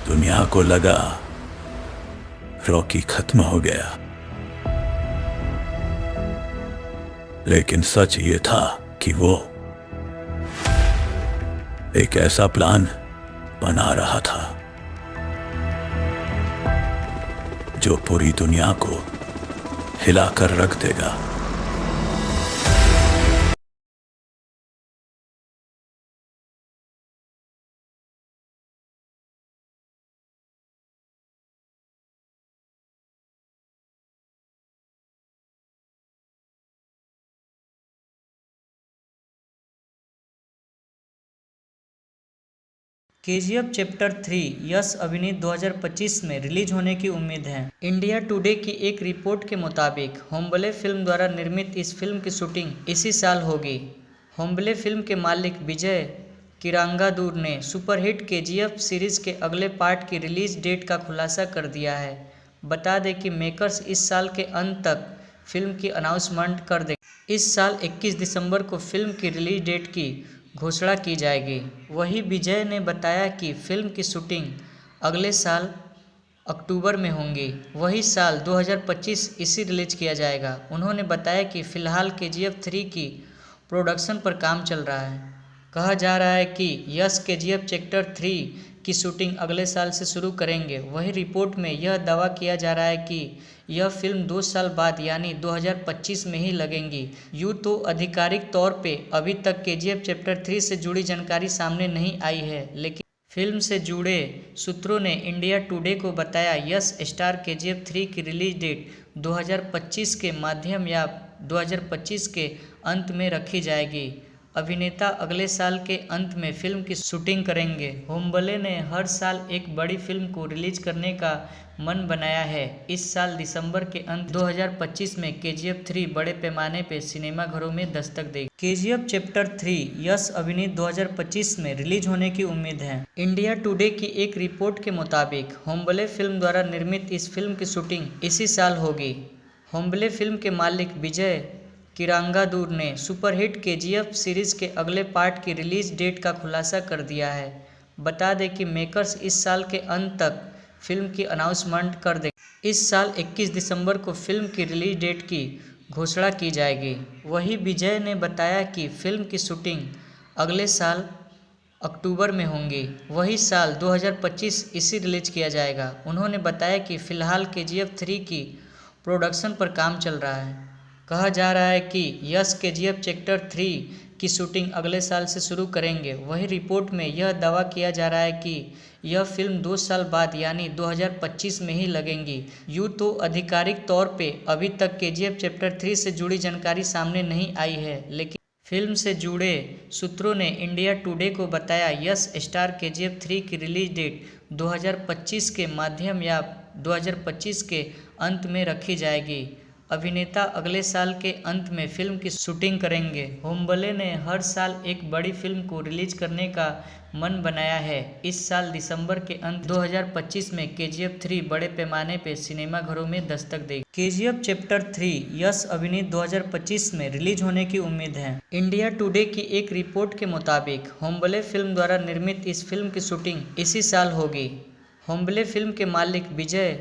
दुनिया को लगा रॉकी खत्म हो गया, लेकिन सच ये था कि वो एक ऐसा प्लान बना रहा था जो पूरी दुनिया को हिलाकर रख देगा। केजीएफ चैप्टर 3 यस अभिनीत 2025 में रिलीज होने की उम्मीद है। इंडिया टुडे की एक रिपोर्ट के मुताबिक होम्बले फिल्म द्वारा निर्मित इस फिल्म की शूटिंग इसी साल होगी। होम्बले फिल्म के मालिक विजय किरांगादूर ने सुपरहिट केजीएफ सीरीज के अगले पार्ट की रिलीज डेट का खुलासा कर दिया है। बता दें कि मेकर्स इस साल के अंत तक फिल्म की अनाउंसमेंट कर देंगे। इस साल 21 दिसंबर को फिल्म की रिलीज डेट की घोषणा की जाएगी। वहीं विजय ने बताया कि फिल्म की शूटिंग अगले साल अक्टूबर में होंगी। वही साल 2025 इसी रिलीज किया जाएगा। उन्होंने बताया कि फिलहाल केजीएफ 3 की प्रोडक्शन पर काम चल रहा है। कहा जा रहा है कि यस केजीएफ चैप्टर 3 की शूटिंग अगले साल से शुरू करेंगे। वहीं रिपोर्ट में यह दावा किया जा रहा है कि यह फिल्म 2 साल बाद यानी 2025 में ही लगेंगी। यूँ तो आधिकारिक तौर पे अभी तक केजीएफ चैप्टर 3 से जुड़ी जानकारी सामने नहीं आई है, लेकिन फिल्म से जुड़े सूत्रों ने इंडिया टुडे को बताया यस स्टार केजीएफ 3 की रिलीज डेट 2025 के माध्यम या 2025 के अंत में रखी जाएगी। अभिनेता अगले साल के अंत में फिल्म की शूटिंग करेंगे। होम्बले ने हर साल एक बड़ी फिल्म को रिलीज करने का मन बनाया है। इस साल दिसंबर के अंत 2025 में केजीएफ 3 बड़े पैमाने पर सिनेमाघरों में दस्तक देगी। केजीएफ चैप्टर 3 यस अभिनीत 2025 में रिलीज होने की उम्मीद है। इंडिया टुडे की एक रिपोर्ट के मुताबिक होम्बले फिल्म द्वारा निर्मित इस फिल्म की शूटिंग इसी साल होगी। होम्बले फिल्म के मालिक विजय किरांगादूर ने सुपरहिट केजीएफ सीरीज के अगले पार्ट की रिलीज डेट का खुलासा कर दिया है। बता दें कि मेकर्स इस साल के अंत तक फिल्म की अनाउंसमेंट कर देंगे। इस साल 21 दिसंबर को फिल्म की रिलीज डेट की घोषणा की जाएगी। वहीं विजय ने बताया कि फिल्म की शूटिंग अगले साल अक्टूबर में होंगी। वही साल 2025 इसी रिलीज किया जाएगा। उन्होंने बताया कि फिलहाल केजीएफ 3 की प्रोडक्शन पर काम चल रहा है। कहा जा रहा है कि यस केजीएफ चैप्टर 3 की शूटिंग अगले साल से शुरू करेंगे। वहीं रिपोर्ट में यह दावा किया जा रहा है कि यह फिल्म 2 साल बाद यानी 2025 में ही लगेंगी। यूँ तो आधिकारिक तौर पे अभी तक केजीएफ चैप्टर 3 से जुड़ी जानकारी सामने नहीं आई है, लेकिन फिल्म से जुड़े सूत्रों ने इंडिया टुडे को बताया यस स्टार केजीएफ 3 की रिलीज डेट 2025 के माध्यम या 2025 के अंत में रखी जाएगी। अभिनेता अगले साल के अंत में फिल्म की शूटिंग करेंगे। होम्बले ने हर साल एक बड़ी फिल्म को रिलीज करने का मन बनाया है। इस साल दिसंबर के अंत 2025 में केजीएफ 3 बड़े पैमाने पर सिनेमाघरों में दस्तक देगी। केजीएफ चैप्टर 3 यस अभिनीत 2025 में रिलीज होने की उम्मीद है। इंडिया टुडे की एक रिपोर्ट के मुताबिक होम्बले फिल्म द्वारा निर्मित इस फिल्म की शूटिंग इसी साल होगी। होम्बले फिल्म के मालिक विजय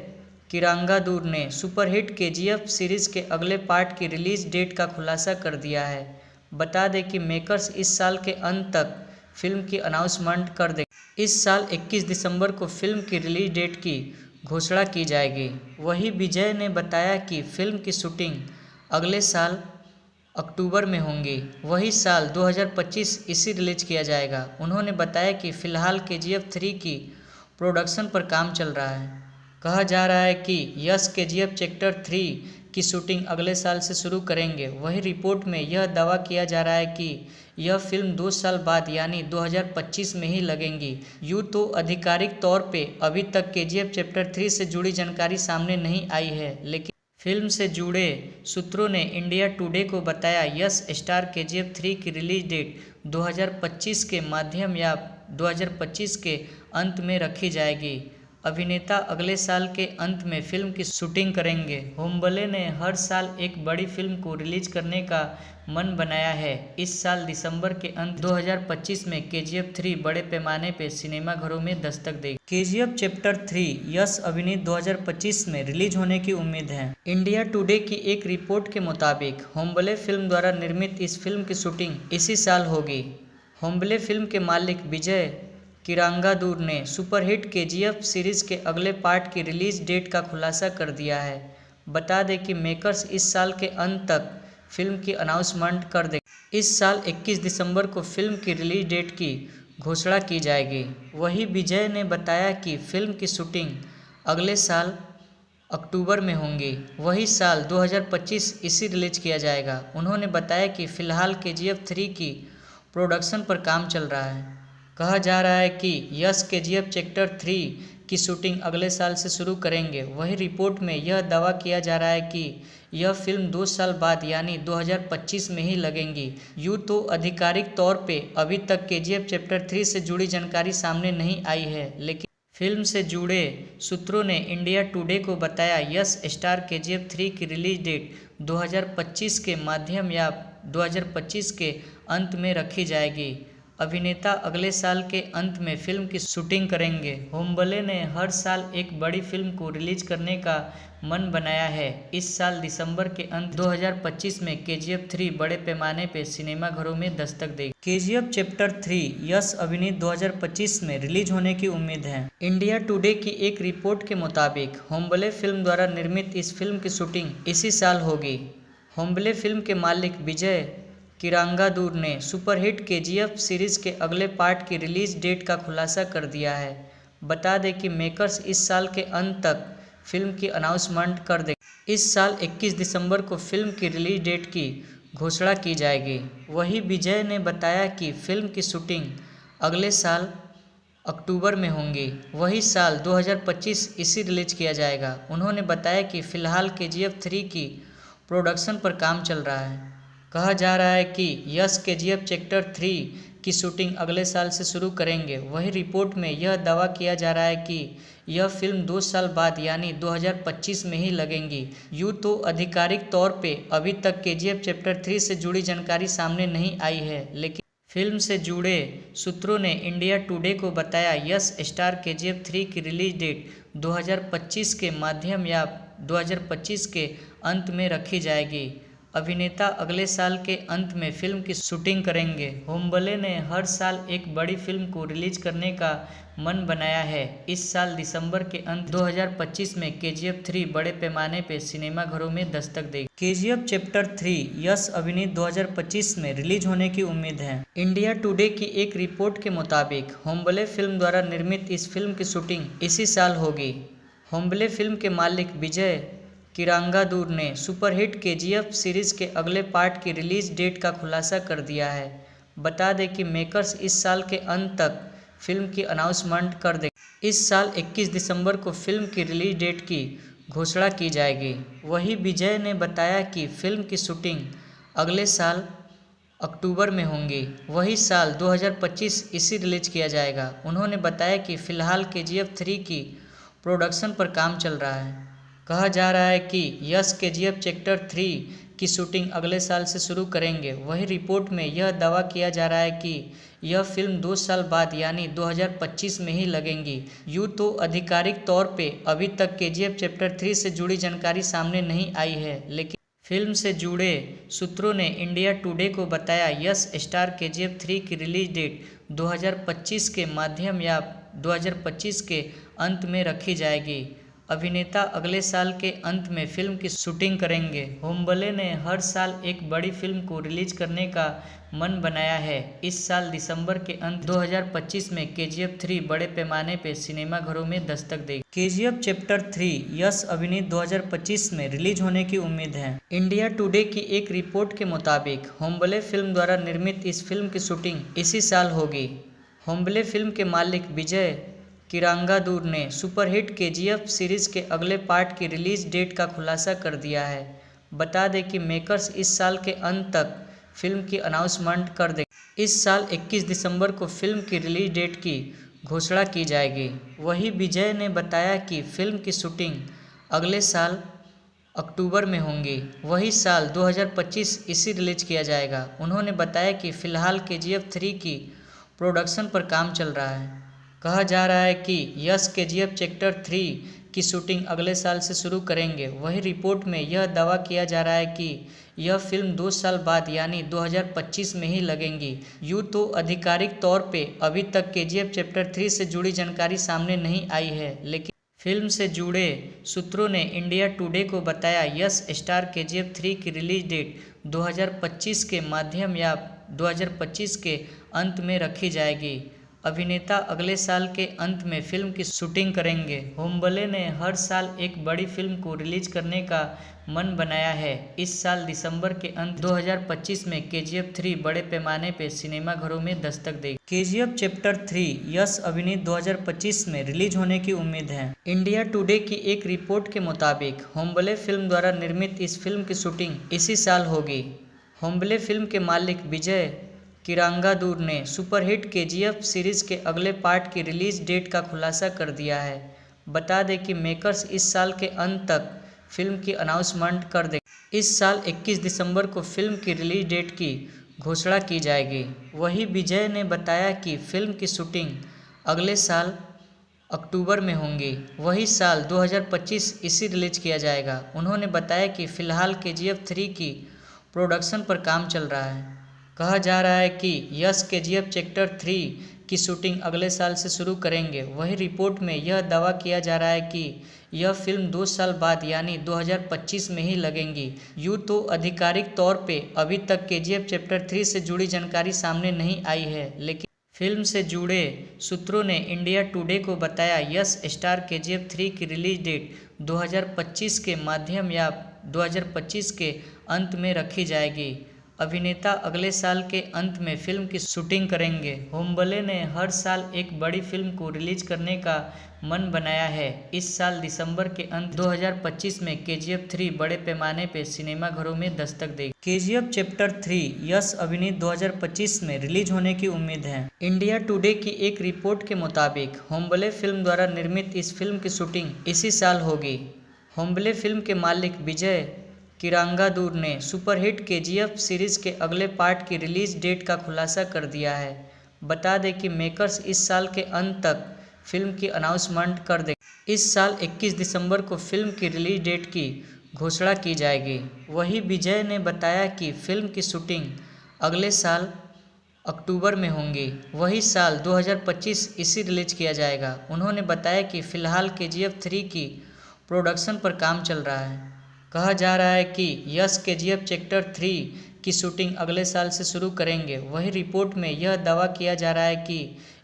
किरांगादूर ने सुपरहिट केजीएफ सीरीज के अगले पार्ट की रिलीज डेट का खुलासा कर दिया है। बता दें कि मेकर्स इस साल के अंत तक फिल्म की अनाउंसमेंट कर देंगे। इस साल 21 दिसंबर को फिल्म की रिलीज डेट की घोषणा की जाएगी। वहीं विजय ने बताया कि फिल्म की शूटिंग अगले साल अक्टूबर में होंगी। वही साल 2025 इसी रिलीज किया जाएगा। उन्होंने बताया कि फिलहाल केजीएफ 3 की प्रोडक्शन पर काम चल रहा है। कहा जा रहा है कि यस केजीएफ चैप्टर 3 की शूटिंग अगले साल से शुरू करेंगे। वहीं रिपोर्ट में यह दावा किया जा रहा है कि यह फिल्म 2 साल बाद यानी 2025 में ही लगेंगी। यूँ तो आधिकारिक तौर पे अभी तक केजीएफ चैप्टर 3 से जुड़ी जानकारी सामने नहीं आई है, लेकिन फिल्म से जुड़े सूत्रों ने इंडिया टुडे को बताया यस स्टार केजीएफ 3 की रिलीज डेट 2025 के माध्यम या 2025 के अंत में रखी जाएगी। अभिनेता अगले साल के अंत में फिल्म की शूटिंग करेंगे। होम्बले ने हर साल एक बड़ी फिल्म को रिलीज करने का मन बनाया है। इस साल दिसंबर के अंत 2025 में KGF 3 बड़े पैमाने पर सिनेमाघरों में दस्तक देगी। KGF चैप्टर 3 यस अभिनीत 2025 में रिलीज होने की उम्मीद है। इंडिया टुडे की एक रिपोर्ट के मुताबिक होम्बले फिल्म द्वारा निर्मित इस फिल्म की शूटिंग इसी साल होगी। होम्बले फिल्म के मालिक विजय किरांगादूर ने सुपरहिट KGF सीरीज के अगले पार्ट की रिलीज डेट का खुलासा कर दिया है। बता दें कि मेकर्स इस साल के अंत तक फिल्म की अनाउंसमेंट कर देंगे। इस साल 21 दिसंबर को फिल्म की रिलीज डेट की घोषणा की जाएगी। वहीं विजय ने बताया कि फिल्म की शूटिंग अगले साल अक्टूबर में होंगी। वही साल 2025 इसी रिलीज किया जाएगा। उन्होंने बताया कि फिलहाल KGF 3 की प्रोडक्शन पर काम चल रहा है। कहा जा रहा है कि यस KGF चैप्टर 3 की शूटिंग अगले साल से शुरू करेंगे। वहीं रिपोर्ट में यह दावा किया जा रहा है कि यह फिल्म 2 साल बाद यानी 2025 में ही लगेगी। यूँ तो आधिकारिक तौर पे अभी तक KGF चैप्टर 3 से जुड़ी जानकारी सामने नहीं आई है, लेकिन फिल्म से जुड़े सूत्रों ने इंडिया टुडे को बताया यस स्टार KGF 3 की रिलीज डेट 2025 के मध्य या 2025 के अंत में रखी जाएगी। अभिनेता अगले साल के अंत में फिल्म की शूटिंग करेंगे। होम्बले ने हर साल एक बड़ी फिल्म को रिलीज करने का मन बनाया है। इस साल दिसंबर के अंत 2025 में KGF 3 बड़े पैमाने पर सिनेमाघरों में दस्तक देगी। KGF चैप्टर 3 यस अभिनीत 2025 में रिलीज होने की उम्मीद है। इंडिया टुडे की एक रिपोर्ट के मुताबिक होम्बले फिल्म द्वारा निर्मित इस फिल्म की शूटिंग इसी साल होगी। होम्बले फिल्म के मालिक विजय किरांगादूर ने सुपरहिट KGF सीरीज के अगले पार्ट की रिलीज डेट का खुलासा कर दिया है। बता दें कि मेकर्स इस साल के अंत तक फिल्म की अनाउंसमेंट कर देंगे। इस साल 21 दिसंबर को फिल्म की रिलीज डेट की घोषणा की जाएगी। वहीं विजय ने बताया कि फिल्म की शूटिंग अगले साल अक्टूबर में होंगी। वही साल 2025 इसी रिलीज किया जाएगा। उन्होंने बताया कि फिलहाल KGF 3 की प्रोडक्शन पर काम चल रहा है। कहा जा रहा है कि यस KGF चैप्टर 3 की शूटिंग अगले साल से शुरू करेंगे। वहीं रिपोर्ट में यह दावा किया जा रहा है कि यह फिल्म 2 साल बाद यानी 2025 में ही लगेगी। यूँ तो आधिकारिक तौर पे अभी तक KGF चैप्टर 3 से जुड़ी जानकारी सामने नहीं आई है, लेकिन फिल्म से जुड़े सूत्रों ने इंडिया टुडे को बताया यस स्टार KGF 3 की रिलीज डेट 2025 के मध्य या 2025 के अंत में रखी जाएगी। अभिनेता अगले साल के अंत में फिल्म की शूटिंग करेंगे। होम्बले ने हर साल एक बड़ी फिल्म को रिलीज करने का मन बनाया है। इस साल दिसंबर के अंत 2025 में KGF 3 बड़े पैमाने पर सिनेमाघरों में दस्तक देगी। KGF चैप्टर 3 यस अभिनीत 2025 में रिलीज होने की उम्मीद है। इंडिया टुडे की एक रिपोर्ट के मुताबिक होम्बले फिल्म द्वारा निर्मित इस फिल्म की शूटिंग इसी साल होगी। होम्बले फिल्म के मालिक विजय किरांगादूर ने सुपरहिट KGF सीरीज के अगले पार्ट की रिलीज डेट का खुलासा कर दिया है। बता दें कि मेकर्स इस साल के अंत तक फिल्म की अनाउंसमेंट कर देंगे। इस साल 21 दिसंबर को फिल्म की रिलीज डेट की घोषणा की जाएगी। वहीं विजय ने बताया कि फिल्म की शूटिंग अगले साल अक्टूबर में होंगी। वही साल 2025 इसी रिलीज किया जाएगा। उन्होंने बताया कि फिलहाल KGF 3 की प्रोडक्शन पर काम चल रहा है। कहा जा रहा है कि यस KGF चैप्टर 3 की शूटिंग अगले साल से शुरू करेंगे। वहीं रिपोर्ट में यह दावा किया जा रहा है कि यह फिल्म 2 साल बाद यानी 2025 में ही लगेगी। यूँ तो आधिकारिक तौर पे अभी तक KGF चैप्टर 3 से जुड़ी जानकारी सामने नहीं आई है, लेकिन फिल्म से जुड़े सूत्रों ने इंडिया टुडे को बताया यस स्टार KGF 3 की रिलीज डेट 2025 के मध्य या 2025 के अंत में रखी जाएगी। अभिनेता अगले साल के अंत में फिल्म की शूटिंग करेंगे। होम्बले ने हर साल एक बड़ी फिल्म को रिलीज करने का मन बनाया है। इस साल दिसंबर के अंत 2025 में KGF 3 बड़े पैमाने पर सिनेमाघरों में दस्तक देगी। KGF चैप्टर 3 यस अभिनीत 2025 में रिलीज होने की उम्मीद है। इंडिया टुडे की एक रिपोर्ट के मुताबिक होम्बले फिल्म द्वारा निर्मित इस फिल्म की शूटिंग इसी साल होगी। होम्बले फिल्म के मालिक विजय किरांगादूर ने सुपरहिट KGF सीरीज के अगले पार्ट की रिलीज डेट का खुलासा कर दिया है। बता दें कि मेकर्स इस साल के अंत तक फिल्म की अनाउंसमेंट कर देंगे। इस साल 21 दिसंबर को फिल्म की रिलीज डेट की घोषणा की जाएगी। वहीं विजय ने बताया कि फिल्म की शूटिंग अगले साल अक्टूबर में होंगी। वही साल 2025 इसे रिलीज किया जाएगा। उन्होंने बताया कि फिलहाल KGF 3 की प्रोडक्शन पर काम चल रहा है। कहा जा रहा है कि यश KGF चैप्टर 3 की शूटिंग अगले साल से शुरू करेंगे। वहीं रिपोर्ट में यह दावा किया जा रहा है कि यह फिल्म 2 साल बाद यानी 2025 में ही लगेंगी। यूँ तो आधिकारिक तौर पे अभी तक KGF चैप्टर 3 से जुड़ी जानकारी सामने नहीं आई है, लेकिन फिल्म से जुड़े सूत्रों ने इंडिया टुडे को बताया यश स्टार KGF 3 की रिलीज डेट 2025 के माध्यम या 2025 के अंत में रखी जाएगी। अभिनेता अगले साल के अंत में फिल्म की शूटिंग करेंगे। होम्बले ने हर साल एक बड़ी फिल्म को रिलीज करने का मन बनाया है। इस साल दिसंबर के अंत 2025 में KGF 3 बड़े पैमाने पर सिनेमाघरों में दस्तक देगी। KGF चैप्टर 3 यश अभिनीत 2025 में रिलीज होने की उम्मीद है। इंडिया टुडे की एक रिपोर्ट के मुताबिक होम्बले फिल्म द्वारा निर्मित इस फिल्म की शूटिंग इसी साल होगी। होम्बले फिल्म के मालिक विजय किरांगादूर ने सुपरहिट KGF सीरीज के अगले पार्ट की रिलीज डेट का खुलासा कर दिया है। बता दें कि मेकर्स इस साल के अंत तक फिल्म की अनाउंसमेंट कर देंगे। इस साल 21 दिसंबर को फिल्म की रिलीज डेट की घोषणा की जाएगी। वहीं विजय ने बताया कि फिल्म की शूटिंग अगले साल अक्टूबर में होंगी। वही साल 2025 इसे रिलीज किया जाएगा। उन्होंने बताया कि फिलहाल KGF 3 की प्रोडक्शन पर काम चल रहा है। कहा जा रहा है कि यश KGF चैप्टर 3 की शूटिंग अगले साल से शुरू करेंगे। वहीं रिपोर्ट में यह दावा किया जा रहा है कि यह फिल्म 2 साल बाद यानी 2025 में ही लगेंगी। यूँ तो आधिकारिक तौर पे अभी तक KGF चैप्टर 3 से जुड़ी जानकारी सामने नहीं आई है, लेकिन फिल्म से जुड़े सूत्रों ने इंडिया टुडे को बताया यश स्टार KGF 3 की रिलीज डेट 2025 के माध्यम या 2025 के अंत में रखी जाएगी। अभिनेता अगले साल के अंत में फिल्म की शूटिंग करेंगे। होम्बले ने हर साल एक बड़ी फिल्म को रिलीज करने का मन बनाया है। इस साल दिसंबर के अंत 2025 में KGF 3 बड़े पैमाने पर सिनेमाघरों में दस्तक देगी। KGF चैप्टर 3 यश अभिनीत 2025 में रिलीज होने की उम्मीद है। इंडिया टुडे की एक रिपोर्ट के मुताबिक होम्बले फिल्म द्वारा निर्मित इस फिल्म की शूटिंग इसी साल होगी। होम्बले फिल्म के मालिक विजय किरांगादूर ने सुपरहिट KGF सीरीज के अगले पार्ट की रिलीज डेट का खुलासा कर दिया है। बता दें कि मेकर्स इस साल के अंत तक फिल्म की अनाउंसमेंट कर देंगे। इस साल 21 दिसंबर को फिल्म की रिलीज डेट की घोषणा की जाएगी। वहीं विजय ने बताया कि फिल्म की शूटिंग अगले साल अक्टूबर में होंगी। वही साल 2025 इसे रिलीज किया जाएगा। उन्होंने बताया कि फिलहाल KGF 3 की प्रोडक्शन पर काम चल रहा है। कहा जा रहा है कि यश KGF चैप्टर 3 की शूटिंग अगले साल से शुरू करेंगे। वहीं रिपोर्ट में यह दावा किया जा रहा है कि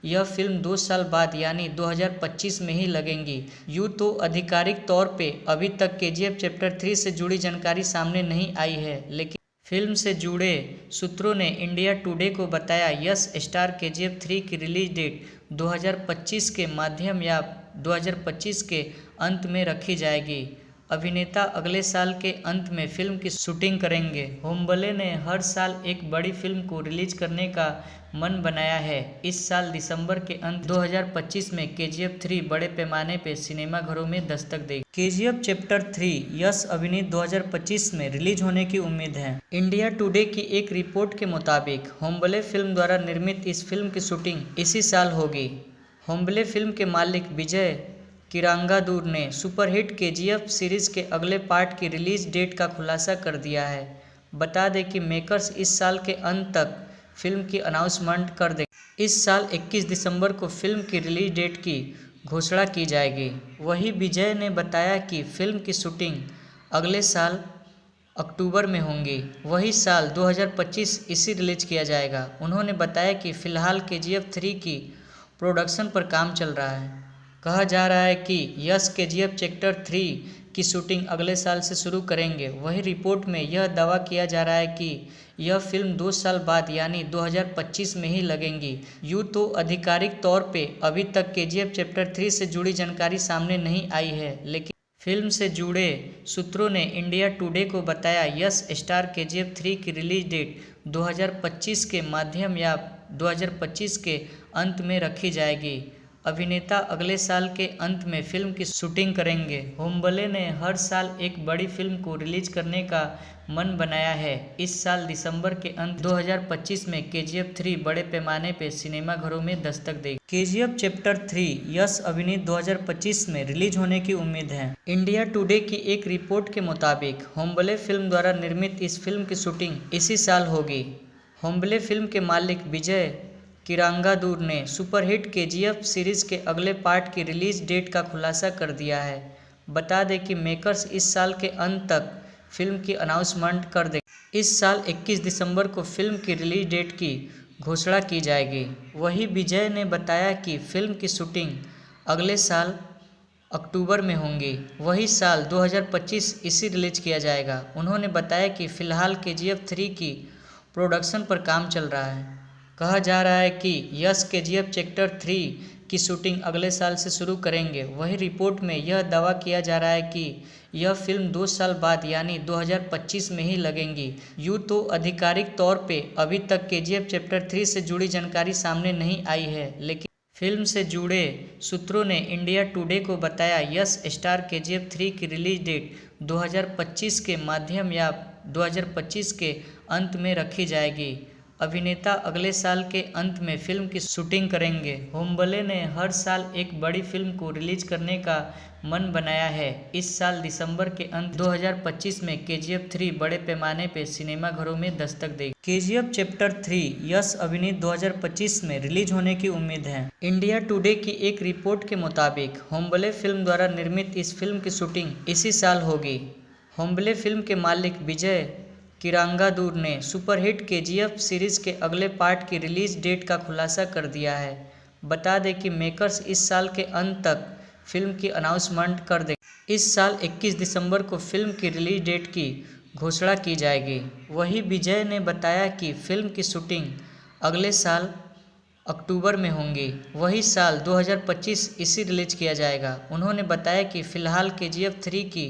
यह फिल्म 2 साल बाद यानी 2025 में ही लगेंगी। यूँ तो आधिकारिक तौर पे अभी तक KGF चैप्टर 3 से जुड़ी जानकारी सामने नहीं आई है, लेकिन फिल्म से जुड़े सूत्रों ने इंडिया टुडे को बताया यश स्टार KGF 3 की रिलीज डेट 2025 के माध्यम या 2025 के अंत में रखी जाएगी। अभिनेता अगले साल के अंत में फिल्म की शूटिंग करेंगे। होम्बले ने हर साल एक बड़ी फिल्म को रिलीज करने का मन बनाया है। इस साल दिसंबर के अंत 2025 में KGF 3 बड़े पैमाने पर सिनेमाघरों में दस्तक देगी। KGF चैप्टर 3 यश अभिनीत 2025 में रिलीज होने की उम्मीद है। इंडिया टुडे की एक रिपोर्ट के मुताबिक होम्बले फिल्म द्वारा निर्मित इस फिल्म की शूटिंग इसी साल होगी। होम्बले फिल्म के मालिक विजय किरांगादूर ने सुपरहिट KGF सीरीज के अगले पार्ट की रिलीज डेट का खुलासा कर दिया है। बता दें कि मेकर्स इस साल के अंत तक फिल्म की अनाउंसमेंट कर देंगे। इस साल 21 दिसंबर को फिल्म की रिलीज डेट की घोषणा की जाएगी। वहीं विजय ने बताया कि फिल्म की शूटिंग अगले साल अक्टूबर में होंगी। वही साल 2025 इसे रिलीज किया जाएगा। उन्होंने बताया कि फिलहाल KGF 3 की प्रोडक्शन पर काम चल रहा है। कहा जा रहा है कि यश KGF चैप्टर 3 की शूटिंग अगले साल से शुरू करेंगे। वहीं रिपोर्ट में यह दावा किया जा रहा है कि यह फिल्म 2 साल बाद यानी 2025 में ही लगेंगी। यूँ तो आधिकारिक तौर पे अभी तक KGF चैप्टर 3 से जुड़ी जानकारी सामने नहीं आई है, लेकिन फिल्म से जुड़े सूत्रों ने इंडिया टुडे को बताया यश स्टार KGF 3 की रिलीज डेट 2025 के माध्यम या 2025 के अंत में रखी जाएगी। अभिनेता अगले साल के अंत में फिल्म की शूटिंग करेंगे। होम्बले ने हर साल एक बड़ी फिल्म को रिलीज करने का मन बनाया है। इस साल दिसंबर के अंत 2025 में KGF 3 बड़े पैमाने पर सिनेमाघरों में दस्तक देगी। KGF चैप्टर 3 यस अभिनीत 2025 में रिलीज होने की उम्मीद है। इंडिया टुडे की एक रिपोर्ट के मुताबिक होम्बले फिल्म द्वारा निर्मित इस फिल्म की शूटिंग इसी साल होगी। होम्बले फिल्म के मालिक विजय किरांगादूर ने सुपरहिट KGF सीरीज के अगले पार्ट की रिलीज डेट का खुलासा कर दिया है। बता दें कि मेकर्स इस साल के अंत तक फिल्म की अनाउंसमेंट कर देंगे। इस साल 21 दिसंबर को फिल्म की रिलीज डेट की घोषणा की जाएगी। वहीं विजय ने बताया कि फिल्म की शूटिंग अगले साल अक्टूबर में होंगी। वही साल 2025 इसी रिलीज किया जाएगा। उन्होंने बताया कि फिलहाल KGF 3 की प्रोडक्शन पर काम चल रहा है। कहा जा रहा है कि यस KGF चैप्टर 3 की शूटिंग अगले साल से शुरू करेंगे। वहीं रिपोर्ट में यह दावा किया जा रहा है कि यह फिल्म 2 साल बाद यानी 2025 में ही लगेंगी। यूँ तो आधिकारिक तौर पे अभी तक KGF चैप्टर 3 से जुड़ी जानकारी सामने नहीं आई है, लेकिन फिल्म से जुड़े सूत्रों ने इंडिया टुडे को बताया यस स्टार KGF 3 की रिलीज डेट 2025 के माध्यम या 2025 के अंत में रखी जाएगी। अभिनेता अगले साल के अंत में फिल्म की शूटिंग करेंगे। होम्बले ने हर साल एक बड़ी फिल्म को रिलीज करने का मन बनाया है। इस साल दिसंबर के अंत 2025 में KGF 3 बड़े पैमाने पर सिनेमाघरों में दस्तक देगी। KGF चैप्टर 3 यस अभिनीत 2025 में रिलीज होने की उम्मीद है। इंडिया टुडे की एक रिपोर्ट के मुताबिक होम्बले फिल्म द्वारा निर्मित इस फिल्म की शूटिंग इसी साल होगी। होम्बले फिल्म के मालिक विजय किरांगादूर ने सुपरहिट KGF सीरीज के अगले पार्ट की रिलीज डेट का खुलासा कर दिया है। बता दें कि मेकर्स इस साल के अंत तक फिल्म की अनाउंसमेंट कर देंगे। इस साल 21 दिसंबर को फिल्म की रिलीज डेट की घोषणा की जाएगी। वहीं विजय ने बताया कि फिल्म की शूटिंग अगले साल अक्टूबर में होंगी। वही साल 2025 इसी रिलीज किया जाएगा। उन्होंने बताया कि फिलहाल KGF 3 की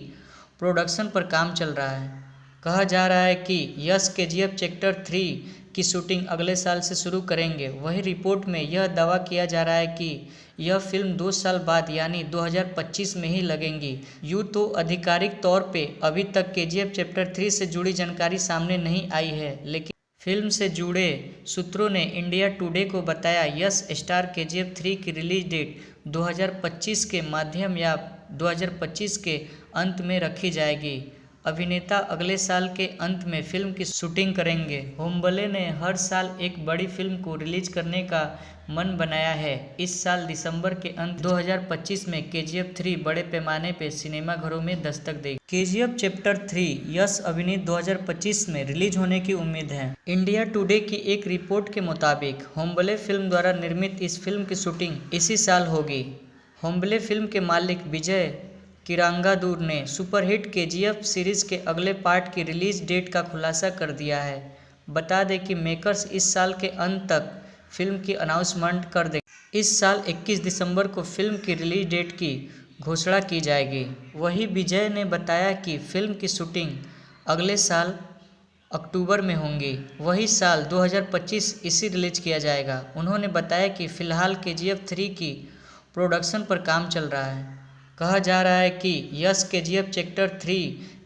प्रोडक्शन पर काम चल रहा है। कहा जा रहा है कि यस KGF चैप्टर 3 की शूटिंग अगले साल से शुरू करेंगे। वहीं रिपोर्ट में यह दावा किया जा रहा है कि यह फिल्म 2 साल बाद यानी 2025 में ही लगेंगी। यूँ तो आधिकारिक तौर पे अभी तक KGF चैप्टर 3 से जुड़ी जानकारी सामने नहीं आई है, लेकिन फिल्म से जुड़े सूत्रों ने इंडिया टुडे को बताया यस स्टार KGF 3 की रिलीज डेट 2025 के माध्यम या 2025 के अंत में रखी जाएगी। अभिनेता अगले साल के अंत में फिल्म की शूटिंग करेंगे। होम्बले ने हर साल एक बड़ी फिल्म को रिलीज करने का मन बनाया है। इस साल दिसंबर के अंत 2025 में KGF 3 बड़े पैमाने पर सिनेमाघरों में दस्तक देगी। KGF चैप्टर 3 यस अभिनीत 2025 में रिलीज होने की उम्मीद है। इंडिया टुडे की एक रिपोर्ट के मुताबिक होम्बले फिल्म द्वारा निर्मित इस फिल्म की शूटिंग इसी साल होगी। होम्बले फिल्म के मालिक विजय किरांगादूर ने सुपरहिट KGF सीरीज के अगले पार्ट की रिलीज डेट का खुलासा कर दिया है। बता दें कि मेकर्स इस साल के अंत तक फिल्म की अनाउंसमेंट कर देंगे। इस साल 21 दिसंबर को फिल्म की रिलीज डेट की घोषणा की जाएगी। वहीं विजय ने बताया कि फिल्म की शूटिंग अगले साल अक्टूबर में होंगी। वही साल 2025 इसी रिलीज किया जाएगा। उन्होंने बताया कि फिलहाल KGF 3 की प्रोडक्शन पर काम चल रहा है। कहा जा रहा है कि यस KGF चैप्टर 3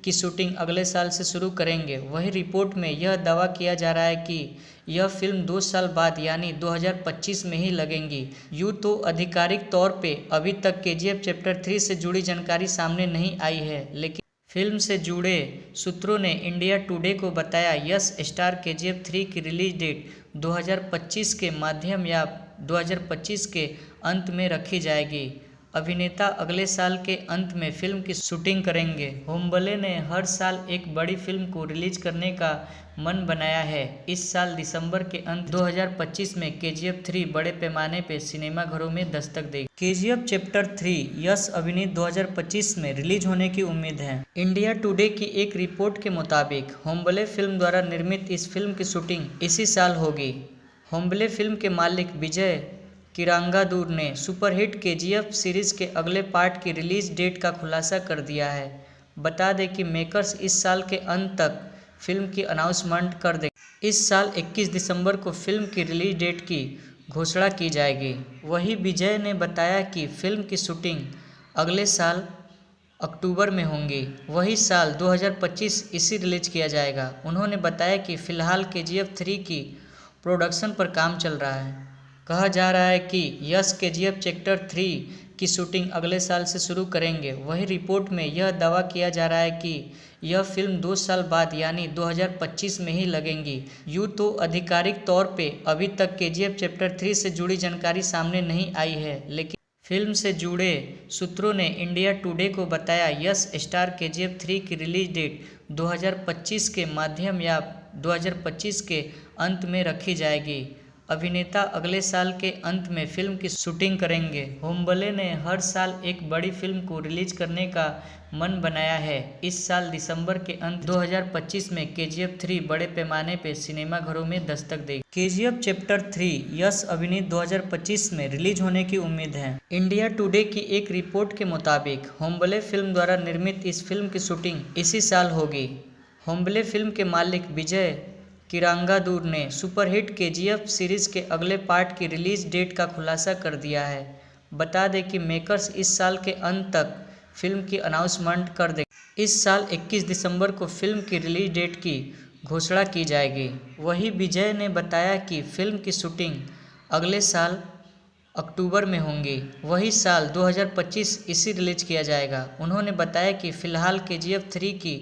की शूटिंग अगले साल से शुरू करेंगे। वहीं रिपोर्ट में यह दावा किया जा रहा है कि यह फिल्म 2 साल बाद यानी 2025 में ही लगेंगी। यूँ तो आधिकारिक तौर पे अभी तक KGF चैप्टर 3 से जुड़ी जानकारी सामने नहीं आई है, लेकिन फिल्म से जुड़े सूत्रों ने इंडिया टुडे को बताया यस स्टार KGF 3 की रिलीज डेट 2025 के माध्यम या 2025 के अंत में रखी जाएगी। अभिनेता अगले साल के अंत में फिल्म की शूटिंग करेंगे। होम्बले ने हर साल एक बड़ी फिल्म को रिलीज करने का मन बनाया है। इस साल दिसंबर के अंत 2025 में KGF 3 बड़े पैमाने पर सिनेमाघरों में दस्तक देगी। KGF चैप्टर 3 यस अभिनीत 2025 में रिलीज होने की उम्मीद है। इंडिया टुडे की एक रिपोर्ट के मुताबिक होम्बले फिल्म द्वारा निर्मित इस फिल्म की शूटिंग इसी साल होगी। होम्बले फिल्म के मालिक विजय किरांगादूर ने सुपरहिट KGF सीरीज के अगले पार्ट की रिलीज डेट का खुलासा कर दिया है। बता दें कि मेकर्स इस साल के अंत तक फिल्म की अनाउंसमेंट कर देंगे। इस साल 21 दिसंबर को फिल्म की रिलीज डेट की घोषणा की जाएगी। वहीं विजय ने बताया कि फिल्म की शूटिंग अगले साल अक्टूबर में होंगी। वही साल 2025 इसे रिलीज किया जाएगा। उन्होंने बताया कि फिलहाल KGF 3 की प्रोडक्शन पर काम चल रहा है। कहा जा रहा है कि यश KGF चैप्टर 3 की शूटिंग अगले साल से शुरू करेंगे। वहीं रिपोर्ट में यह दावा किया जा रहा है कि यह फिल्म 2 साल बाद यानी 2025 में ही लगेंगी। यूँ तो आधिकारिक तौर पे अभी तक KGF चैप्टर 3 से जुड़ी जानकारी सामने नहीं आई है, लेकिन फिल्म से जुड़े सूत्रों ने इंडिया टुडे को बताया यश स्टार KGF 3 की रिलीज डेट 2025 के मध्य या 2025 के अंत में रखी जाएगी। अभिनेता अगले साल के अंत में फिल्म की शूटिंग करेंगे। होम्बले ने हर साल एक बड़ी फिल्म को रिलीज करने का मन बनाया है। इस साल दिसंबर के अंत 2025 में KGF 3 बड़े पैमाने पर सिनेमाघरों में दस्तक देगी। KGF चैप्टर 3 यश अभिनीत 2025 में रिलीज होने की उम्मीद है। इंडिया टुडे की एक रिपोर्ट के मुताबिक होम्बले फिल्म द्वारा निर्मित इस फिल्म की शूटिंग इसी साल होगी। होम्बले फिल्म के मालिक विजय किरांगादूर ने सुपरहिट KGF सीरीज के अगले पार्ट की रिलीज डेट का खुलासा कर दिया है। बता दें कि मेकर्स इस साल के अंत तक फिल्म की अनाउंसमेंट कर देंगे। इस साल 21 दिसंबर को फिल्म की रिलीज डेट की घोषणा की जाएगी। वहीं विजय ने बताया कि फिल्म की शूटिंग अगले साल अक्टूबर में होंगी। वही साल 2025 इसे रिलीज किया जाएगा। उन्होंने बताया कि फिलहाल KGF 3 की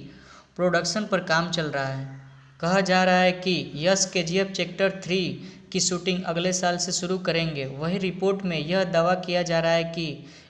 प्रोडक्शन पर काम चल रहा है। कहा जा रहा है कि यश KGF चैप्टर 3 की शूटिंग अगले साल से शुरू करेंगे। वहीं रिपोर्ट में यह दावा किया जा रहा है कि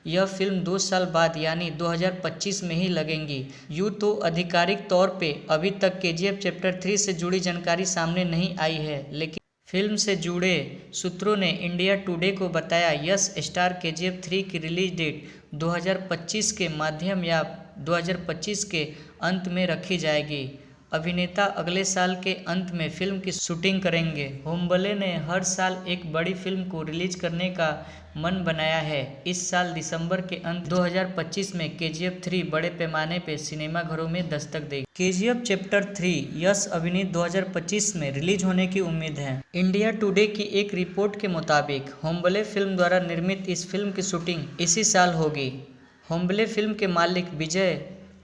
यह फिल्म 2 साल बाद यानी 2025 में ही लगेंगी। यूँ तो आधिकारिक तौर पे अभी तक KGF चैप्टर 3 से जुड़ी जानकारी सामने नहीं आई है, लेकिन फिल्म से जुड़े सूत्रों ने इंडिया टुडे को बताया यश स्टार KGF 3 की रिलीज डेट 2025 के मध्य या 2025 के अंत में रखी जाएगी। अभिनेता अगले साल के अंत में फिल्म की शूटिंग करेंगे। होम्बले ने हर साल एक बड़ी फिल्म को रिलीज करने का मन बनाया है। इस साल दिसंबर के अंत 2025 में KGF 3 बड़े पैमाने पर सिनेमाघरों में दस्तक देगी। KGF चैप्टर 3 यश अभिनीत 2025 में रिलीज होने की उम्मीद है। इंडिया टुडे की एक रिपोर्ट के मुताबिक होम्बले फिल्म द्वारा निर्मित इस फिल्म की शूटिंग इसी साल होगी। होम्बले फिल्म के मालिक विजय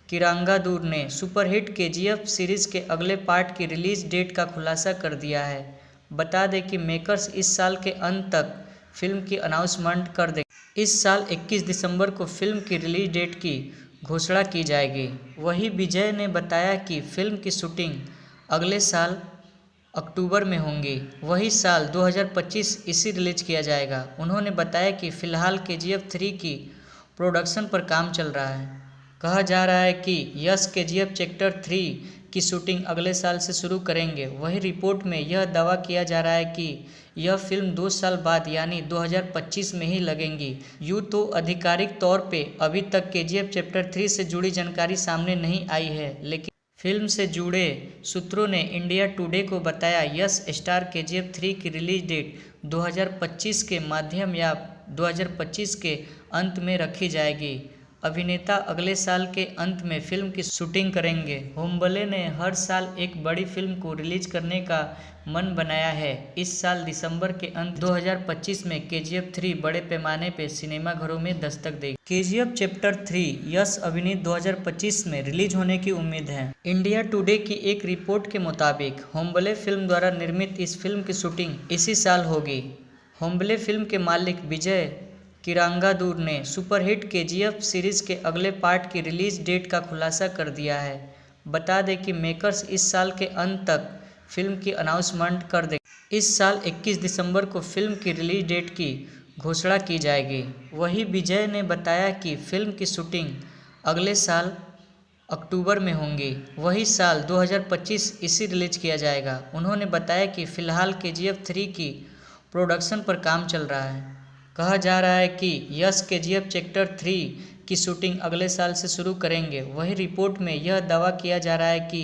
किरांगादूर ने सुपरहिट KGF सीरीज के अगले पार्ट की रिलीज डेट का खुलासा कर दिया है। बता दें कि मेकर्स इस साल के अंत तक फिल्म की अनाउंसमेंट कर देंगे। इस साल 21 दिसंबर को फिल्म की रिलीज डेट की घोषणा की जाएगी। वहीं विजय ने बताया कि फिल्म की शूटिंग अगले साल अक्टूबर में होंगी। वही साल 2025 इसे रिलीज किया जाएगा। उन्होंने बताया कि फिलहाल KGF 3 की प्रोडक्शन पर काम चल रहा है। कहा जा रहा है कि यश KGF चैप्टर 3 की शूटिंग अगले साल से शुरू करेंगे। वहीं रिपोर्ट में यह दावा किया जा रहा है कि यह फिल्म 2 साल बाद यानी 2025 में ही लगेंगी। यूँ तो आधिकारिक तौर पे अभी तक KGF चैप्टर 3 से जुड़ी जानकारी सामने नहीं आई है, लेकिन फिल्म से जुड़े सूत्रों ने इंडिया टुडे को बताया यश स्टार KGF 3 की रिलीज डेट 2025 के मध्य या 2025 के अंत में रखी जाएगी। अभिनेता अगले साल के अंत में फिल्म की शूटिंग करेंगे। होम्बले ने हर साल एक बड़ी फिल्म को रिलीज करने का मन बनाया है। इस साल दिसंबर के अंत 2025 में KGF 3 बड़े पैमाने पर सिनेमाघरों में दस्तक देगी। KGF चैप्टर 3 यश अभिनीत 2025 में रिलीज होने की उम्मीद है। इंडिया टुडे की एक रिपोर्ट के मुताबिक होम्बले फिल्म द्वारा निर्मित इस फिल्म की शूटिंग इसी साल होगी। होम्बले फिल्म के मालिक विजय किरांगादूर ने सुपरहिट KGF सीरीज के अगले पार्ट की रिलीज डेट का खुलासा कर दिया है। बता दें कि मेकर्स इस साल के अंत तक फिल्म की अनाउंसमेंट कर देंगे। इस साल 21 दिसंबर को फिल्म की रिलीज डेट की घोषणा की जाएगी। वहीं विजय ने बताया कि फिल्म की शूटिंग अगले साल अक्टूबर में होंगी। वही साल 2025 इसे रिलीज किया जाएगा। उन्होंने बताया कि फिलहाल KGF 3 की प्रोडक्शन पर काम चल रहा है। कहा जा रहा है कि यश KGF चैप्टर 3 की शूटिंग अगले साल से शुरू करेंगे। वहीं रिपोर्ट में यह दावा किया जा रहा है कि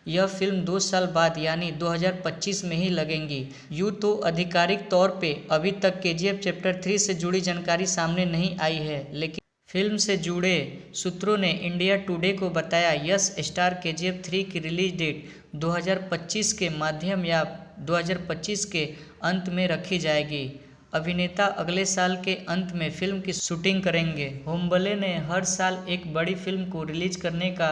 यह फिल्म 2 साल बाद यानी 2025 में ही लगेंगी। यूँ तो आधिकारिक तौर पे अभी तक KGF चैप्टर 3 से जुड़ी जानकारी सामने नहीं आई है, लेकिन फिल्म से जुड़े सूत्रों ने इंडिया टुडे को बताया यश स्टार KGF 3 की रिलीज डेट 2025 के मध्य या 2025 के अंत में रखी जाएगी। अभिनेता अगले साल के अंत में फिल्म की शूटिंग करेंगे। होम्बले ने हर साल एक बड़ी फिल्म को रिलीज करने का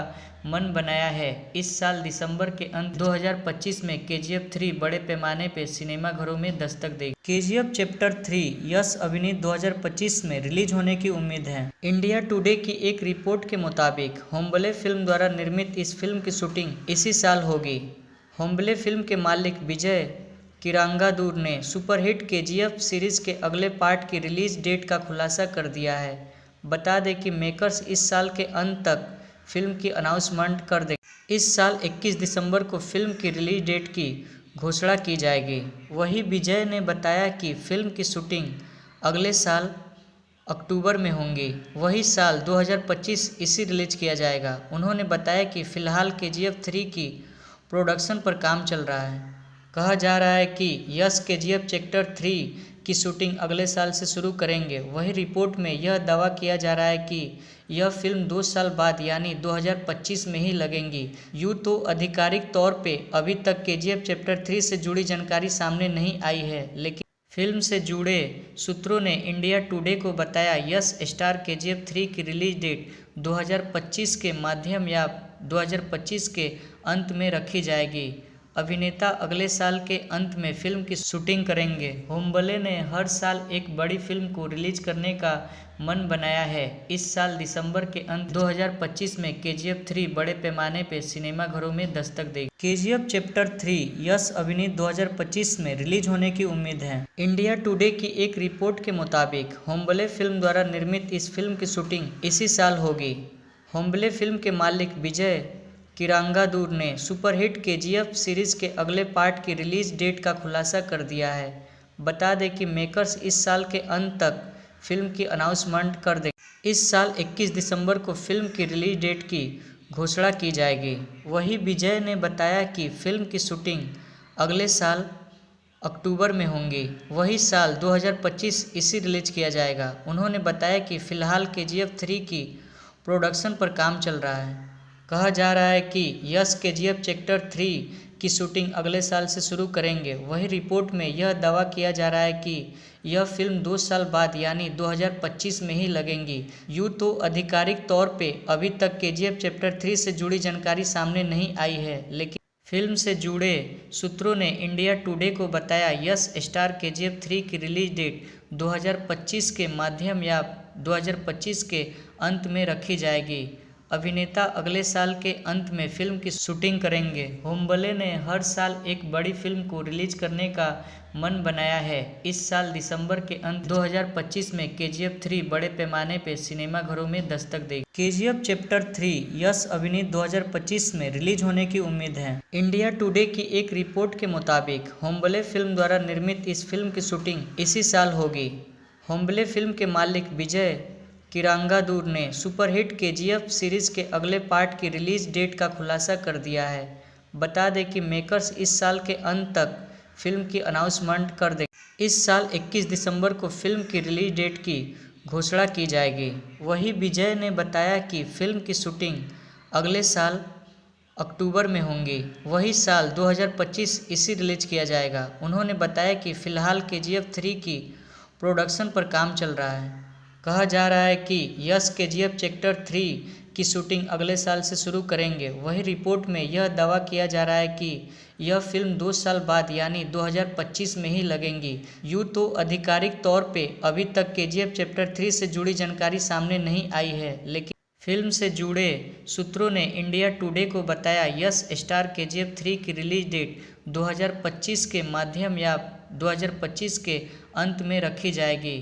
मन बनाया है। इस साल दिसंबर के अंत 2025 में KGF 3 बड़े पैमाने पर सिनेमाघरों में दस्तक देगी। KGF चैप्टर 3 यस अभिनीत 2025 में रिलीज होने की उम्मीद है। इंडिया टुडे की एक रिपोर्ट के मुताबिक होम्बले फिल्म द्वारा निर्मित इस फिल्म की शूटिंग इसी साल होगी। होम्बले फिल्म के मालिक विजय किरांगादूर ने सुपरहिट KGF सीरीज के अगले पार्ट की रिलीज डेट का खुलासा कर दिया है। बता दें कि मेकर्स इस साल के अंत तक फिल्म की अनाउंसमेंट कर देंगे। इस साल 21 दिसंबर को फिल्म की रिलीज डेट की घोषणा की जाएगी। वहीं विजय ने बताया कि फिल्म की शूटिंग अगले साल अक्टूबर में होंगी। वही साल 2025 इसी रिलीज किया जाएगा। उन्होंने बताया कि फिलहाल KGF 3 की प्रोडक्शन पर काम चल रहा है। कहा जा रहा है कि यस KGF चैप्टर 3 की शूटिंग अगले साल से शुरू करेंगे। वहीं रिपोर्ट में यह दावा किया जा रहा है कि यह फिल्म 2 साल बाद यानी 2025 में ही लगेगी। यूँ तो आधिकारिक तौर पे अभी तक KGF चैप्टर 3 से जुड़ी जानकारी सामने नहीं आई है, लेकिन फिल्म से जुड़े सूत्रों ने इंडिया टुडे को बताया यस स्टार KGF 3 की रिलीज डेट 2025 के मध्य या 2025 के अंत में रखी जाएगी। अभिनेता अगले साल के अंत में फिल्म की शूटिंग करेंगे। होम्बले ने हर साल एक बड़ी फिल्म को रिलीज करने का मन बनाया है। इस साल दिसंबर के अंत 2025 में KGF 3 बड़े पैमाने पर सिनेमाघरों में दस्तक देगी। KGF चैप्टर 3 यस अभिनीत 2025 में रिलीज होने की उम्मीद है। इंडिया टुडे की एक रिपोर्ट के मुताबिक होम्बले फिल्म द्वारा निर्मित इस फिल्म की शूटिंग इसी साल होगी। होम्बले फिल्म के मालिक विजय किरांगादूर ने सुपरहिट KGF सीरीज के अगले पार्ट की रिलीज डेट का खुलासा कर दिया है। बता दें कि मेकर्स इस साल के अंत तक फिल्म की अनाउंसमेंट कर देंगे। इस साल 21 दिसंबर को फिल्म की रिलीज डेट की घोषणा की जाएगी। वहीं विजय ने बताया कि फिल्म की शूटिंग अगले साल अक्टूबर में होंगी। वही साल 2025 इसी रिलीज किया जाएगा। उन्होंने बताया कि फिलहाल KGF 3 की प्रोडक्शन पर काम चल रहा है। कहा जा रहा है कि यस KGF चैप्टर 3 की शूटिंग अगले साल से शुरू करेंगे। वहीं रिपोर्ट में यह दावा किया जा रहा है कि यह फिल्म 2 साल बाद यानी 2025 में ही लगेगी। यूँ तो आधिकारिक तौर पे अभी तक KGF चैप्टर 3 से जुड़ी जानकारी सामने नहीं आई है, लेकिन फिल्म से जुड़े सूत्रों ने इंडिया टुडे को बताया यस स्टार KGF 3 की रिलीज डेट 2025 के मध्य या 2025 के अंत में रखी जाएगी। अभिनेता अगले साल के अंत में फिल्म की शूटिंग करेंगे। होम्बले ने हर साल एक बड़ी फिल्म को रिलीज करने का मन बनाया है। इस साल दिसंबर के अंत 2025 में KGF 3 बड़े पैमाने पर सिनेमाघरों में दस्तक देगी। KGF चैप्टर 3 यस अभिनीत 2025 में रिलीज होने की उम्मीद है। इंडिया टुडे की एक रिपोर्ट के मुताबिक होम्बले फिल्म द्वारा निर्मित इस फिल्म की शूटिंग इसी साल होगी। होम्बले फिल्म के मालिक विजय किरांगादूर ने सुपरहिट KGF सीरीज के अगले पार्ट की रिलीज डेट का खुलासा कर दिया है। बता दें कि मेकर्स इस साल के अंत तक फिल्म की अनाउंसमेंट कर देंगे। इस साल 21 दिसंबर को फिल्म की रिलीज डेट की घोषणा की जाएगी। वहीं विजय ने बताया कि फिल्म की शूटिंग अगले साल अक्टूबर में होंगी। वही साल 2025 इसी रिलीज किया जाएगा। उन्होंने बताया कि फिलहाल KGF 3 की प्रोडक्शन पर काम चल रहा है। कहा जा रहा है कि यस KGF चैप्टर 3 की शूटिंग अगले साल से शुरू करेंगे। वहीं रिपोर्ट में यह दावा किया जा रहा है कि यह फिल्म 2 साल बाद यानी 2025 में ही लगेगी। यूँ तो आधिकारिक तौर पे अभी तक KGF चैप्टर 3 से जुड़ी जानकारी सामने नहीं आई है, लेकिन फिल्म से जुड़े सूत्रों ने इंडिया टुडे को बताया यस स्टार KGF 3 की रिलीज डेट 2025 के मध्य या 2025 के अंत में रखी जाएगी।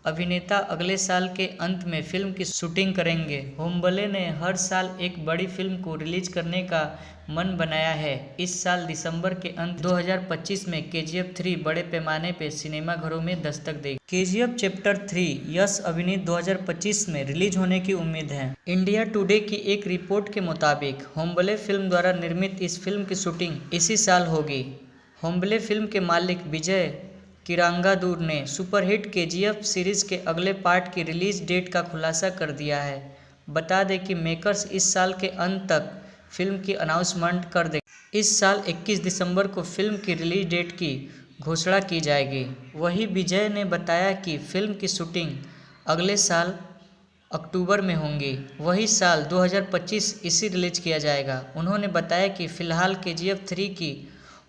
अभिनेता अगले साल के अंत में फिल्म की शूटिंग करेंगे। होम्बले ने हर साल एक बड़ी फिल्म को रिलीज करने का मन बनाया है। इस साल दिसंबर के अंत 2025 में KGF 3 बड़े पैमाने पर सिनेमाघरों में दस्तक देगी। KGF चैप्टर 3 यस अभिनीत 2025 में रिलीज होने की उम्मीद है। इंडिया टुडे की एक रिपोर्ट के मुताबिक होम्बले फिल्म द्वारा निर्मित इस फिल्म की शूटिंग इसी साल होगी। होम्बले फिल्म के मालिक विजय किरांगादूर ने सुपरहिट KGF सीरीज के अगले पार्ट की रिलीज डेट का खुलासा कर दिया है। बता दें कि मेकर्स इस साल के अंत तक फिल्म की अनाउंसमेंट कर देंगे। इस साल 21 दिसंबर को फिल्म की रिलीज डेट की घोषणा की जाएगी। वहीं विजय ने बताया कि फिल्म की शूटिंग अगले साल अक्टूबर में होंगी। वही साल 2025 इसे रिलीज किया जाएगा। उन्होंने बताया कि फिलहाल KGF 3 की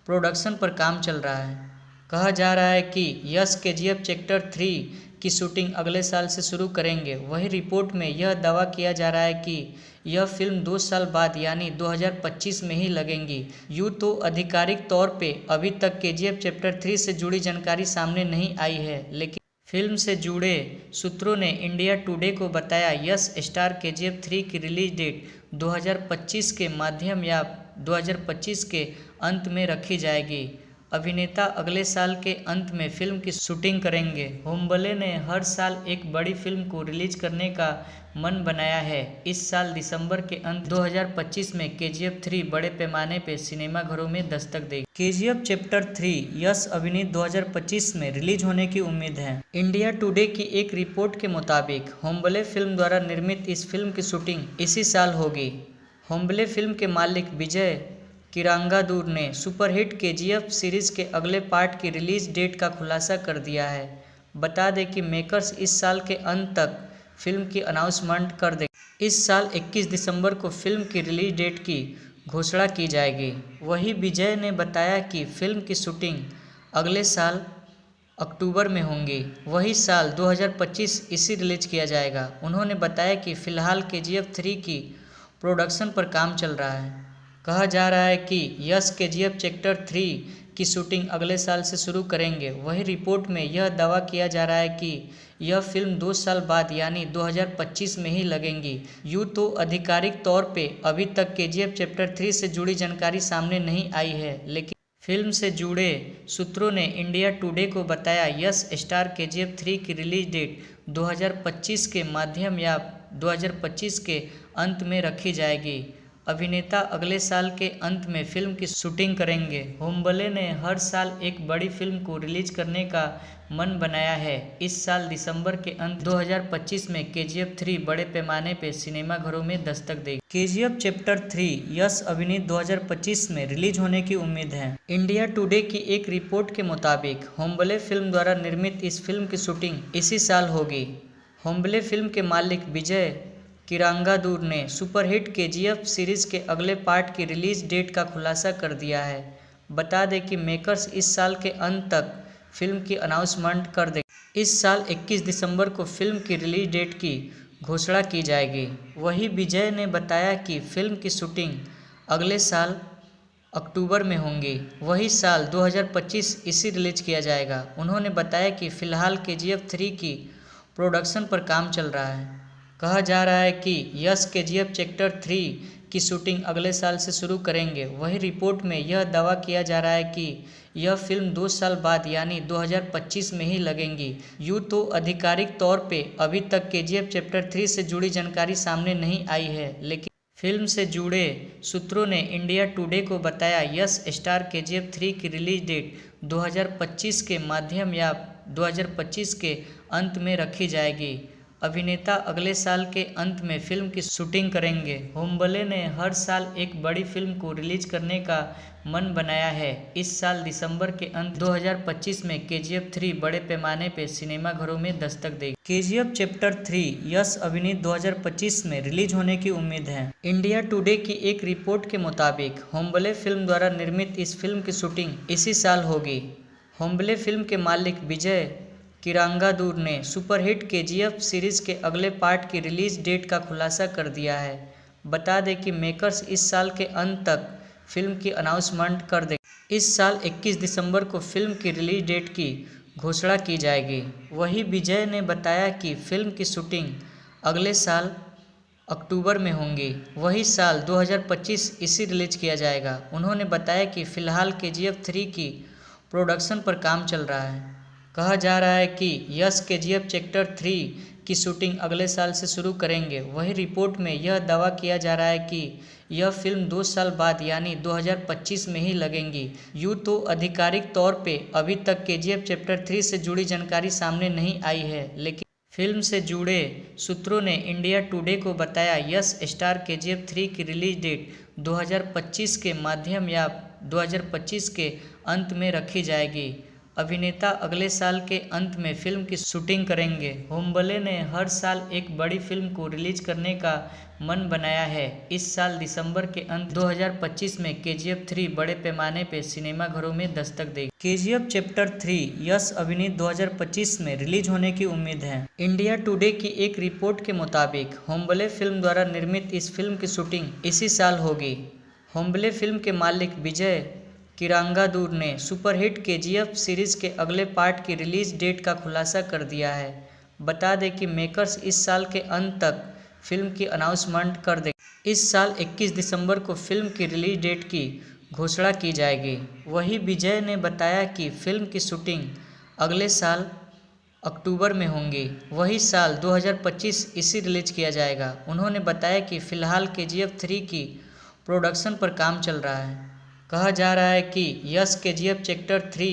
प्रोडक्शन पर काम चल रहा है। कहा जा रहा है कि यश KGF चैप्टर 3 की शूटिंग अगले साल से शुरू करेंगे। वहीं रिपोर्ट में यह दावा किया जा रहा है कि यह फिल्म 2 साल बाद यानी 2025 में ही लगेंगी। यूँ तो आधिकारिक तौर पे अभी तक KGF चैप्टर 3 से जुड़ी जानकारी सामने नहीं आई है, लेकिन फिल्म से जुड़े सूत्रों ने इंडिया टुडे को बताया यश स्टार KGF 3 की रिलीज डेट 2025 के माध्यम या 2025 के अंत में रखी जाएगी। अभिनेता अगले साल के अंत में फिल्म की शूटिंग करेंगे। होम्बले ने हर साल एक बड़ी फिल्म को रिलीज करने का मन बनाया है। इस साल दिसंबर के अंत 2025 में KGF 3 बड़े पैमाने पर सिनेमाघरों में दस्तक देगी। KGF चैप्टर 3 यश अभिनीत 2025 में रिलीज होने की उम्मीद है। इंडिया टुडे की एक रिपोर्ट के मुताबिक होम्बले फिल्म द्वारा निर्मित इस फिल्म की शूटिंग इसी साल होगी। होम्बले फिल्म के मालिक विजय किरांगादूर ने सुपरहिट KGF सीरीज के अगले पार्ट की रिलीज डेट का खुलासा कर दिया है। बता दें कि मेकर्स इस साल के अंत तक फिल्म की अनाउंसमेंट कर देंगे। इस साल 21 दिसंबर को फिल्म की रिलीज डेट की घोषणा की जाएगी। वहीं विजय ने बताया कि फिल्म की शूटिंग अगले साल अक्टूबर में होंगी। वही साल 2025 इसे रिलीज किया जाएगा। उन्होंने बताया कि फिलहाल KGF 3 की प्रोडक्शन पर काम चल रहा है। कहा जा रहा है कि यश KGF चैप्टर 3 की शूटिंग अगले साल से शुरू करेंगे। वहीं रिपोर्ट में यह दावा किया जा रहा है कि यह फिल्म 2 साल बाद यानी 2025 में ही लगेंगी। यूँ तो आधिकारिक तौर पे अभी तक KGF चैप्टर 3 से जुड़ी जानकारी सामने नहीं आई है, लेकिन फिल्म से जुड़े सूत्रों ने इंडिया टुडे को बताया यश स्टार KGF 3 की रिलीज डेट 2025 के माध्यम या 2025 के अंत में रखी जाएगी। अभिनेता अगले साल के अंत में फिल्म की शूटिंग करेंगे। होम्बले ने हर साल एक बड़ी फिल्म को रिलीज करने का मन बनाया है। इस साल दिसंबर के अंत 2025 में KGF 3 बड़े पैमाने पर सिनेमाघरों में दस्तक देगी। KGF चैप्टर 3 यश अभिनीत 2025 में रिलीज होने की उम्मीद है। इंडिया टुडे की एक रिपोर्ट के मुताबिक होम्बले फिल्म द्वारा निर्मित इस फिल्म की शूटिंग इसी साल होगी। होम्बले फिल्म के मालिक विजय किरांगादूर ने सुपरहिट KGF सीरीज के अगले पार्ट की रिलीज डेट का खुलासा कर दिया है। बता दें कि मेकर्स इस साल के अंत तक फिल्म की अनाउंसमेंट कर देंगे। इस साल 21 दिसंबर को फिल्म की रिलीज डेट की घोषणा की जाएगी। वहीं विजय ने बताया कि फिल्म की शूटिंग अगले साल अक्टूबर में होंगी। वही साल 2025 इसे रिलीज किया जाएगा। उन्होंने बताया कि फिलहाल KGF 3 की प्रोडक्शन पर काम चल रहा है। कहा जा रहा है कि यश KGF चैप्टर 3 की शूटिंग अगले साल से शुरू करेंगे। वहीं रिपोर्ट में यह दावा किया जा रहा है कि यह फिल्म 2 साल बाद यानी 2025 में ही लगेंगी। यूँ तो आधिकारिक तौर पे अभी तक KGF चैप्टर 3 से जुड़ी जानकारी सामने नहीं आई है, लेकिन फिल्म से जुड़े सूत्रों ने इंडिया टुडे को बताया यश स्टार KGF 3 की रिलीज डेट 2025 के माध्यम या 2025 के अंत में रखी जाएगी। अभिनेता अगले साल के अंत में फिल्म की शूटिंग करेंगे। होम्बले ने हर साल एक बड़ी फिल्म को रिलीज करने का मन बनाया है। इस साल दिसंबर के अंत 2025 में KGF 3 बड़े पैमाने पर सिनेमाघरों में दस्तक देगी। KGF चैप्टर 3 यश अभिनीत 2025 में रिलीज होने की उम्मीद है। इंडिया टुडे की एक रिपोर्ट के मुताबिक होम्बले फिल्म द्वारा निर्मित इस फिल्म की शूटिंग इसी साल होगी। होम्बले फिल्म के मालिक विजय किरांगादूर ने सुपरहिट KGF सीरीज के अगले पार्ट की रिलीज डेट का खुलासा कर दिया है। बता दें कि मेकर्स इस साल के अंत तक फिल्म की अनाउंसमेंट कर देंगे। इस साल 21 दिसंबर को फिल्म की रिलीज डेट की घोषणा की जाएगी। वहीं विजय ने बताया कि फिल्म की शूटिंग अगले साल अक्टूबर में होंगी। वही साल 2025 इसे रिलीज किया जाएगा। उन्होंने बताया कि फिलहाल KGF 3 की प्रोडक्शन पर काम चल रहा है। कहा जा रहा है कि यश KGF चैप्टर 3 की शूटिंग अगले साल से शुरू करेंगे। वहीं रिपोर्ट में यह दावा किया जा रहा है कि यह फिल्म 2 साल बाद यानी 2025 में ही लगेंगी। यूँ तो आधिकारिक तौर पे अभी तक KGF चैप्टर 3 से जुड़ी जानकारी सामने नहीं आई है, लेकिन फिल्म से जुड़े सूत्रों ने इंडिया टुडे को बताया यश स्टार KGF 3 की रिलीज डेट 2025 के माध्यम या 2025 के अंत में रखी जाएगी। अभिनेता अगले साल के अंत में फिल्म की शूटिंग करेंगे। होम्बले ने हर साल एक बड़ी फिल्म को रिलीज करने का मन बनाया है। इस साल दिसंबर के अंत 2025 में KGF 3 बड़े पैमाने पर सिनेमाघरों में दस्तक देगी। KGF चैप्टर 3 यस अभिनीत 2025 में रिलीज होने की उम्मीद है। इंडिया टुडे की एक रिपोर्ट के मुताबिक होम्बले फिल्म द्वारा निर्मित इस फिल्म की शूटिंग इसी साल होगी। होम्बले फिल्म के मालिक विजय किरांगादूर ने सुपरहिट KGF सीरीज के अगले पार्ट की रिलीज डेट का खुलासा कर दिया है। बता दें कि मेकर्स इस साल के अंत तक फिल्म की अनाउंसमेंट कर देंगे। इस साल 21 दिसंबर को फिल्म की रिलीज डेट की घोषणा की जाएगी। वहीं विजय ने बताया कि फिल्म की शूटिंग अगले साल अक्टूबर में होंगी। वही साल 2025 इसी रिलीज किया जाएगा। उन्होंने बताया कि फिलहाल KGF 3 की प्रोडक्शन पर काम चल रहा है। कहा जा रहा है कि यस KGF चैप्टर 3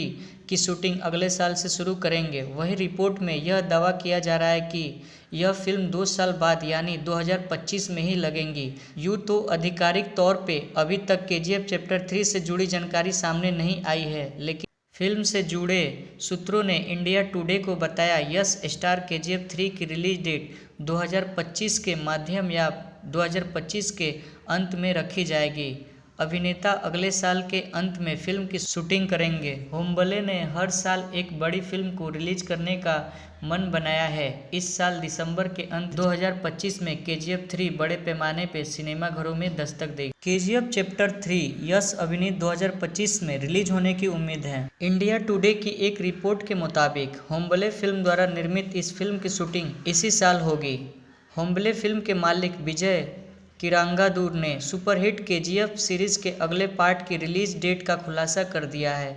की शूटिंग अगले साल से शुरू करेंगे। वहीं रिपोर्ट में यह दावा किया जा रहा है कि यह फिल्म 2 साल बाद यानी 2025 में ही लगेंगी। यूँ तो आधिकारिक तौर पे अभी तक KGF चैप्टर 3 से जुड़ी जानकारी सामने नहीं आई है, लेकिन फिल्म से जुड़े सूत्रों ने इंडिया टुडे को बताया यस स्टार KGF 3 की रिलीज डेट 2025 के मध्यम या 2025 के अंत में रखी जाएगी। अभिनेता अगले साल के अंत में फिल्म की शूटिंग करेंगे। होम्बले ने हर साल एक बड़ी फिल्म को रिलीज करने का मन बनाया है। इस साल दिसंबर के अंत 2025 में KGF 3 बड़े पैमाने पर सिनेमाघरों में दस्तक देगी। KGF चैप्टर 3 यस अभिनीत 2025 में रिलीज होने की उम्मीद है। इंडिया टुडे की एक रिपोर्ट के मुताबिक होम्बले फिल्म द्वारा निर्मित इस फिल्म की शूटिंग इसी साल होगी। होम्बले फिल्म के मालिक विजय किरांगादूर ने सुपरहिट KGF सीरीज के अगले पार्ट की रिलीज डेट का खुलासा कर दिया है।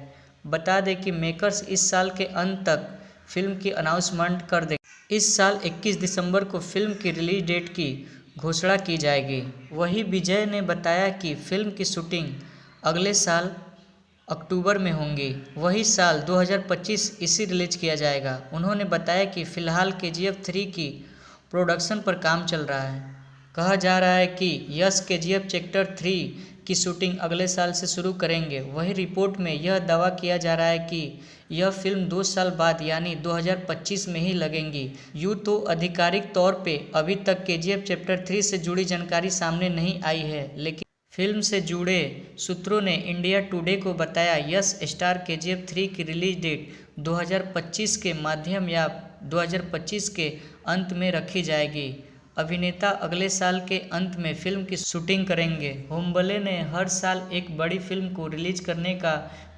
बता दें कि मेकर्स इस साल के अंत तक फिल्म की अनाउंसमेंट कर देंगे। इस साल 21 दिसंबर को फिल्म की रिलीज डेट की घोषणा की जाएगी। वहीं विजय ने बताया कि फिल्म की शूटिंग अगले साल अक्टूबर में होंगी। वही साल 2025 इसी रिलीज किया जाएगा। उन्होंने बताया कि फिलहाल KGF 3 की प्रोडक्शन पर काम चल रहा है। कहा जा रहा है कि यस KGF चैप्टर 3 की शूटिंग अगले साल से शुरू करेंगे। वहीं रिपोर्ट में यह दावा किया जा रहा है कि यह फिल्म 2 साल बाद यानी 2025 में ही लगेंगी। यूँ तो आधिकारिक तौर पे अभी तक KGF चैप्टर 3 से जुड़ी जानकारी सामने नहीं आई है, लेकिन फिल्म से जुड़े सूत्रों ने इंडिया टुडे को बताया यस स्टार KGF 3 की रिलीज डेट 2025 के मध्यम या 2025 के अंत में रखी जाएगी। अभिनेता अगले साल के अंत में फिल्म की शूटिंग करेंगे। होम्बले ने हर साल एक बड़ी फिल्म को रिलीज करने का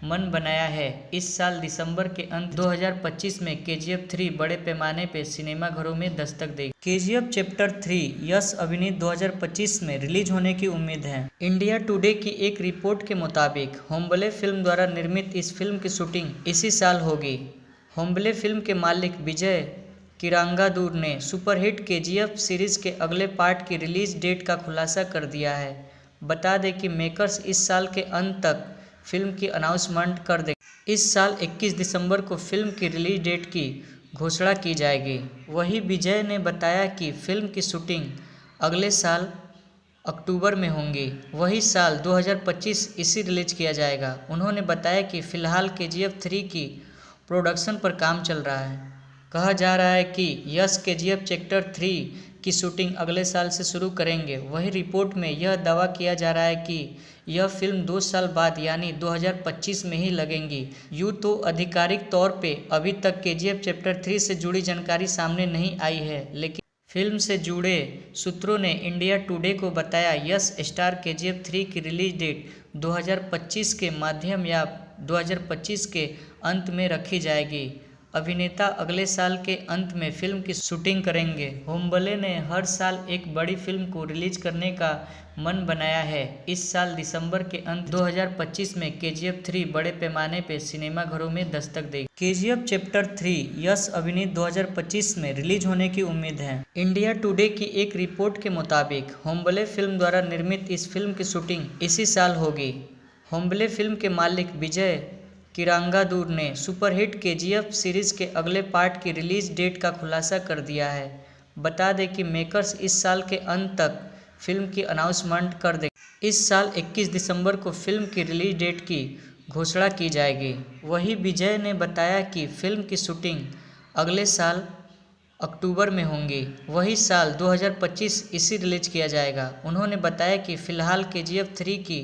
मन बनाया है। इस साल दिसंबर के अंत 2025 में KGF 3 बड़े पैमाने पर सिनेमाघरों में दस्तक देगी। KGF चैप्टर 3 यस अभिनीत 2025 में रिलीज होने की उम्मीद है। इंडिया टुडे की एक रिपोर्ट के मुताबिक होम्बले फिल्म द्वारा निर्मित इस फिल्म की शूटिंग इसी साल होगी। होम्बले फिल्म के मालिक विजय किरांगादूर ने सुपरहिट KGF सीरीज के अगले पार्ट की रिलीज डेट का खुलासा कर दिया है। बता दें कि मेकर्स इस साल के अंत तक फिल्म की अनाउंसमेंट कर देंगे। इस साल 21 दिसंबर को फिल्म की रिलीज डेट की घोषणा की जाएगी। वहीं विजय ने बताया कि फिल्म की शूटिंग अगले साल अक्टूबर में होंगी। वही साल 2025 इसी रिलीज किया जाएगा। उन्होंने बताया कि फिलहाल KGF 3 की प्रोडक्शन पर काम चल रहा है। कहा जा रहा है कि यस KGF चैप्टर 3 की शूटिंग अगले साल से शुरू करेंगे। वहीं रिपोर्ट में यह दावा किया जा रहा है कि यह फिल्म 2 साल बाद यानी 2025 में ही लगेंगी। यूँ तो आधिकारिक तौर पे अभी तक KGF चैप्टर 3 से जुड़ी जानकारी सामने नहीं आई है, लेकिन फिल्म से जुड़े सूत्रों ने इंडिया टुडे को बताया यस स्टार KGF 3 की रिलीज डेट 2025 के मध्यम या 2025 के अंत में रखी जाएगी। अभिनेता अगले साल के अंत में फिल्म की शूटिंग करेंगे। होम्बले ने हर साल एक बड़ी फिल्म को रिलीज करने का मन बनाया है। इस साल दिसंबर के अंत 2025 में KGF 3 बड़े पैमाने पर सिनेमाघरों में दस्तक देगी। KGF चैप्टर 3 यस अभिनीत 2025 में रिलीज होने की उम्मीद है। इंडिया टुडे की एक रिपोर्ट के मुताबिक होम्बले फिल्म द्वारा निर्मित इस फिल्म की शूटिंग इसी साल होगी। होम्बले फिल्म के मालिक विजय किरांगादूर ने सुपरहिट KGF सीरीज के अगले पार्ट की रिलीज डेट का खुलासा कर दिया है। बता दें कि मेकर्स इस साल के अंत तक फिल्म की अनाउंसमेंट कर देंगे। इस साल 21 दिसंबर को फिल्म की रिलीज डेट की घोषणा की जाएगी। वहीं विजय ने बताया कि फिल्म की शूटिंग अगले साल अक्टूबर में होंगी। वही साल 2025 इसे रिलीज किया जाएगा। उन्होंने बताया कि फिलहाल KGF 3 की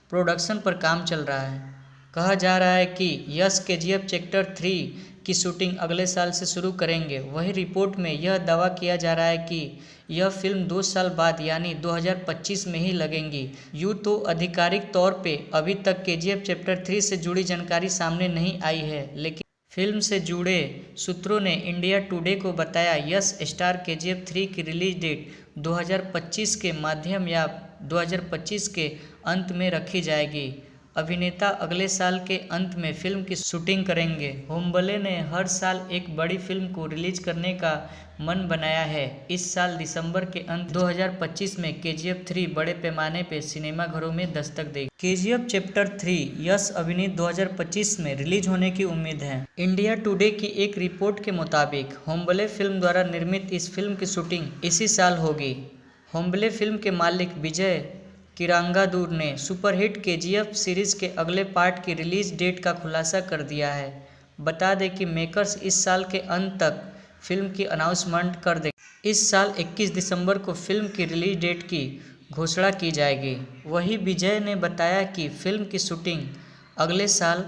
प्रोडक्शन पर काम चल रहा है। कहा जा रहा है कि यश KGF चैप्टर 3 की शूटिंग अगले साल से शुरू करेंगे। वही रिपोर्ट में यह दावा किया जा रहा है कि यह फिल्म 2 साल बाद यानी 2025 में ही लगेंगी। यूँ तो आधिकारिक तौर पे अभी तक KGF चैप्टर 3 से जुड़ी जानकारी सामने नहीं आई है, लेकिन फिल्म से जुड़े सूत्रों ने इंडिया टुडे को बताया यश स्टार KGF 3 की रिलीज डेट 2025 के मध्य या 2025 के अंत में रखी जाएगी। अभिनेता अगले साल के अंत में फिल्म की शूटिंग करेंगे। होम्बले ने हर साल एक बड़ी फिल्म को रिलीज करने का मन बनाया है। इस साल दिसंबर के अंत 2025 में KGF 3 बड़े पैमाने पर सिनेमाघरों में दस्तक देगी। KGF चैप्टर 3 यश अभिनीत 2025 में रिलीज होने की उम्मीद है। इंडिया टुडे की एक रिपोर्ट के मुताबिक होम्बले फिल्म द्वारा निर्मित इस फिल्म की शूटिंग इसी साल होगी। होम्बले फिल्म के मालिक विजय किरांगादूर ने सुपरहिट KGF सीरीज के अगले पार्ट की रिलीज डेट का खुलासा कर दिया है। बता दें कि मेकर्स इस साल के अंत तक फिल्म की अनाउंसमेंट कर देंगे। इस साल 21 दिसंबर को फिल्म की रिलीज डेट की घोषणा की जाएगी। वहीं विजय ने बताया कि फिल्म की शूटिंग अगले साल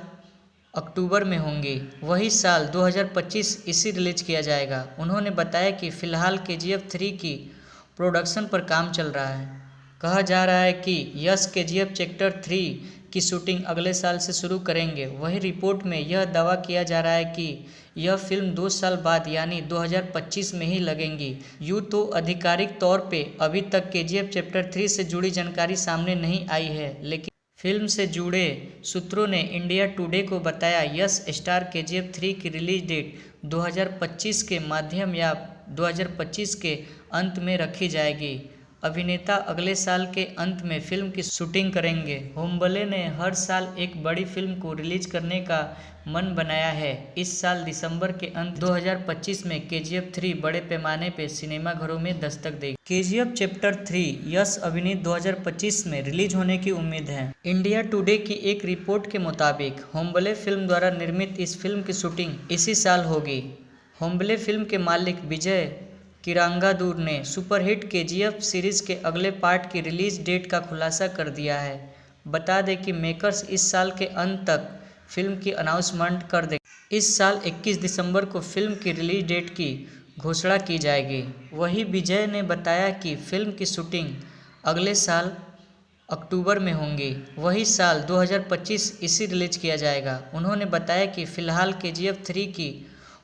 अक्टूबर में होंगी। वही साल 2025 इसे रिलीज किया जाएगा। उन्होंने बताया कि फिलहाल KGF 3 की प्रोडक्शन पर काम चल रहा है। कहा जा रहा है कि यश KGF चैप्टर 3 की शूटिंग अगले साल से शुरू करेंगे। वही रिपोर्ट में यह दावा किया जा रहा है कि यह फिल्म 2 साल बाद यानी 2025 में ही लगेंगी। यूँ तो आधिकारिक तौर पे अभी तक KGF चैप्टर 3 से जुड़ी जानकारी सामने नहीं आई है, लेकिन फिल्म से जुड़े सूत्रों ने इंडिया टुडे को बताया यश स्टार KGF 3 की रिलीज डेट 2025 के मध्य या 2025 के अंत में रखी जाएगी। अभिनेता अगले साल के अंत में फिल्म की शूटिंग करेंगे। होम्बले ने हर साल एक बड़ी फिल्म को रिलीज करने का मन बनाया है। इस साल दिसंबर के अंत 2025 में KGF 3 बड़े पैमाने पर सिनेमाघरों में दस्तक देगी। KGF चैप्टर 3 यश अभिनीत 2025 में रिलीज होने की उम्मीद है। इंडिया टुडे की एक रिपोर्ट के मुताबिक होम्बले फिल्म द्वारा निर्मित इस फिल्म की शूटिंग इसी साल होगी। होम्बले फिल्म के मालिक विजय किरांगादूर ने सुपरहिट KGF सीरीज के अगले पार्ट की रिलीज डेट का खुलासा कर दिया है। बता दें कि मेकर्स इस साल के अंत तक फिल्म की अनाउंसमेंट कर देंगे। इस साल 21 दिसंबर को फिल्म की रिलीज डेट की घोषणा की जाएगी। वहीं विजय ने बताया कि फिल्म की शूटिंग अगले साल अक्टूबर में होंगी। वही साल 2025 इसे रिलीज किया जाएगा। उन्होंने बताया कि फिलहाल KGF 3 की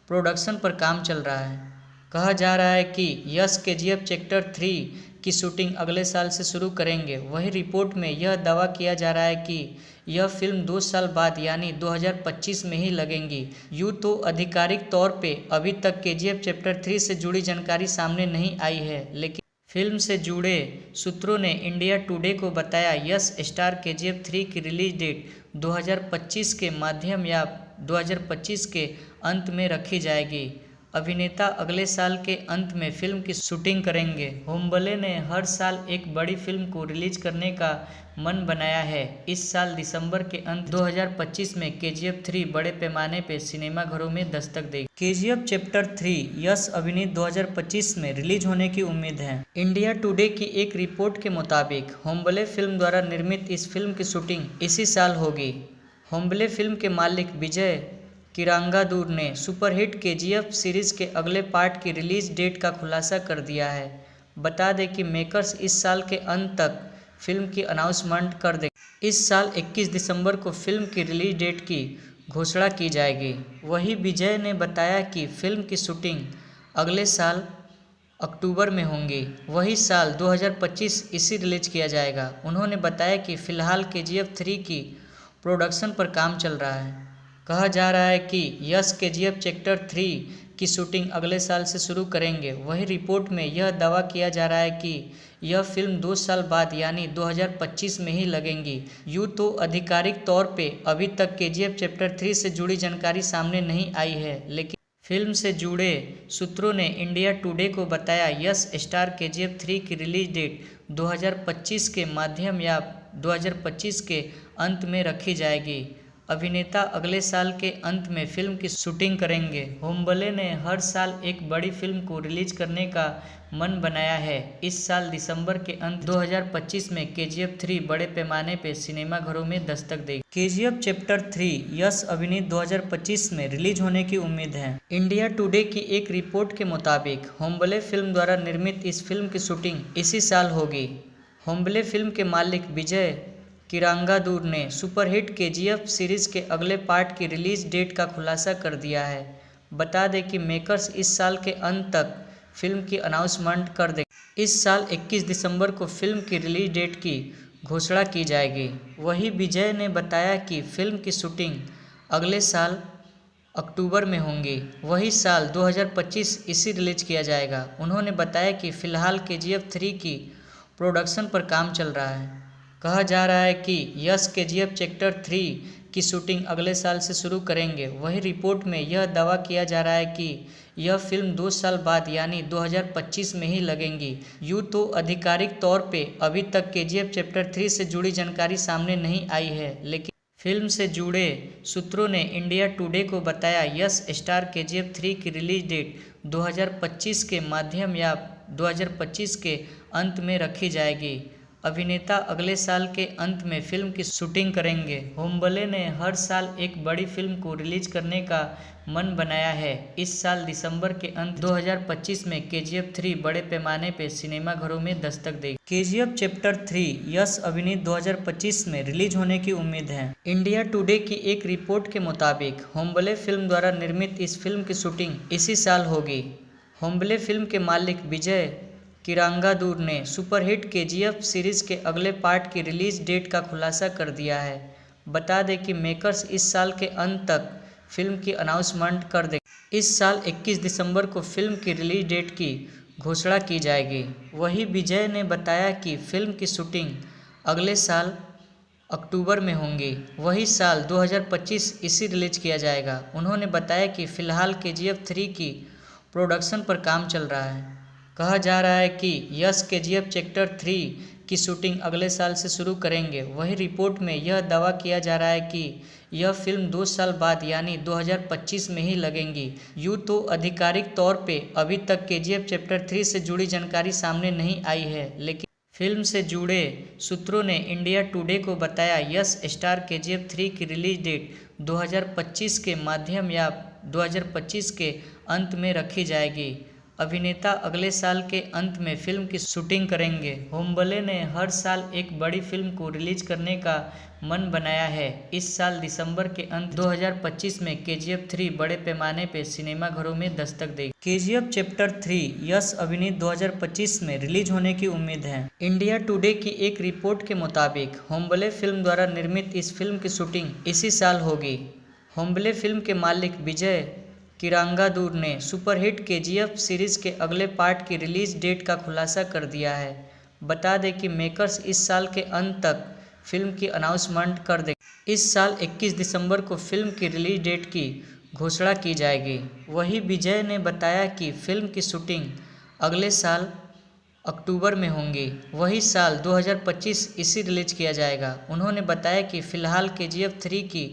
प्रोडक्शन पर काम चल रहा है। कहा जा रहा है कि यश KGF चैप्टर 3 की शूटिंग अगले साल से शुरू करेंगे। वही रिपोर्ट में यह दावा किया जा रहा है कि यह फिल्म 2 साल बाद यानी 2025 में ही लगेंगी। यूँ तो आधिकारिक तौर पे अभी तक KGF चैप्टर 3 से जुड़ी जानकारी सामने नहीं आई है, लेकिन फिल्म से जुड़े सूत्रों ने इंडिया टुडे को बताया यश स्टार KGF 3 की रिलीज डेट 2025 के मध्य या 2025 के अंत में रखी जाएगी। अभिनेता अगले साल के अंत में फिल्म की शूटिंग करेंगे। होम्बले ने हर साल एक बड़ी फिल्म को रिलीज करने का मन बनाया है। इस साल दिसंबर के अंत 2025 में KGF 3 बड़े पैमाने पर सिनेमाघरों में दस्तक देगी। KGF चैप्टर 3 यश अभिनीत 2025 में रिलीज होने की उम्मीद है। इंडिया टुडे की एक रिपोर्ट के मुताबिक होम्बले फिल्म द्वारा निर्मित इस फिल्म की शूटिंग इसी साल होगी। होम्बले फिल्म के मालिक विजय किरांगादूर ने सुपरहिट KGF सीरीज के अगले पार्ट की रिलीज डेट का खुलासा कर दिया है। बता दें कि मेकर्स इस साल के अंत तक फिल्म की अनाउंसमेंट कर देंगे। इस साल 21 दिसंबर को फिल्म की रिलीज डेट की घोषणा की जाएगी। वहीं विजय ने बताया कि फिल्म की शूटिंग अगले साल अक्टूबर में होंगी। वही साल 2025 इसे रिलीज किया जाएगा। उन्होंने बताया कि फिलहाल KGF 3 की प्रोडक्शन पर काम चल रहा है। कहा जा रहा है कि यश KGF चैप्टर 3 की शूटिंग अगले साल से शुरू करेंगे। वही रिपोर्ट में यह दावा किया जा रहा है कि यह फिल्म 2 साल बाद यानी 2025 में ही लगेंगी। यूँ तो आधिकारिक तौर पे अभी तक KGF चैप्टर 3 से जुड़ी जानकारी सामने नहीं आई है, लेकिन फिल्म से जुड़े सूत्रों ने इंडिया टुडे को बताया यश स्टार KGF 3 की रिलीज डेट 2025 के मध्य या 2025 के अंत में रखी जाएगी। अभिनेता अगले साल के अंत में फिल्म की शूटिंग करेंगे। होम्बले ने हर साल एक बड़ी फिल्म को रिलीज करने का मन बनाया है। इस साल दिसंबर के अंत 2025 में KGF 3 बड़े पैमाने पर सिनेमाघरों में दस्तक देगी। KGF चैप्टर 3 यस अभिनीत 2025 में रिलीज होने की उम्मीद है। इंडिया टुडे की एक रिपोर्ट के मुताबिक होम्बले फिल्म द्वारा निर्मित इस फिल्म की शूटिंग इसी साल होगी। होम्बले फिल्म के मालिक विजय किरांगादूर ने सुपरहिट KGF सीरीज के अगले पार्ट की रिलीज डेट का खुलासा कर दिया है। बता दें कि मेकर्स इस साल के अंत तक फिल्म की अनाउंसमेंट कर देंगे। इस साल 21 दिसंबर को फिल्म की रिलीज डेट की घोषणा की जाएगी। वहीं विजय ने बताया कि फिल्म की शूटिंग अगले साल अक्टूबर में होंगी। वही साल 2025 इसे रिलीज किया जाएगा। उन्होंने बताया कि फिलहाल KGF 3 की प्रोडक्शन पर काम चल रहा है। कहा जा रहा है कि यस KGF चैप्टर 3 की शूटिंग अगले साल से शुरू करेंगे। वहीं रिपोर्ट में यह दावा किया जा रहा है कि यह फिल्म 2 साल बाद यानी 2025 में ही लगेगी। यूँ तो आधिकारिक तौर पे अभी तक KGF चैप्टर 3 से जुड़ी जानकारी सामने नहीं आई है, लेकिन फिल्म से जुड़े सूत्रों ने इंडिया टुडे को बताया यस स्टार KGF 3 की रिलीज डेट 2025 के मध्य या 2025 के अंत में रखी जाएगी। अभिनेता अगले साल के अंत में फिल्म की शूटिंग करेंगे। होम्बले ने हर साल एक बड़ी फिल्म को रिलीज करने का मन बनाया है। इस साल दिसंबर के अंत 2025 में KGF 3 बड़े पैमाने पर सिनेमाघरों में दस्तक देगी। KGF चैप्टर 3 यस अभिनीत 2025 में रिलीज होने की उम्मीद है। इंडिया टुडे की एक रिपोर्ट के मुताबिक होम्बले फिल्म द्वारा निर्मित इस फिल्म की शूटिंग इसी साल होगी। होम्बले फिल्म के मालिक विजय किरांगादूर ने सुपरहिट KGF सीरीज के अगले पार्ट की रिलीज डेट का खुलासा कर दिया है। बता दें कि मेकर्स इस साल के अंत तक फिल्म की अनाउंसमेंट कर देंगे। इस साल 21 दिसंबर को फिल्म की रिलीज डेट की घोषणा की जाएगी। वहीं विजय ने बताया कि फिल्म की शूटिंग अगले साल अक्टूबर में होंगी। वही साल 2025 इसे रिलीज किया जाएगा। उन्होंने बताया कि फिलहाल KGF 3 की प्रोडक्शन पर काम चल रहा है। कहा जा रहा है कि यस KGF चैप्टर 3 की शूटिंग अगले साल से शुरू करेंगे। वहीं रिपोर्ट में यह दावा किया जा रहा है कि यह फिल्म 2 साल बाद यानी 2025 में ही लगेगी। यूँ तो आधिकारिक तौर पे अभी तक KGF चैप्टर 3 से जुड़ी जानकारी सामने नहीं आई है, लेकिन फिल्म से जुड़े सूत्रों ने इंडिया टुडे को बताया यस स्टार KGF 3 की रिलीज डेट 2025 के मध्य या 2025 के अंत में रखी जाएगी। अभिनेता अगले साल के अंत में फिल्म की शूटिंग करेंगे। होम्बले ने हर साल एक बड़ी फिल्म को रिलीज करने का मन बनाया है। इस साल दिसंबर के अंत 2025 में KGF 3 बड़े पैमाने पर सिनेमाघरों में दस्तक देगी। KGF चैप्टर 3 यस अभिनीत 2025 में रिलीज होने की उम्मीद है। इंडिया टुडे की एक रिपोर्ट के मुताबिक होम्बले फिल्म द्वारा निर्मित इस फिल्म की शूटिंग इसी साल होगी। होम्बले फिल्म के मालिक विजय किरांगादूर ने सुपरहिट KGF सीरीज के अगले पार्ट की रिलीज डेट का खुलासा कर दिया है। बता दें कि मेकर्स इस साल के अंत तक फिल्म की अनाउंसमेंट कर देंगे। इस साल 21 दिसंबर को फिल्म की रिलीज डेट की घोषणा की जाएगी। वहीं विजय ने बताया कि फिल्म की शूटिंग अगले साल अक्टूबर में होंगी। वही साल 2025 इसे रिलीज किया जाएगा। उन्होंने बताया कि फिलहाल KGF 3 की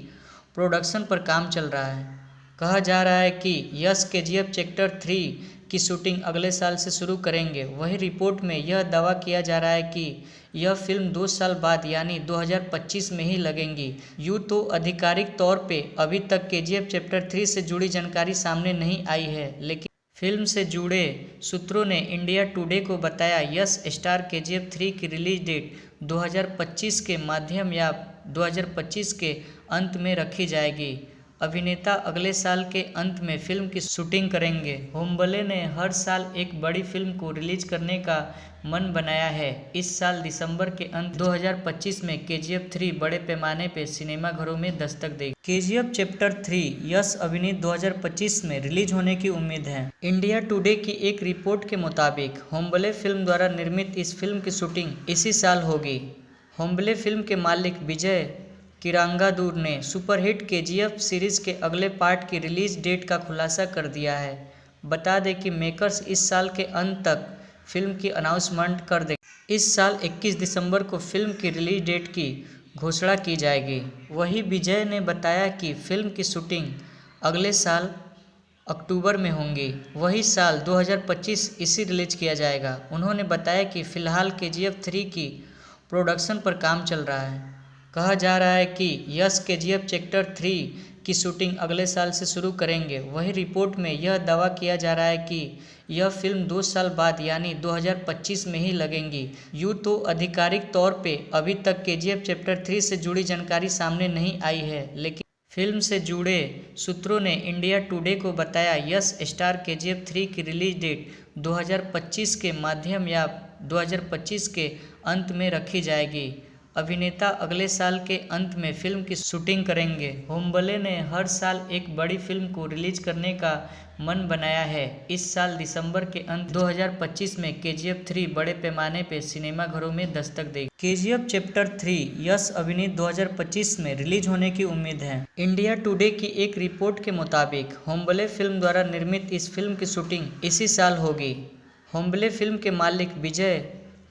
प्रोडक्शन पर काम चल रहा है। कहा जा रहा है कि यस KGF चैप्टर 3 की शूटिंग अगले साल से शुरू करेंगे। वहीं रिपोर्ट में यह दावा किया जा रहा है कि यह फिल्म 2 साल बाद यानी 2025 में ही लगेगी। यूँ तो आधिकारिक तौर पे अभी तक KGF चैप्टर 3 से जुड़ी जानकारी सामने नहीं आई है, लेकिन फिल्म से जुड़े सूत्रों ने इंडिया टुडे को बताया यस स्टार KGF 3 की रिलीज डेट 2025 के मध्य या 2025 के अंत में रखी जाएगी। अभिनेता अगले साल के अंत में फिल्म की शूटिंग करेंगे। होम्बले ने हर साल एक बड़ी फिल्म को रिलीज करने का मन बनाया है। इस साल दिसंबर के अंत 2025 में KGF 3 बड़े पैमाने पर सिनेमाघरों में दस्तक देगी। KGF चैप्टर 3 यस अभिनीत 2025 में रिलीज होने की उम्मीद है। इंडिया टुडे की एक रिपोर्ट के मुताबिक होम्बले फिल्म द्वारा निर्मित इस फिल्म की शूटिंग इसी साल होगी। होम्बले फिल्म के मालिक विजय किरांगादूर ने सुपरहिट KGF सीरीज के अगले पार्ट की रिलीज डेट का खुलासा कर दिया है। बता दें कि मेकर्स इस साल के अंत तक फिल्म की अनाउंसमेंट कर देंगे। इस साल 21 दिसंबर को फिल्म की रिलीज डेट की घोषणा की जाएगी। वहीं विजय ने बताया कि फिल्म की शूटिंग अगले साल अक्टूबर में होंगी। वही साल 2025 इसे रिलीज किया जाएगा। उन्होंने बताया कि फिलहाल KGF 3 की प्रोडक्शन पर काम चल रहा है। कहा जा रहा है कि यश KGF चैप्टर 3 की शूटिंग अगले साल से शुरू करेंगे। वहीं रिपोर्ट में यह दावा किया जा रहा है कि यह फिल्म 2 साल बाद यानी 2025 में ही लगेंगी। यूँ तो आधिकारिक तौर पे अभी तक KGF चैप्टर 3 से जुड़ी जानकारी सामने नहीं आई है, लेकिन फिल्म से जुड़े सूत्रों ने इंडिया टुडे को बताया यश स्टार KGF 3 की रिलीज डेट 2025 के माध्यम या 2025 के अंत में रखी जाएगी। अभिनेता अगले साल के अंत में फिल्म की शूटिंग करेंगे। होम्बले ने हर साल एक बड़ी फिल्म को रिलीज करने का मन बनाया है। इस साल दिसंबर के अंत 2025 में KGF 3 बड़े पैमाने पर सिनेमाघरों में दस्तक देगी। KGF चैप्टर 3 यश अभिनीत 2025 में रिलीज होने की उम्मीद है। इंडिया टुडे की एक रिपोर्ट के मुताबिक होम्बले फिल्म द्वारा निर्मित इस फिल्म की शूटिंग इसी साल होगी। होम्बले फिल्म के मालिक विजय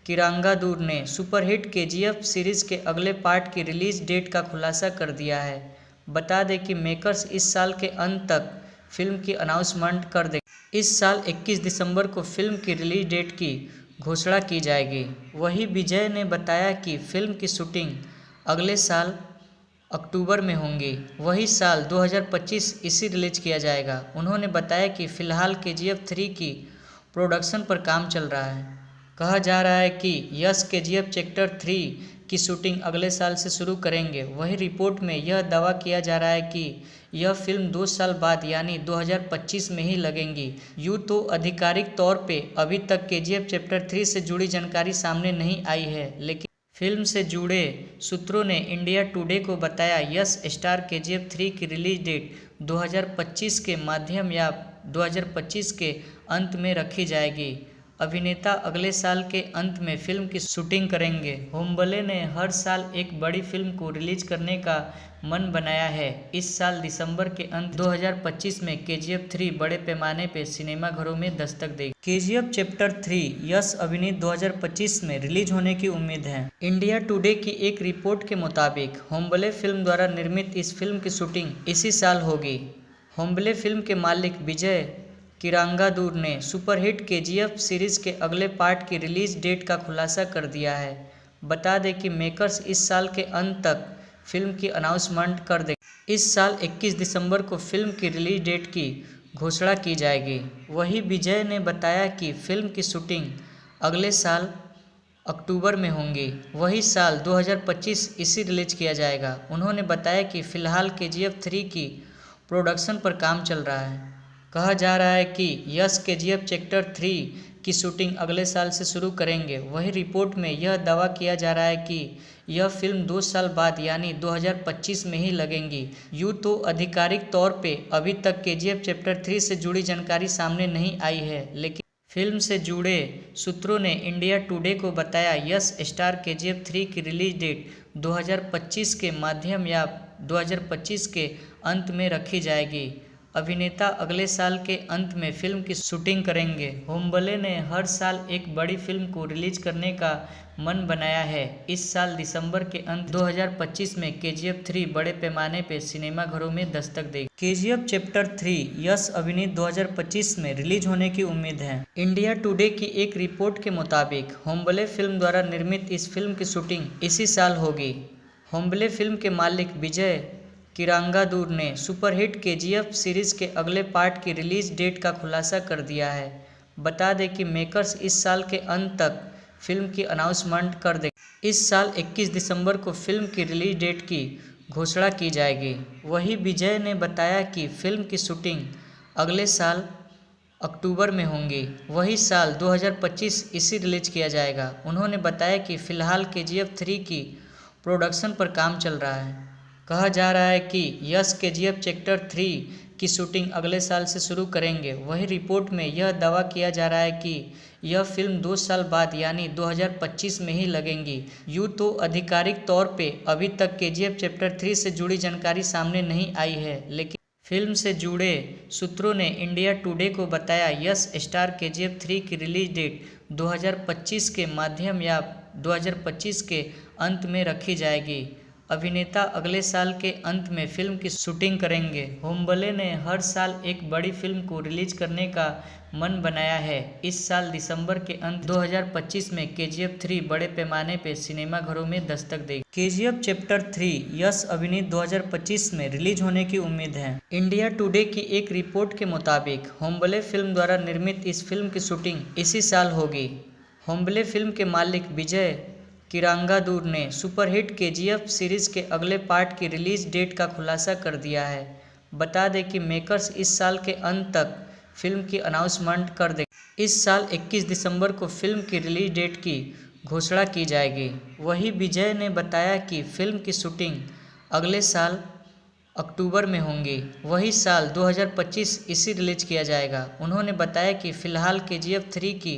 किरांगादूर ने सुपरहिट KGF सीरीज के अगले पार्ट की रिलीज डेट का खुलासा कर दिया है। बता दें कि मेकर्स इस साल के अंत तक फिल्म की अनाउंसमेंट कर देंगे। इस साल 21 दिसंबर को फिल्म की रिलीज डेट की घोषणा की जाएगी। वहीं विजय ने बताया कि फिल्म की शूटिंग अगले साल अक्टूबर में होंगी। वही साल 2025 इसे रिलीज किया जाएगा। उन्होंने बताया कि फिलहाल KGF 3 की प्रोडक्शन पर काम चल रहा है। कहा जा रहा है कि यश KGF चैप्टर 3 की शूटिंग अगले साल से शुरू करेंगे। वहीं रिपोर्ट में यह दावा किया जा रहा है कि यह फिल्म 2 साल बाद यानी 2025 में ही लगेंगी। यूँ तो आधिकारिक तौर पे अभी तक KGF चैप्टर 3 से जुड़ी जानकारी सामने नहीं आई है, लेकिन फिल्म से जुड़े सूत्रों ने इंडिया टुडे को बताया यश स्टार KGF 3 की रिलीज डेट 2025 के माध्यम या 2025 के अंत में रखी जाएगी। अभिनेता अगले साल के अंत में फिल्म की शूटिंग करेंगे। होम्बले ने हर साल एक बड़ी फिल्म को रिलीज करने का मन बनाया है। इस साल दिसंबर के अंत 2025 में KGF 3 बड़े पैमाने पर सिनेमाघरों में दस्तक देगी। KGF चैप्टर 3 यश अभिनीत 2025 में रिलीज होने की उम्मीद है। इंडिया टुडे की एक रिपोर्ट के मुताबिक होम्बले फिल्म द्वारा निर्मित इस फिल्म की शूटिंग इसी साल होगी। होम्बले फिल्म के मालिक विजय किरांगादूर ने सुपरहिट KGF सीरीज के अगले पार्ट की रिलीज डेट का खुलासा कर दिया है। बता दें कि मेकर्स इस साल के अंत तक फिल्म की अनाउंसमेंट कर देंगे। इस साल 21 दिसंबर को फिल्म की रिलीज डेट की घोषणा की जाएगी। वहीं विजय ने बताया कि फिल्म की शूटिंग अगले साल अक्टूबर में होंगी। वही साल 2025 इसे रिलीज किया जाएगा। उन्होंने बताया कि फिलहाल KGF 3 की प्रोडक्शन पर काम चल रहा है। कहा जा रहा है कि यश KGF चैप्टर 3 की शूटिंग अगले साल से शुरू करेंगे। वहीं रिपोर्ट में यह दावा किया जा रहा है कि यह फिल्म 2 साल बाद यानी 2025 में ही लगेंगी। यूँ तो आधिकारिक तौर पे अभी तक KGF चैप्टर 3 से जुड़ी जानकारी सामने नहीं आई है, लेकिन फिल्म से जुड़े सूत्रों ने इंडिया टुडे को बताया यश स्टार KGF 3 की रिलीज डेट 2025 के माध्यम या 2025 के अंत में रखी जाएगी। अभिनेता अगले साल के अंत में फिल्म की शूटिंग करेंगे। होम्बले ने हर साल एक बड़ी फिल्म को रिलीज करने का मन बनाया है। इस साल दिसंबर के अंत 2025 में KGF 3 बड़े पैमाने पर सिनेमाघरों में दस्तक देगी। KGF चैप्टर 3 यश अभिनीत 2025 में रिलीज होने की उम्मीद है। इंडिया टुडे की एक रिपोर्ट के मुताबिक होम्बले फिल्म द्वारा निर्मित इस फिल्म की शूटिंग इसी साल होगी। होम्बले फिल्म के मालिक विजय किरांगादूर ने सुपरहिट KGF सीरीज के अगले पार्ट की रिलीज डेट का खुलासा कर दिया है। बता दें कि मेकर्स इस साल के अंत तक फिल्म की अनाउंसमेंट कर देंगे। इस साल 21 दिसंबर को फिल्म की रिलीज डेट की घोषणा की जाएगी। वहीं विजय ने बताया कि फिल्म की शूटिंग अगले साल अक्टूबर में होंगी। वही साल 2025 इसे रिलीज किया जाएगा। उन्होंने बताया कि फिलहाल KGF 3 की प्रोडक्शन पर काम चल रहा है। कहा जा रहा है कि यश KGF चैप्टर 3 की शूटिंग अगले साल से शुरू करेंगे। वहीं रिपोर्ट में यह दावा किया जा रहा है कि यह फिल्म 2 साल बाद यानी 2025 में ही लगेंगी। यूँ तो आधिकारिक तौर पे अभी तक KGF चैप्टर 3 से जुड़ी जानकारी सामने नहीं आई है, लेकिन फिल्म से जुड़े सूत्रों ने इंडिया टुडे को बताया यश स्टार KGF 3 की रिलीज डेट 2025 के माध्यम या 2025 के अंत में रखी जाएगी। अभिनेता अगले साल के अंत में फिल्म की शूटिंग करेंगे। होम्बले ने हर साल एक बड़ी फिल्म को रिलीज करने का मन बनाया है। इस साल दिसंबर के अंत 2025 में KGF 3 बड़े पैमाने पर सिनेमाघरों में दस्तक देगी। KGF चैप्टर 3 यस अभिनीत 2025 में रिलीज होने की उम्मीद है। इंडिया टुडे की एक रिपोर्ट के मुताबिक होम्बले फिल्म द्वारा निर्मित इस फिल्म की शूटिंग इसी साल होगी। होम्बले फिल्म के मालिक विजय किरांगादूर ने सुपरहिट KGF सीरीज के अगले पार्ट की रिलीज डेट का खुलासा कर दिया है। बता दें कि मेकर्स इस साल के अंत तक फिल्म की अनाउंसमेंट कर देंगे। इस साल 21 दिसंबर को फिल्म की रिलीज डेट की घोषणा की जाएगी। वहीं विजय ने बताया कि फिल्म की शूटिंग अगले साल अक्टूबर में होंगी। वही साल 2025 इसी रिलीज किया जाएगा। उन्होंने बताया कि फिलहाल KGF 3 की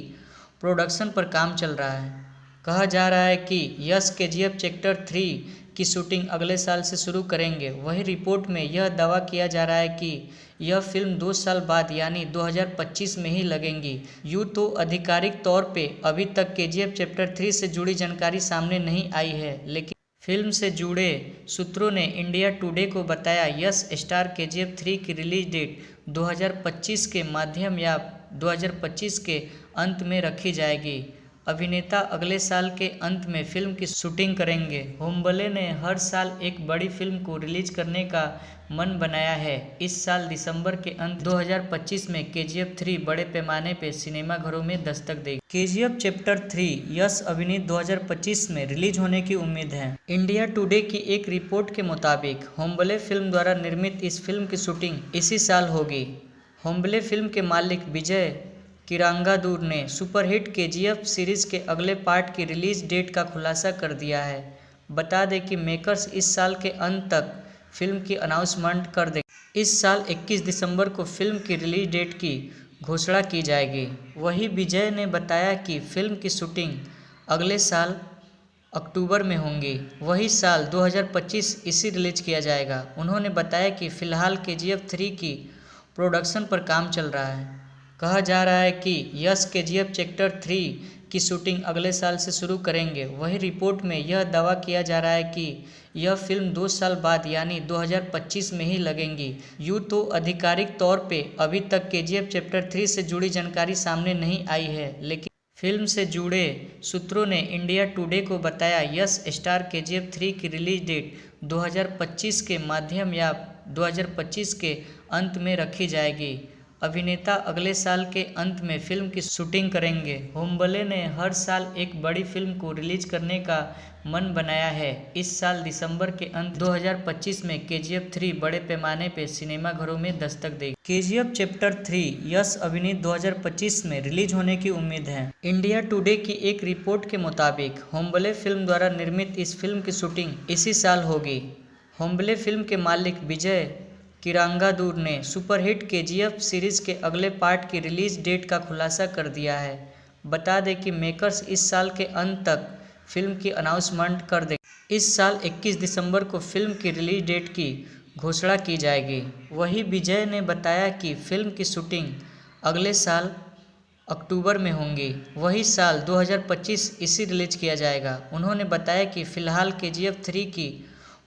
प्रोडक्शन पर काम चल रहा है। कहा जा रहा है कि यस KGF चैप्टर 3 की शूटिंग अगले साल से शुरू करेंगे। वहीं रिपोर्ट में यह दावा किया जा रहा है कि यह फिल्म 2 साल बाद यानी 2025 में ही लगेंगी। यूँ तो आधिकारिक तौर पे अभी तक KGF चैप्टर 3 से जुड़ी जानकारी सामने नहीं आई है, लेकिन फिल्म से जुड़े सूत्रों ने इंडिया टुडे को बताया यस स्टार KGF 3 की रिलीज डेट 2025 के मध्यम या 2025 के अंत में रखी जाएगी। अभिनेता अगले साल के अंत में फिल्म की शूटिंग करेंगे। होम्बले ने हर साल एक बड़ी फिल्म को रिलीज करने का मन बनाया है। इस साल दिसंबर के अंत 2025 में KGF 3 बड़े पैमाने पर सिनेमाघरों में दस्तक देगी। KGF चैप्टर 3 यस अभिनीत 2025 में रिलीज होने की उम्मीद है। इंडिया टुडे की एक रिपोर्ट के मुताबिक होम्बले फिल्म द्वारा निर्मित इस फिल्म की शूटिंग इसी साल होगी। होम्बले फिल्म के मालिक विजय किरांगादूर ने सुपरहिट KGF सीरीज के अगले पार्ट की रिलीज डेट का खुलासा कर दिया है। बता दें कि मेकर्स इस साल के अंत तक फिल्म की अनाउंसमेंट कर देंगे। इस साल 21 दिसंबर को फिल्म की रिलीज डेट की घोषणा की जाएगी। वहीं विजय ने बताया कि फिल्म की शूटिंग अगले साल अक्टूबर में होंगी। वही साल 2025 इसी रिलीज किया जाएगा। उन्होंने बताया कि फिलहाल KGF 3 की प्रोडक्शन पर काम चल रहा है। कहा जा रहा है कि यस KGF चैप्टर 3 की शूटिंग अगले साल से शुरू करेंगे। वहीं रिपोर्ट में यह दावा किया जा रहा है कि यह फिल्म 2 साल बाद यानी 2025 में ही लगेंगी। यूँ तो आधिकारिक तौर पे अभी तक KGF चैप्टर 3 से जुड़ी जानकारी सामने नहीं आई है, लेकिन फिल्म से जुड़े सूत्रों ने इंडिया टुडे को बताया यस स्टार KGF 3 की रिलीज डेट 2025 के मध्यम या 2025 के अंत में रखी जाएगी। अभिनेता अगले साल के अंत में फिल्म की शूटिंग करेंगे। होम्बले ने हर साल एक बड़ी फिल्म को रिलीज करने का मन बनाया है। इस साल दिसंबर के अंत 2025 में KGF 3 बड़े पैमाने पर सिनेमाघरों में दस्तक देगी। KGF चैप्टर 3 यस अभिनीत 2025 में रिलीज होने की उम्मीद है। इंडिया टुडे की एक रिपोर्ट के मुताबिक होम्बले फिल्म द्वारा निर्मित इस फिल्म की शूटिंग इसी साल होगी। होम्बले फिल्म के मालिक विजय किरांगादूर ने सुपरहिट KGF सीरीज के अगले पार्ट की रिलीज डेट का खुलासा कर दिया है। बता दें कि मेकर्स इस साल के अंत तक फिल्म की अनाउंसमेंट कर देंगे। इस साल 21 दिसंबर को फिल्म की रिलीज डेट की घोषणा की जाएगी। वहीं विजय ने बताया कि फिल्म की शूटिंग अगले साल अक्टूबर में होंगी। वही साल 2025 इसी रिलीज किया जाएगा। उन्होंने बताया कि फिलहाल KGF 3 की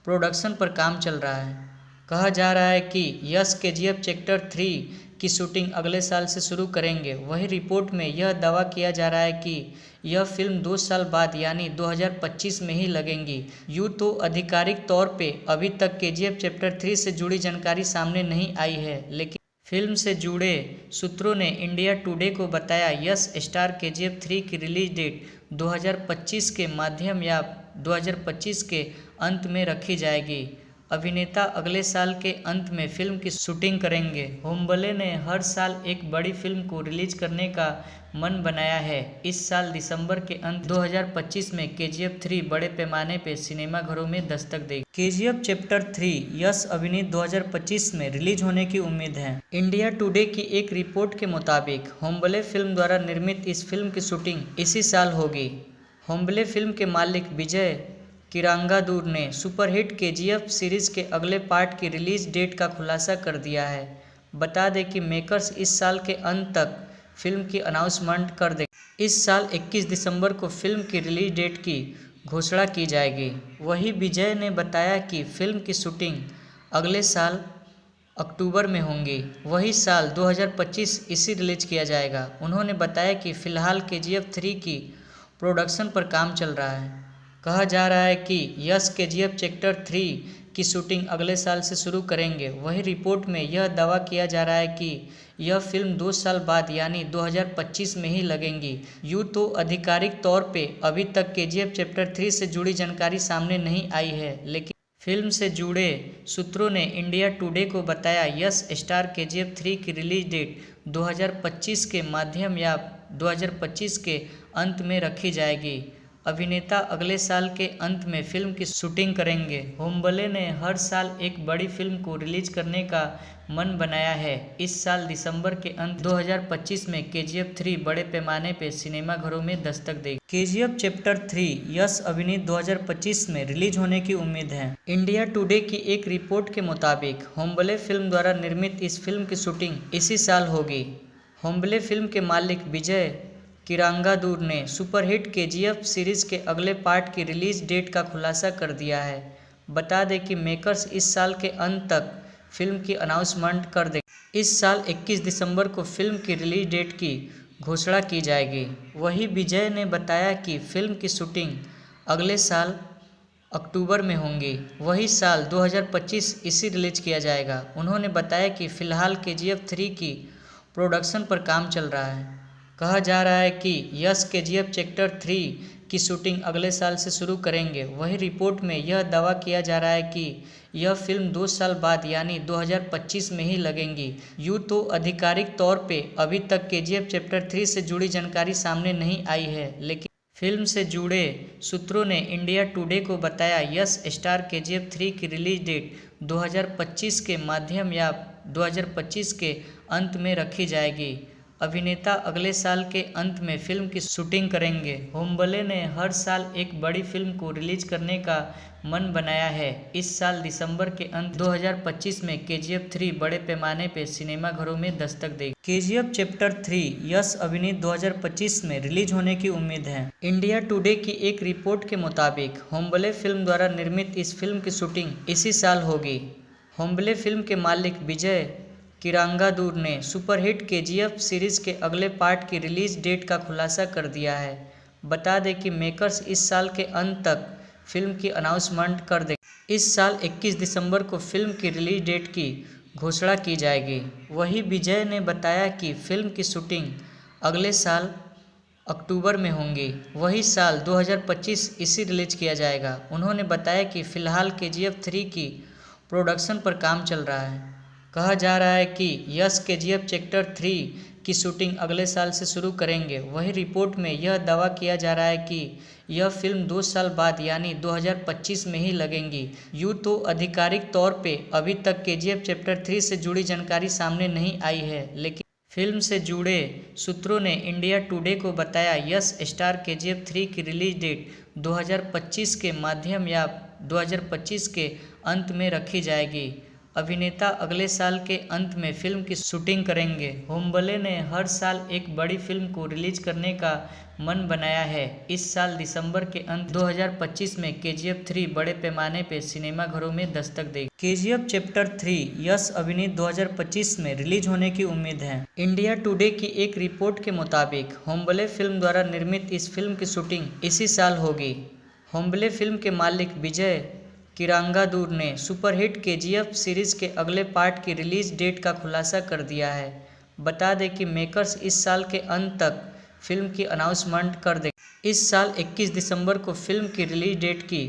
प्रोडक्शन पर काम चल रहा है। कहा जा रहा है कि यस KGF चैप्टर 3 की शूटिंग अगले साल से शुरू करेंगे। वहीं रिपोर्ट में यह दावा किया जा रहा है कि यह फिल्म 2 साल बाद यानी 2025 में ही लगेंगी। यूँ तो आधिकारिक तौर पे अभी तक KGF चैप्टर 3 से जुड़ी जानकारी सामने नहीं आई है, लेकिन फिल्म से जुड़े सूत्रों ने इंडिया टुडे को बताया यस स्टार KGF 3 की रिलीज डेट 2025 के मध्यम या 2025 के अंत में रखी जाएगी। अभिनेता अगले साल के अंत में फिल्म की शूटिंग करेंगे। होम्बले ने हर साल एक बड़ी फिल्म को रिलीज करने का मन बनाया है। इस साल दिसंबर के अंत 2025 में KGF 3 बड़े पैमाने पर सिनेमाघरों में दस्तक देगी। KGF चैप्टर 3 यस अभिनीत 2025 में रिलीज होने की उम्मीद है। इंडिया टुडे की एक रिपोर्ट के मुताबिक होम्बले फिल्म द्वारा निर्मित इस फिल्म की शूटिंग इसी साल होगी। होम्बले फिल्म के मालिक विजय किरांगादूर ने सुपरहिट KGF सीरीज के अगले पार्ट की रिलीज डेट का खुलासा कर दिया है। बता दें कि मेकर्स इस साल के अंत तक फिल्म की अनाउंसमेंट कर देंगे। इस साल 21 दिसंबर को फिल्म की रिलीज डेट की घोषणा की जाएगी। वहीं विजय ने बताया कि फिल्म की शूटिंग अगले साल अक्टूबर में होंगी। वही साल 2025 इसे रिलीज किया जाएगा। उन्होंने बताया कि फिलहाल KGF 3 की प्रोडक्शन पर काम चल रहा है। कहा जा रहा है कि यश KGF चैप्टर 3 की शूटिंग अगले साल से शुरू करेंगे। वहीं रिपोर्ट में यह दावा किया जा रहा है कि यह फिल्म 2 साल बाद यानी 2025 में ही लगेंगी। यूँ तो आधिकारिक तौर पे अभी तक KGF चैप्टर 3 से जुड़ी जानकारी सामने नहीं आई है, लेकिन फिल्म से जुड़े सूत्रों ने इंडिया टुडे को बताया यश स्टार KGF 3 की रिलीज डेट 2025 के मध्य या 2025 के अंत में रखी जाएगी। अभिनेता अगले साल के अंत में फिल्म की शूटिंग करेंगे। होम्बले ने हर साल एक बड़ी फिल्म को रिलीज करने का मन बनाया है। इस साल दिसंबर के अंत 2025 में KGF 3 बड़े पैमाने पर सिनेमाघरों में दस्तक देगी। KGF चैप्टर 3 यश अभिनीत 2025 में रिलीज होने की उम्मीद है। इंडिया टुडे की एक रिपोर्ट के मुताबिक होम्बले फिल्म द्वारा निर्मित इस फिल्म की शूटिंग इसी साल होगी। होम्बले फिल्म के मालिक विजय किरांगादूर ने सुपरहिट KGF सीरीज के अगले पार्ट की रिलीज डेट का खुलासा कर दिया है। बता दें कि मेकर्स इस साल के अंत तक फिल्म की अनाउंसमेंट कर देंगे। इस साल 21 दिसंबर को फिल्म की रिलीज डेट की घोषणा की जाएगी। वहीं विजय ने बताया कि फिल्म की शूटिंग अगले साल अक्टूबर में होंगी। वही साल 2025 इसे रिलीज किया जाएगा। उन्होंने बताया कि फिलहाल KGF 3 की प्रोडक्शन पर काम चल रहा है। कहा जा रहा है कि यश KGF चैप्टर 3 की शूटिंग अगले साल से शुरू करेंगे। वहीं रिपोर्ट में यह दावा किया जा रहा है कि यह फिल्म 2 साल बाद यानी 2025 में ही लगेंगी। यूँ तो आधिकारिक तौर पे अभी तक KGF चैप्टर 3 से जुड़ी जानकारी सामने नहीं आई है, लेकिन फिल्म से जुड़े सूत्रों ने इंडिया टुडे को बताया यश स्टार KGF 3 की रिलीज डेट 2025 के मध्य या 2025 के अंत में रखी जाएगी। अभिनेता अगले साल के अंत में फिल्म की शूटिंग करेंगे। होम्बले ने हर साल एक बड़ी फिल्म को रिलीज करने का मन बनाया है। इस साल दिसंबर के अंत 2025 में KGF 3 बड़े पैमाने पर सिनेमाघरों में दस्तक देगी। KGF चैप्टर 3 यश अभिनीत 2025 में रिलीज होने की उम्मीद है। इंडिया टुडे की एक रिपोर्ट के मुताबिक होम्बले फिल्म द्वारा निर्मित इस फिल्म की शूटिंग इसी साल होगी। होम्बले फिल्म के मालिक विजय किरांगादूर ने सुपरहिट KGF सीरीज के अगले पार्ट की रिलीज डेट का खुलासा कर दिया है। बता दें कि मेकर्स इस साल के अंत तक फिल्म की अनाउंसमेंट कर देंगे। इस साल 21 दिसंबर को फिल्म की रिलीज डेट की घोषणा की जाएगी। वहीं विजय ने बताया कि फिल्म की शूटिंग अगले साल अक्टूबर में होंगी। वही साल 2025 इसे रिलीज किया जाएगा। उन्होंने बताया कि फिलहाल KGF 3 की प्रोडक्शन पर काम चल रहा है। कहा जा रहा है कि यश KGF चैप्टर 3 की शूटिंग अगले साल से शुरू करेंगे। वहीं रिपोर्ट में यह दावा किया जा रहा है कि यह फिल्म 2 साल बाद यानी 2025 में ही लगेंगी। यूँ तो आधिकारिक तौर पे अभी तक KGF चैप्टर 3 से जुड़ी जानकारी सामने नहीं आई है, लेकिन फिल्म से जुड़े सूत्रों ने इंडिया टुडे को बताया यश स्टार KGF 3 की रिलीज डेट 2025 के मध्य या 2025 के अंत में रखी जाएगी। अभिनेता अगले साल के अंत में फिल्म की शूटिंग करेंगे। होम्बले ने हर साल एक बड़ी फिल्म को रिलीज करने का मन बनाया है। इस साल दिसंबर के अंत 2025 में KGF 3 बड़े पैमाने पर सिनेमाघरों में दस्तक देगी। KGF चैप्टर 3 यश अभिनीत 2025 में रिलीज होने की उम्मीद है। इंडिया टुडे की एक रिपोर्ट के मुताबिक होम्बले फिल्म द्वारा निर्मित इस फिल्म की शूटिंग इसी साल होगी। होम्बले फिल्म के मालिक विजय किरांगादूर ने सुपरहिट KGF सीरीज के अगले पार्ट की रिलीज डेट का खुलासा कर दिया है। बता दें कि मेकर्स इस साल के अंत तक फिल्म की अनाउंसमेंट कर देंगे। इस साल 21 दिसंबर को फिल्म की रिलीज डेट की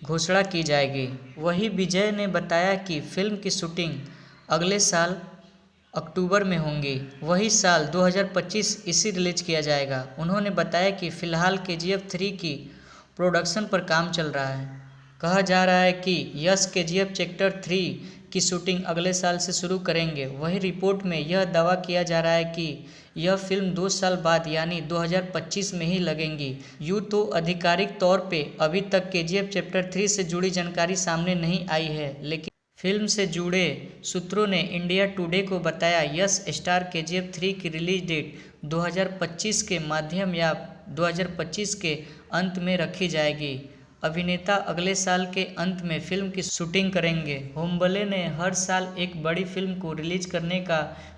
घोषणा की जाएगी। वहीं विजय ने बताया कि फिल्म की शूटिंग अगले साल अक्टूबर में होंगी। वही साल 2025 इसे रिलीज किया जाएगा। उन्होंने बताया कि फिलहाल KGF 3 की प्रोडक्शन पर काम चल रहा है। कहा जा रहा है कि यश KGF चैप्टर 3 की शूटिंग अगले साल से शुरू करेंगे। वहीं रिपोर्ट में यह दावा किया जा रहा है कि यह फिल्म 2 साल बाद यानी 2025 में ही लगेंगी। यूँ तो आधिकारिक तौर पे अभी तक KGF चैप्टर 3 से जुड़ी जानकारी सामने नहीं आई है, लेकिन फिल्म से जुड़े सूत्रों ने इंडिया टुडे को बताया यश स्टार KGF 3 की रिलीज डेट 2025 के मध्य या 2025 के अंत में रखी जाएगी। अभिनेता अगले साल के अंत में फिल्म की शूटिंग करेंगे। होम्बले ने हर साल एक बड़ी फिल्म को रिलीज करने का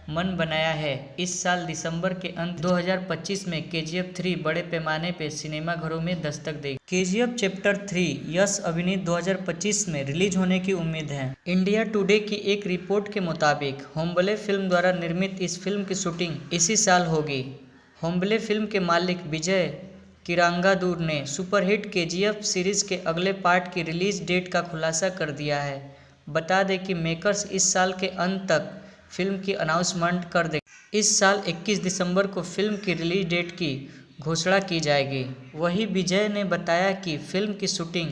मन बनाया है। इस साल दिसंबर के अंत 2025 में KGF 3 बड़े पैमाने पर सिनेमाघरों में दस्तक देगी। KGF चैप्टर 3 यस अभिनीत 2025 में रिलीज होने की उम्मीद है। इंडिया टुडे की एक रिपोर्ट के मुताबिक होम्बले फिल्म द्वारा निर्मित इस फिल्म की शूटिंग इसी साल होगी। होम्बले फिल्म के मालिक विजय किरांगादूर ने सुपरहिट KGF सीरीज के अगले पार्ट की रिलीज डेट का खुलासा कर दिया है। बता दें कि मेकर्स इस साल के अंत तक फिल्म की अनाउंसमेंट कर देंगे। इस साल 21 दिसंबर को फिल्म की रिलीज डेट की घोषणा की जाएगी। वहीं विजय ने बताया कि फिल्म की शूटिंग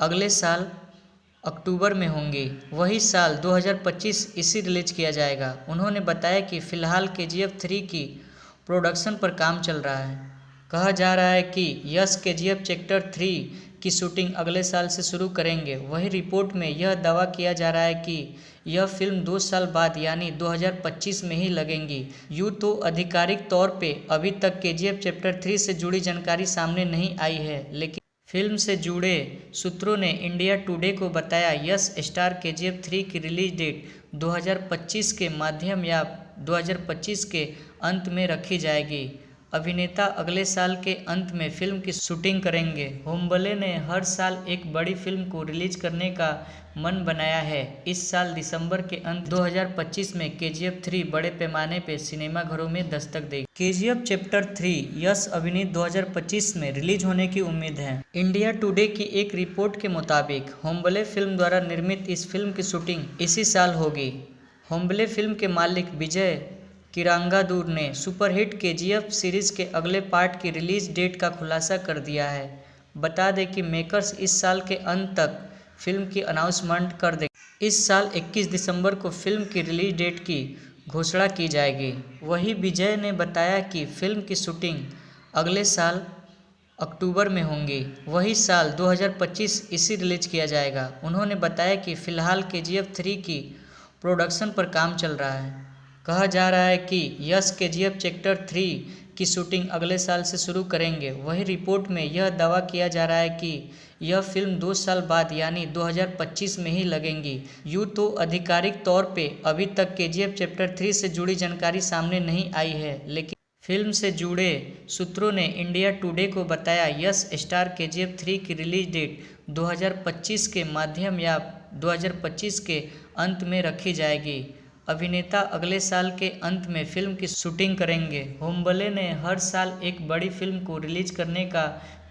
अगले साल अक्टूबर में होंगी। वही साल 2025 इसे रिलीज किया जाएगा। उन्होंने बताया कि फिलहाल KGF 3 की प्रोडक्शन पर काम चल रहा है। कहा जा रहा है कि यस KGF चैप्टर 3 की शूटिंग अगले साल से शुरू करेंगे। वहीं रिपोर्ट में यह दावा किया जा रहा है कि यह फिल्म 2 साल बाद यानी 2025 में ही लगेगी। यूँ तो आधिकारिक तौर पे अभी तक KGF चैप्टर 3 से जुड़ी जानकारी सामने नहीं आई है, लेकिन फिल्म से जुड़े सूत्रों ने इंडिया टुडे को बताया यस स्टार KGF 3 की रिलीज डेट 2025 के मध्य या 2025 के अंत में रखी जाएगी। अभिनेता अगले साल के अंत में फिल्म की शूटिंग करेंगे। होम्बले ने हर साल एक बड़ी फिल्म को रिलीज करने का मन बनाया है। इस साल दिसंबर के अंत 2025 में KGF 3 बड़े पैमाने पर सिनेमाघरों में दस्तक देगी। KGF चैप्टर 3 यस अभिनीत 2025 में रिलीज होने की उम्मीद है। इंडिया टुडे की एक रिपोर्ट के मुताबिक होम्बले फिल्म द्वारा निर्मित इस फिल्म की शूटिंग इसी साल होगी। होम्बले फिल्म के मालिक विजय किरांगादूर ने सुपरहिट KGF सीरीज के अगले पार्ट की रिलीज डेट का खुलासा कर दिया है। बता दें कि मेकर्स इस साल के अंत तक फिल्म की अनाउंसमेंट कर देंगे। इस साल 21 दिसंबर को फिल्म की रिलीज डेट की घोषणा की जाएगी। वहीं विजय ने बताया कि फिल्म की शूटिंग अगले साल अक्टूबर में होंगी। वही साल 2025 इसे रिलीज किया जाएगा। उन्होंने बताया कि फिलहाल KGF 3 की प्रोडक्शन पर काम चल रहा है। कहा जा रहा है कि यस KGF चैप्टर 3 की शूटिंग अगले साल से शुरू करेंगे। वहीं रिपोर्ट में यह दावा किया जा रहा है कि यह फिल्म 2 साल बाद यानी 2025 में ही लगेगी। यूँ तो आधिकारिक तौर पे अभी तक KGF चैप्टर 3 से जुड़ी जानकारी सामने नहीं आई है, लेकिन फिल्म से जुड़े सूत्रों ने इंडिया टुडे को बताया यस स्टार KGF 3 की रिलीज डेट 2025 के मध्य या 2025 के अंत में रखी जाएगी। अभिनेता अगले साल के अंत में फिल्म की शूटिंग करेंगे। होम्बले ने हर साल एक बड़ी फिल्म को रिलीज करने का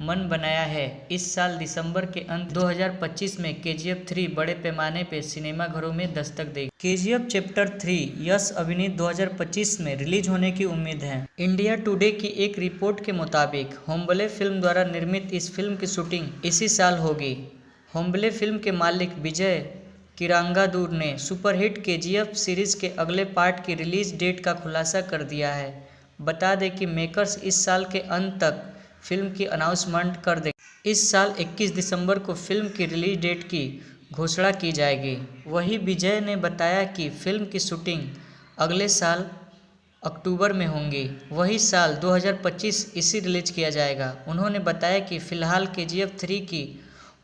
मन बनाया है। इस साल दिसंबर के अंत 2025 में KGF 3 बड़े पैमाने पर सिनेमाघरों में दस्तक देगी। KGF चैप्टर 3 यस अभिनीत 2025 में रिलीज होने की उम्मीद है। इंडिया टुडे की एक रिपोर्ट के मुताबिक होम्बले फिल्म द्वारा निर्मित इस फिल्म की शूटिंग इसी साल होगी। होम्बले फिल्म के मालिक विजय किरांगादूर ने सुपरहिट KGF सीरीज के अगले पार्ट की रिलीज डेट का खुलासा कर दिया है। बता दें कि मेकर्स इस साल के अंत तक फिल्म की अनाउंसमेंट कर देंगे। इस साल 21 दिसंबर को फिल्म की रिलीज डेट की घोषणा की जाएगी। वहीं विजय ने बताया कि फिल्म की शूटिंग अगले साल अक्टूबर में होंगी। वही साल 2025 इसे रिलीज किया जाएगा। उन्होंने बताया कि फिलहाल KGF 3 की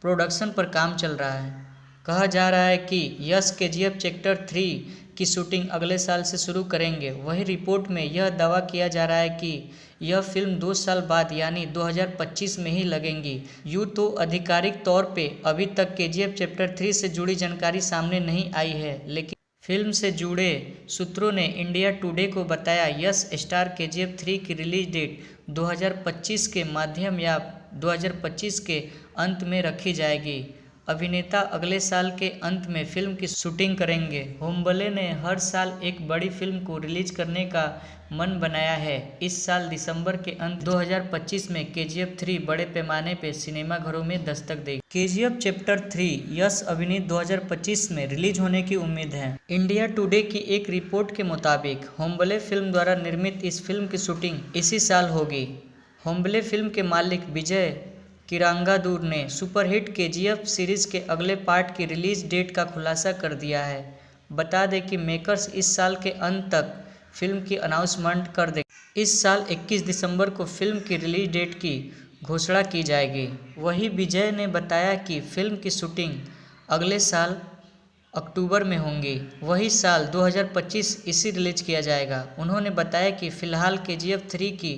प्रोडक्शन पर काम चल रहा है। कहा जा रहा है कि यस KGF चैप्टर 3 की शूटिंग अगले साल से शुरू करेंगे। वहीं रिपोर्ट में यह दावा किया जा रहा है कि यह फिल्म 2 साल बाद यानी 2025 में ही लगेगी। यूँ तो आधिकारिक तौर पे अभी तक KGF चैप्टर 3 से जुड़ी जानकारी सामने नहीं आई है, लेकिन फिल्म से जुड़े सूत्रों ने इंडिया टुडे को बताया यस स्टार KGF 3 की रिलीज डेट 2025 के मध्य या 2025 के अंत में रखी जाएगी। अभिनेता अगले साल के अंत में फिल्म की शूटिंग करेंगे। होम्बले ने हर साल एक बड़ी फिल्म को रिलीज करने का मन बनाया है। इस साल दिसंबर के अंत 2025 में KGF 3 बड़े पैमाने पर सिनेमाघरों में दस्तक देगी। KGF चैप्टर 3 यस अभिनीत 2025 में रिलीज होने की उम्मीद है। इंडिया टुडे की एक रिपोर्ट के मुताबिक होम्बले फिल्म द्वारा निर्मित इस फिल्म की शूटिंग इसी साल होगी। होम्बले फिल्म के मालिक विजय किरांगादूर ने सुपरहिट KGF सीरीज के अगले पार्ट की रिलीज डेट का खुलासा कर दिया है। बता दें कि मेकर्स इस साल के अंत तक फिल्म की अनाउंसमेंट कर देंगे। इस साल 21 दिसंबर को फिल्म की रिलीज डेट की घोषणा की जाएगी। वहीं विजय ने बताया कि फिल्म की शूटिंग अगले साल अक्टूबर में होंगी। वही साल 2025 इसे रिलीज किया जाएगा। उन्होंने बताया कि फिलहाल KGF 3 की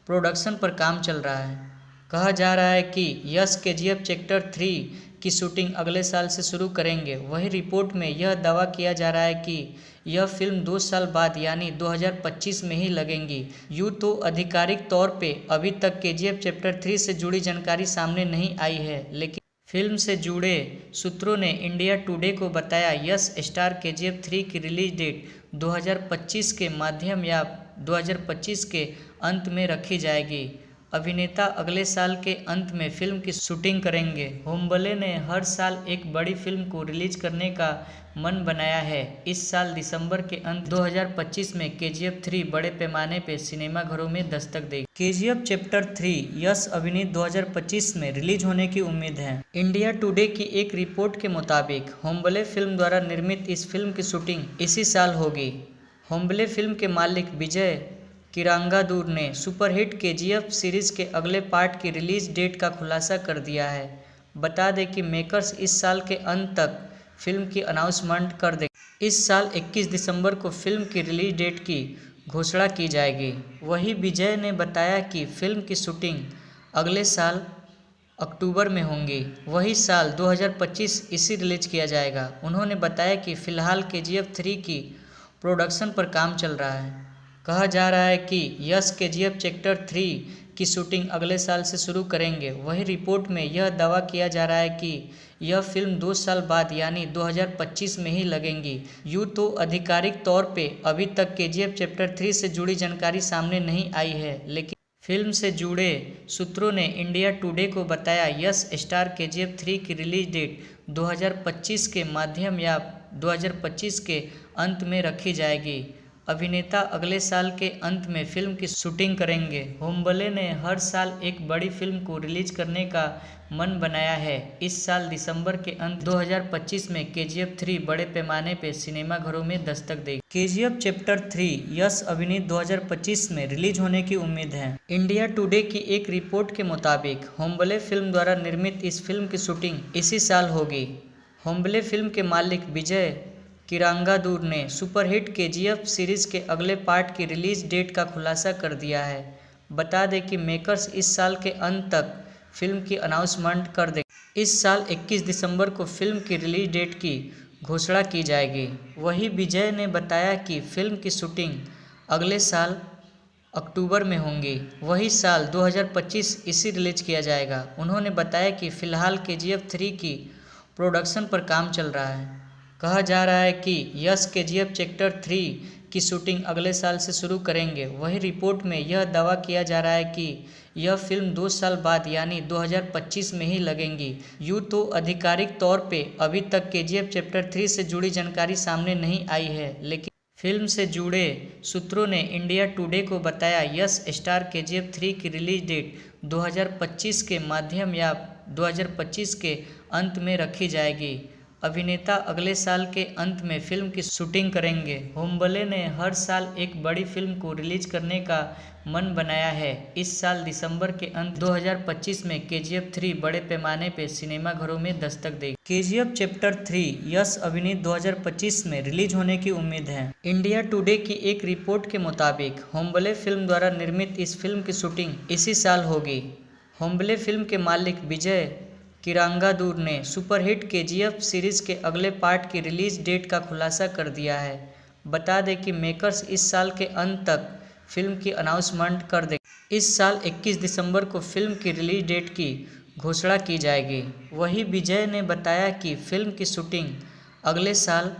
प्रोडक्शन पर काम चल रहा है। कहा जा रहा है कि यश KGF चैप्टर 3 की शूटिंग अगले साल से शुरू करेंगे। वहीं रिपोर्ट में यह दावा किया जा रहा है कि यह फिल्म 2 साल बाद यानी 2025 में ही लगेंगी। यूँ तो आधिकारिक तौर पे अभी तक KGF चैप्टर 3 से जुड़ी जानकारी सामने नहीं आई है, लेकिन फिल्म से जुड़े सूत्रों ने इंडिया टुडे को बताया यश स्टार KGF 3 की रिलीज डेट 2025 के माध्यम या 2025 के अंत में रखी जाएगी। अभिनेता अगले साल के अंत में फिल्म की शूटिंग करेंगे। होम्बले ने हर साल एक बड़ी फिल्म को रिलीज करने का मन बनाया है। इस साल दिसंबर के अंत 2025 में KGF 3 बड़े पैमाने पर सिनेमाघरों में दस्तक देगी। KGF चैप्टर 3 यश अभिनीत 2025 में रिलीज होने की उम्मीद है। इंडिया टुडे की एक रिपोर्ट के मुताबिक होम्बले फिल्म द्वारा निर्मित इस फिल्म की शूटिंग इसी साल होगी। होम्बले फिल्म के मालिक विजय किरांगादूर ने सुपरहिट KGF सीरीज के अगले पार्ट की रिलीज डेट का खुलासा कर दिया है। बता दें कि मेकर्स इस साल के अंत तक फिल्म की अनाउंसमेंट कर देंगे। इस साल 21 दिसंबर को फिल्म की रिलीज डेट की घोषणा की जाएगी। वहीं विजय ने बताया कि फिल्म की शूटिंग अगले साल अक्टूबर में होंगी। वही साल 2025 इसे रिलीज किया जाएगा। उन्होंने बताया कि फिलहाल KGF 3 की प्रोडक्शन पर काम चल रहा है। कहा जा रहा है कि यश KGF चैप्टर 3 की शूटिंग अगले साल से शुरू करेंगे। वहीं रिपोर्ट में यह दावा किया जा रहा है कि यह फिल्म 2 साल बाद यानी 2025 में ही लगेंगी। यूँ तो आधिकारिक तौर पे अभी तक KGF चैप्टर 3 से जुड़ी जानकारी सामने नहीं आई है, लेकिन फिल्म से जुड़े सूत्रों ने इंडिया टुडे को बताया यश स्टार KGF 3 की रिलीज डेट 2025 के माध्यम या 2025 के अंत में रखी जाएगी। अभिनेता अगले साल के अंत में फिल्म की शूटिंग करेंगे। होम्बले ने हर साल एक बड़ी फिल्म को रिलीज करने का मन बनाया है। इस साल दिसंबर के अंत 2025 में KGF 3 बड़े पैमाने पर सिनेमाघरों में दस्तक देगी। KGF चैप्टर 3 यश अभिनीत 2025 में रिलीज होने की उम्मीद है। इंडिया टुडे की एक रिपोर्ट के मुताबिक होम्बले फिल्म द्वारा निर्मित इस फिल्म की शूटिंग इसी साल होगी। होम्बले फिल्म के मालिक विजय किरांगादूर ने सुपरहिट KGF सीरीज के अगले पार्ट की रिलीज डेट का खुलासा कर दिया है। बता दें कि मेकर्स इस साल के अंत तक फिल्म की अनाउंसमेंट कर देंगे। इस साल 21 दिसंबर को फिल्म की रिलीज डेट की घोषणा की जाएगी। वहीं विजय ने बताया कि फिल्म की शूटिंग अगले साल अक्टूबर में होंगी। वही साल 2025 इसे रिलीज किया जाएगा। उन्होंने बताया कि फिलहाल KGF 3 की प्रोडक्शन पर काम चल रहा है। कहा जा रहा है कि यश KGF चैप्टर 3 की शूटिंग अगले साल से शुरू करेंगे। वहीं रिपोर्ट में यह दावा किया जा रहा है कि यह फिल्म 2 साल बाद यानी 2025 में ही लगेंगी। यूँ तो आधिकारिक तौर पे अभी तक KGF चैप्टर 3 से जुड़ी जानकारी सामने नहीं आई है, लेकिन फिल्म से जुड़े सूत्रों ने इंडिया टुडे को बताया यश स्टार KGF 3 की रिलीज डेट 2025 के माध्यम या 2025 के अंत में रखी जाएगी। अभिनेता अगले साल के अंत में फिल्म की शूटिंग करेंगे। होम्बले ने हर साल एक बड़ी फिल्म को रिलीज करने का मन बनाया है। इस साल दिसंबर के अंत 2025 में KGF 3 बड़े पैमाने पर सिनेमाघरों में दस्तक देगी। KGF चैप्टर 3 यश अभिनीत 2025 में रिलीज होने की उम्मीद है। इंडिया टुडे की एक रिपोर्ट के मुताबिक होम्बले फिल्म द्वारा निर्मित इस फिल्म की शूटिंग इसी साल होगी। होम्बले फिल्म के मालिक विजय किरांगादूर ने सुपरहिट KGF सीरीज के अगले पार्ट की रिलीज डेट का खुलासा कर दिया है। बता दें कि मेकर्स इस साल के अंत तक फिल्म की अनाउंसमेंट कर देंगे। इस साल 21 दिसंबर को फिल्म की रिलीज डेट की घोषणा की जाएगी। वहीं विजय ने बताया कि फिल्म की शूटिंग अगले साल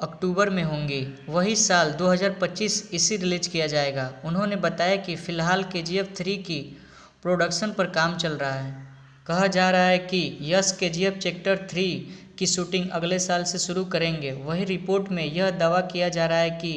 अक्टूबर में होंगी। वही साल 2025 इसे रिलीज किया जाएगा। उन्होंने बताया कि फिलहाल KGF 3 की प्रोडक्शन पर काम चल रहा है। कहा जा रहा है कि यश KGF चैप्टर 3 की शूटिंग अगले साल से शुरू करेंगे। वहीं रिपोर्ट में यह दावा किया जा रहा है कि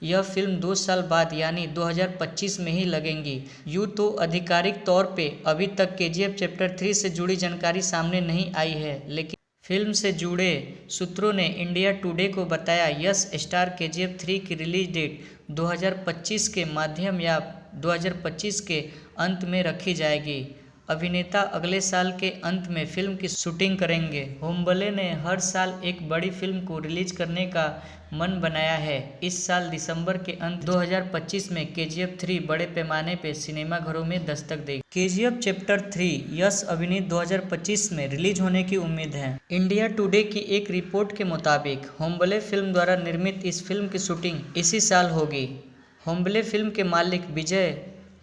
यह फिल्म 2 साल बाद यानी 2025 में ही लगेंगी। यूँ तो आधिकारिक तौर पे अभी तक KGF चैप्टर 3 से जुड़ी जानकारी सामने नहीं आई है, लेकिन फिल्म से जुड़े सूत्रों ने इंडिया टुडे को बताया यश स्टार KGF 3 की रिलीज डेट 2025 के माध्यम या 2025 के अंत में रखी जाएगी। अभिनेता अगले साल के अंत में फिल्म की शूटिंग करेंगे। होम्बले ने हर साल एक बड़ी फिल्म को रिलीज करने का मन बनाया है। इस साल दिसंबर के अंत 2025 में KGF 3 बड़े पैमाने पर सिनेमाघरों में दस्तक देगी। KGF चैप्टर 3 यस अभिनीत 2025 में रिलीज होने की उम्मीद है। इंडिया टुडे की एक रिपोर्ट के मुताबिक होम्बले फिल्म द्वारा निर्मित इस फिल्म की शूटिंग इसी साल होगी। होम्बले फिल्म के मालिक विजय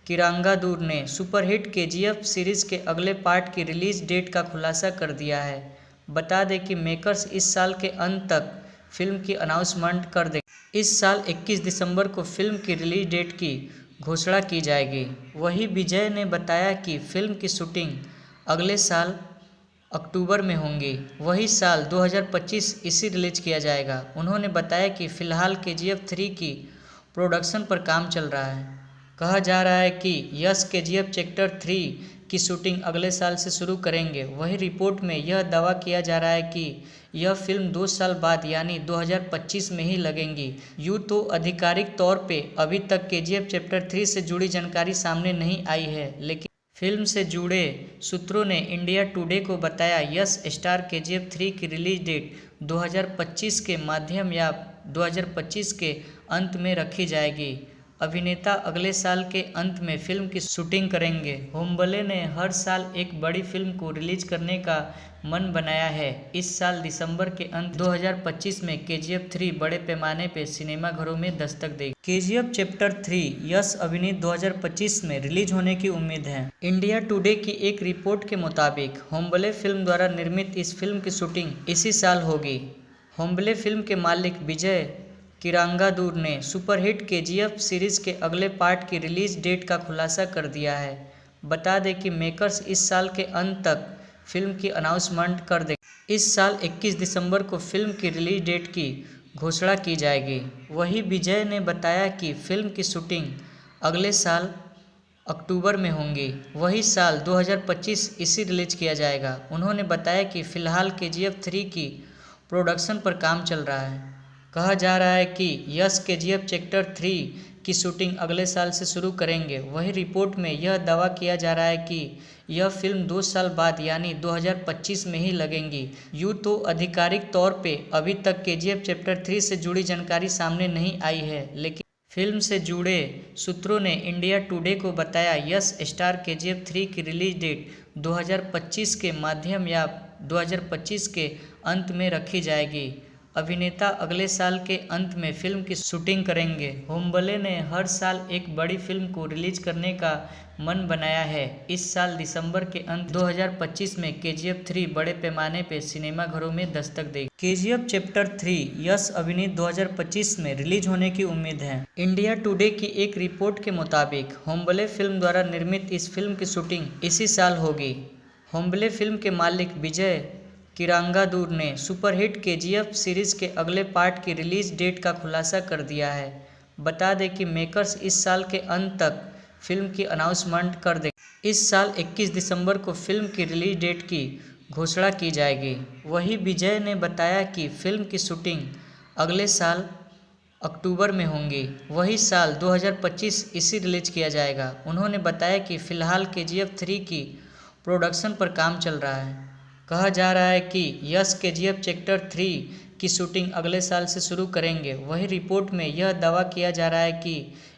किरांगादूर ने सुपरहिट KGF सीरीज के अगले पार्ट की रिलीज डेट का खुलासा कर दिया है। बता दें कि मेकर्स इस साल के अंत तक फिल्म की अनाउंसमेंट कर देंगे। इस साल 21 दिसंबर को फिल्म की रिलीज डेट की घोषणा की जाएगी। वहीं विजय ने बताया कि फिल्म की शूटिंग अगले साल अक्टूबर में होंगी। वही साल 2025 इसी रिलीज किया जाएगा। उन्होंने बताया कि फिलहाल KGF 3 की प्रोडक्शन पर काम चल रहा है। कहा जा रहा है कि यस KGF चैप्टर 3 की शूटिंग अगले साल से शुरू करेंगे। वहीं रिपोर्ट में यह दावा किया जा रहा है कि यह फिल्म 2 साल बाद यानी 2025 में ही लगेंगी। यूँ तो आधिकारिक तौर पे अभी तक KGF चैप्टर 3 से जुड़ी जानकारी सामने नहीं आई है, लेकिन फिल्म से जुड़े सूत्रों ने इंडिया टुडे को बताया यस स्टार KGF 3 की रिलीज डेट 2025 के मध्यम या 2025 के अंत में रखी जाएगी। अभिनेता अगले साल के अंत में फिल्म की शूटिंग करेंगे। होम्बले ने हर साल एक बड़ी फिल्म को रिलीज करने का मन बनाया है। इस साल दिसंबर के अंत 2025 में KGF 3 बड़े पैमाने पर सिनेमाघरों में दस्तक देगी। KGF चैप्टर 3 यस अभिनीत 2025 में रिलीज होने की उम्मीद है। इंडिया टुडे की एक रिपोर्ट के मुताबिक होम्बले फिल्म द्वारा निर्मित इस फिल्म की शूटिंग इसी साल होगी। होम्बले फिल्म के मालिक विजय किरांगादूर ने सुपरहिट KGF सीरीज के अगले पार्ट की रिलीज डेट का खुलासा कर दिया है। बता दें कि मेकर्स इस साल के अंत तक फिल्म की अनाउंसमेंट कर देंगे। इस साल 21 दिसंबर को फिल्म की रिलीज डेट की घोषणा की जाएगी। वहीं विजय ने बताया कि फिल्म की शूटिंग अगले साल अक्टूबर में होंगी। वही साल 2025 इसी रिलीज किया जाएगा। उन्होंने बताया कि फिलहाल KGF 3 की प्रोडक्शन पर काम चल रहा है। कहा जा रहा है कि यस KGF चैप्टर 3 की शूटिंग अगले साल से शुरू करेंगे। वहीं रिपोर्ट में यह दावा किया जा रहा है कि यह फिल्म 2 साल बाद यानी 2025 में ही लगेंगी। यूँ तो आधिकारिक तौर पे अभी तक KGF चैप्टर 3 से जुड़ी जानकारी सामने नहीं आई है, लेकिन फिल्म से जुड़े सूत्रों ने इंडिया टुडे को बताया यस स्टार KGF 3 की रिलीज डेट 2025 के मध्यम या 2025 के अंत में रखी जाएगी। अभिनेता अगले साल के अंत में फिल्म की शूटिंग करेंगे। होम्बले ने हर साल एक बड़ी फिल्म को रिलीज करने का मन बनाया है। इस साल दिसंबर के अंत 2025 में KGF 3 बड़े पैमाने पर सिनेमाघरों में दस्तक देगी। KGF चैप्टर 3 यस अभिनीत 2025 में रिलीज होने की उम्मीद है। इंडिया टुडे की एक रिपोर्ट के मुताबिक होम्बले फिल्म द्वारा निर्मित इस फिल्म की शूटिंग इसी साल होगी। होम्बले फिल्म के मालिक विजय किरांगादूर ने सुपरहिट KGF सीरीज के अगले पार्ट की रिलीज डेट का खुलासा कर दिया है। बता दें कि मेकर्स इस साल के अंत तक फिल्म की अनाउंसमेंट कर देंगे। इस साल 21 दिसंबर को फिल्म की रिलीज डेट की घोषणा की जाएगी। वहीं विजय ने बताया कि फिल्म की शूटिंग अगले साल अक्टूबर में होंगी। वही साल 2025 इसी रिलीज किया जाएगा। उन्होंने बताया कि फिलहाल KGF 3 की प्रोडक्शन पर काम चल रहा है। कहा जा रहा है कि यस KGF चैप्टर 3 की शूटिंग अगले साल से शुरू करेंगे। वहीं रिपोर्ट में यह दावा किया जा रहा है कि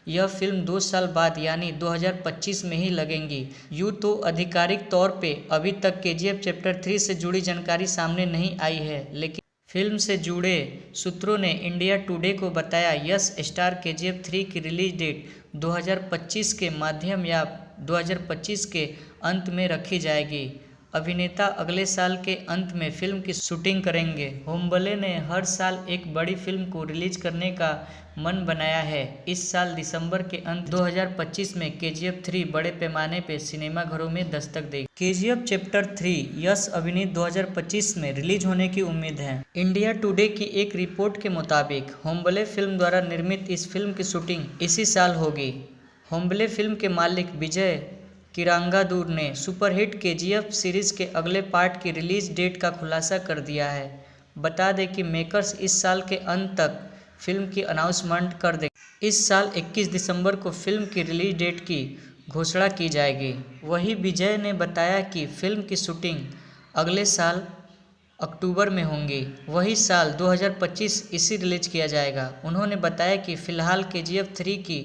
यह फिल्म 2 साल बाद यानी 2025 में ही लगेंगी। यूँ तो आधिकारिक तौर पे अभी तक KGF चैप्टर 3 से जुड़ी जानकारी सामने नहीं आई है, लेकिन फिल्म से जुड़े सूत्रों ने इंडिया टुडे को बताया यस स्टार KGF 3 की रिलीज डेट 2025 के मध्यम या 2025 के अंत में रखी जाएगी। अभिनेता अगले साल के अंत में फिल्म की शूटिंग करेंगे। होम्बले ने हर साल एक बड़ी फिल्म को रिलीज करने का मन बनाया है। इस साल दिसंबर के अंत 2025 में KGF 3 बड़े पैमाने पर सिनेमाघरों में दस्तक देगी। KGF चैप्टर 3 यस अभिनीत 2025 में रिलीज होने की उम्मीद है। इंडिया टुडे की एक रिपोर्ट के मुताबिक होम्बले फिल्म द्वारा निर्मित इस फिल्म की शूटिंग इसी साल होगी। होम्बले फिल्म के मालिक विजय किरांगादूर ने सुपरहिट KGF सीरीज के अगले पार्ट की रिलीज डेट का खुलासा कर दिया है। बता दें कि मेकर्स इस साल के अंत तक फिल्म की अनाउंसमेंट कर देंगे। इस साल 21 दिसंबर को फिल्म की रिलीज डेट की घोषणा की जाएगी। वहीं विजय ने बताया कि फिल्म की शूटिंग अगले साल अक्टूबर में होंगी। वही साल 2025 इसे रिलीज किया जाएगा। उन्होंने बताया कि फिलहाल KGF 3 की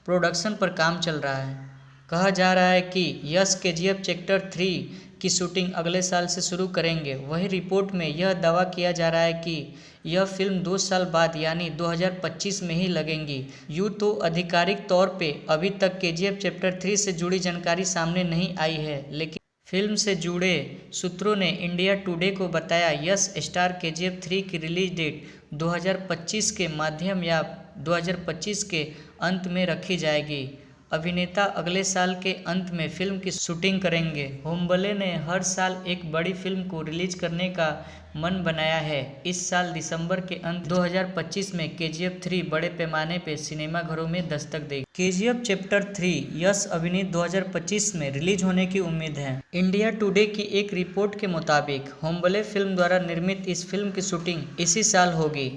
प्रोडक्शन पर काम चल रहा है। कहा जा रहा है कि यश KGF चैप्टर 3 की शूटिंग अगले साल से शुरू करेंगे। वही रिपोर्ट में यह दावा किया जा रहा है कि यह फिल्म 2 साल बाद यानी 2025 में ही लगेंगी। यूँ तो आधिकारिक तौर पे अभी तक KGF चैप्टर 3 से जुड़ी जानकारी सामने नहीं आई है, लेकिन फिल्म से जुड़े सूत्रों ने इंडिया टुडे को बताया यश स्टार KGF 3 की रिलीज डेट 2025 के मध्य या 2025 के अंत में रखी जाएगी। अभिनेता अगले साल के अंत में फिल्म की शूटिंग करेंगे। होम्बले ने हर साल एक बड़ी फिल्म को रिलीज करने का मन बनाया है। इस साल दिसंबर के अंत 2025 में KGF 3 बड़े पैमाने पर सिनेमाघरों में दस्तक देगी। KGF चैप्टर 3 यश अभिनीत 2025 में रिलीज होने की उम्मीद है। इंडिया टुडे की एक रिपोर्ट के मुताबिक होम्बले फिल्म द्वारा निर्मित इस फिल्म की शूटिंग इसी साल होगी।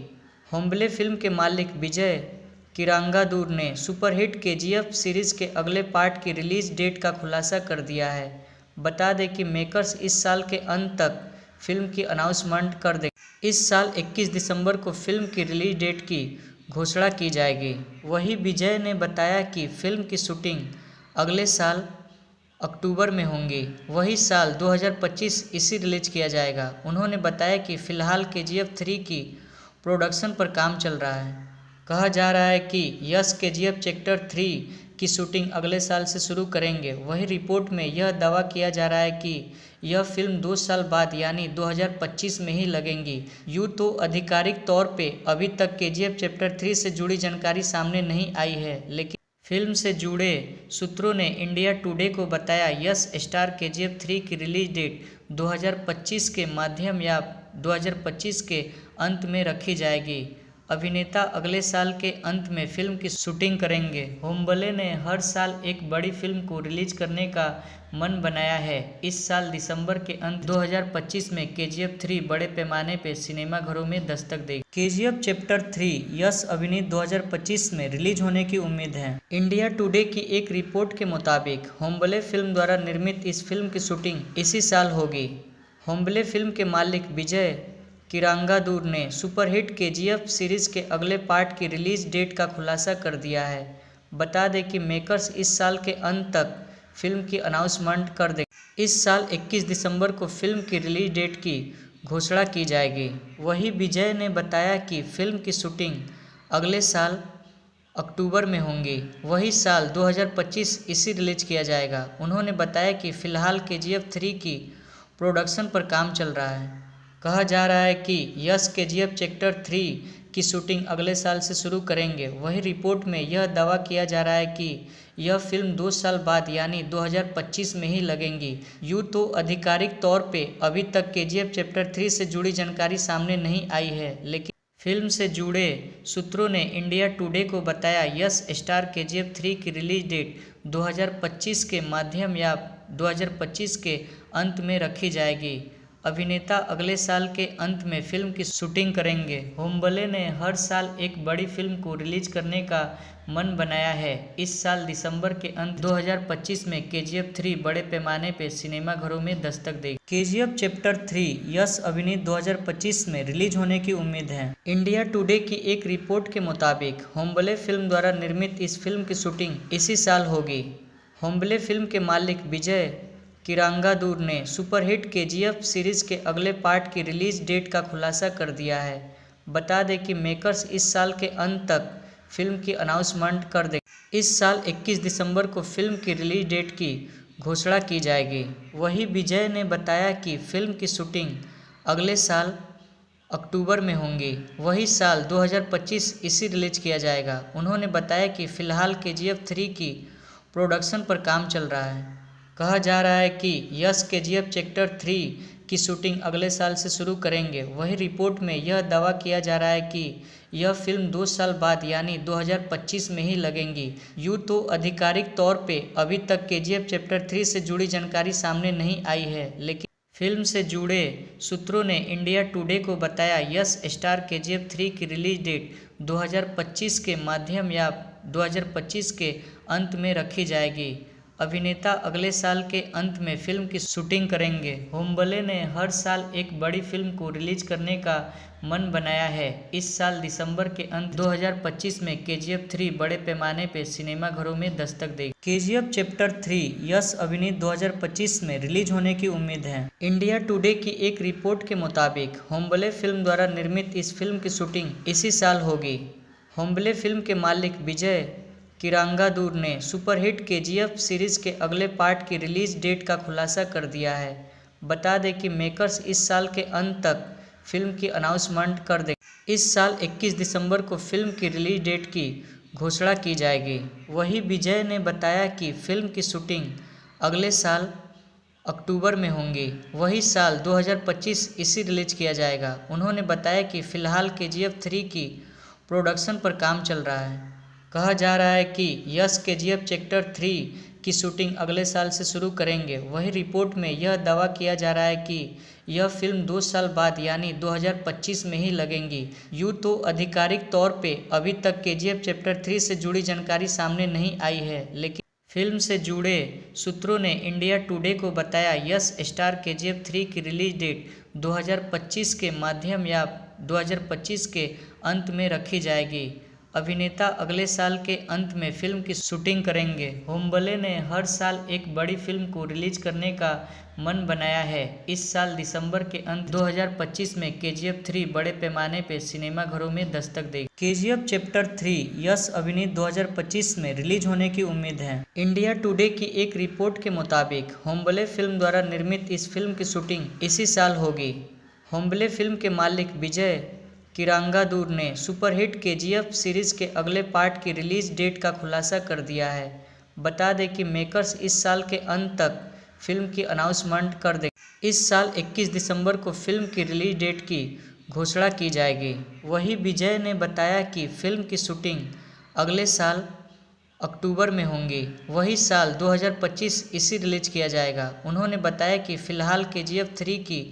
होम्बले फिल्म के मालिक विजय किरांगादूर ने सुपरहिट KGF सीरीज के अगले पार्ट की रिलीज डेट का खुलासा कर दिया है। बता दें कि मेकर्स इस साल के अंत तक फिल्म की अनाउंसमेंट कर देंगे। इस साल 21 दिसंबर को फिल्म की रिलीज डेट की घोषणा की जाएगी। वहीं विजय ने बताया कि फिल्म की शूटिंग अगले साल अक्टूबर में होंगी। वही साल 2025 इसे रिलीज किया जाएगा। उन्होंने बताया कि फिलहाल KGF 3 की प्रोडक्शन पर काम चल रहा है। कहा जा रहा है कि यश KGF चैप्टर 3 की शूटिंग अगले साल से शुरू करेंगे। वही रिपोर्ट में यह दावा किया जा रहा है कि यह फिल्म 2 साल बाद यानी 2025 में ही लगेंगी। यूँ तो आधिकारिक तौर पे अभी तक KGF चैप्टर 3 से जुड़ी जानकारी सामने नहीं आई है, लेकिन फिल्म से जुड़े सूत्रों ने इंडिया टुडे को बताया यश स्टार KGF 3 की रिलीज डेट 2025 के मध्य या 2025 के अंत में रखी जाएगी। अभिनेता अगले साल के अंत में फिल्म की शूटिंग करेंगे। होम्बले ने हर साल एक बड़ी फिल्म को रिलीज करने का मन बनाया है। इस साल दिसंबर के अंत 2025 में KGF 3 बड़े पैमाने पर सिनेमाघरों में दस्तक देगी। KGF चैप्टर 3 यश अभिनीत 2025 में रिलीज होने की उम्मीद है। इंडिया टुडे की एक रिपोर्ट के मुताबिक होम्बले फिल्म द्वारा निर्मित इस फिल्म की शूटिंग इसी साल होगी। होम्बले फिल्म के मालिक विजय किरांगादूर ने सुपरहिट KGF सीरीज के अगले पार्ट की रिलीज डेट का खुलासा कर दिया है। बता दें कि मेकर्स इस साल के अंत तक फिल्म की अनाउंसमेंट कर देंगे। इस साल 21 दिसंबर को फिल्म की रिलीज डेट की घोषणा की जाएगी। वहीं विजय ने बताया कि फिल्म की शूटिंग अगले साल अक्टूबर में होंगी। वही साल 2025 इसे रिलीज किया जाएगा। उन्होंने बताया कि फिलहाल KGF 3 की प्रोडक्शन पर काम चल रहा है। कहा जा रहा है कि यश KGF चैप्टर 3 की शूटिंग अगले साल से शुरू करेंगे। वही रिपोर्ट में यह दावा किया जा रहा है कि यह फिल्म 2 साल बाद यानी 2025 में ही लगेंगी। यूँ तो आधिकारिक तौर पे अभी तक KGF चैप्टर 3 से जुड़ी जानकारी सामने नहीं आई है, लेकिन फिल्म से जुड़े सूत्रों ने इंडिया टुडे को बताया यश स्टार KGF 3 की रिलीज डेट 2025 के मध्य या 2025 के अंत में रखी जाएगी। अभिनेता अगले साल के अंत में फिल्म की शूटिंग करेंगे। होम्बले ने हर साल एक बड़ी फिल्म को रिलीज करने का मन बनाया है। इस साल दिसंबर के अंत 2025 में KGF 3 बड़े पैमाने पर सिनेमाघरों में दस्तक देगी। KGF चैप्टर 3 यश अभिनीत 2025 में रिलीज होने की उम्मीद है। इंडिया टुडे की एक रिपोर्ट के मुताबिक होम्बले फिल्म द्वारा निर्मित इस फिल्म की शूटिंग इसी साल होगी। होम्बले फिल्म के मालिक विजय किरांगादूर ने सुपरहिट KGF सीरीज के अगले पार्ट की रिलीज डेट का खुलासा कर दिया है। बता दें कि मेकर्स इस साल के अंत तक फिल्म की अनाउंसमेंट कर देंगे। इस साल 21 दिसंबर को फिल्म की रिलीज डेट की घोषणा की जाएगी। वहीं विजय ने बताया कि फिल्म की शूटिंग अगले साल अक्टूबर में होंगी। वही साल 2025 इसे रिलीज किया जाएगा। उन्होंने बताया कि फिलहाल KGF 3 की प्रोडक्शन पर काम चल रहा है। कहा जा रहा है कि यश KGF चैप्टर 3 की शूटिंग अगले साल से शुरू करेंगे। वही रिपोर्ट में यह दावा किया जा रहा है कि यह फिल्म 2 साल बाद यानी 2025 में ही लगेंगी। यूँ तो आधिकारिक तौर पे अभी तक KGF चैप्टर 3 से जुड़ी जानकारी सामने नहीं आई है, लेकिन फिल्म से जुड़े सूत्रों ने इंडिया टुडे को बताया यश स्टार KGF 3 की रिलीज डेट 2025 के मध्य या 2025 के अंत में रखी जाएगी। अभिनेता अगले साल के अंत में फिल्म की शूटिंग करेंगे। होम्बले ने हर साल एक बड़ी फिल्म को रिलीज करने का मन बनाया है। इस साल दिसंबर के अंत 2025 में KGF 3 बड़े पैमाने पर सिनेमाघरों में दस्तक देगी। KGF चैप्टर 3 यस अभिनीत 2025 में रिलीज होने की उम्मीद है। इंडिया टुडे की एक रिपोर्ट के मुताबिक होम्बले फिल्म द्वारा निर्मित इस फिल्म की शूटिंग इसी साल होगी। होम्बले फिल्म के मालिक विजय किरांगादूर ने सुपरहिट KGF सीरीज के अगले पार्ट की रिलीज डेट का खुलासा कर दिया है। बता दें कि मेकर्स इस साल के अंत तक फिल्म की अनाउंसमेंट कर देंगे। इस साल 21 दिसंबर को फिल्म की रिलीज डेट की घोषणा की जाएगी। वहीं विजय ने बताया कि फिल्म की शूटिंग अगले साल अक्टूबर में होंगी। वही साल 2025 इसे रिलीज किया जाएगा। उन्होंने बताया कि फिलहाल KGF 3 की प्रोडक्शन पर काम चल रहा है। कहा जा रहा है कि यस KGF चैप्टर 3 की शूटिंग अगले साल से शुरू करेंगे। वही रिपोर्ट में यह दावा किया जा रहा है कि यह फिल्म 2 साल बाद यानी 2025 में ही लगेंगी। यूँ तो आधिकारिक तौर पे अभी तक KGF चैप्टर 3 से जुड़ी जानकारी सामने नहीं आई है, लेकिन फिल्म से जुड़े सूत्रों ने इंडिया टुडे को बताया यस स्टार KGF 3 की रिलीज डेट 2025 के मध्य या 2025 के अंत में रखी जाएगी। अभिनेता अगले साल के अंत में फिल्म की शूटिंग करेंगे। होम्बले ने हर साल एक बड़ी फिल्म को रिलीज करने का मन बनाया है। इस साल दिसंबर के अंत 2025 में KGF 3 बड़े पैमाने पर सिनेमाघरों में दस्तक देगी। KGF चैप्टर 3 यस अभिनीत 2025 में रिलीज होने की उम्मीद है। इंडिया टुडे की एक रिपोर्ट के मुताबिक होम्बले फिल्म द्वारा निर्मित इस फिल्म की शूटिंग इसी साल होगी। होम्बले फिल्म के मालिक विजय किरांगादूर ने सुपरहिट KGF सीरीज के अगले पार्ट की रिलीज डेट का खुलासा कर दिया है। बता दें कि मेकर्स इस साल के अंत तक फिल्म की अनाउंसमेंट कर देंगे। इस साल 21 दिसंबर को फिल्म की रिलीज डेट की घोषणा की जाएगी। वहीं विजय ने बताया कि फिल्म की शूटिंग अगले साल अक्टूबर में होंगी। वही साल 2025 इसे रिलीज किया जाएगा। उन्होंने बताया कि फिलहाल KGF 3 की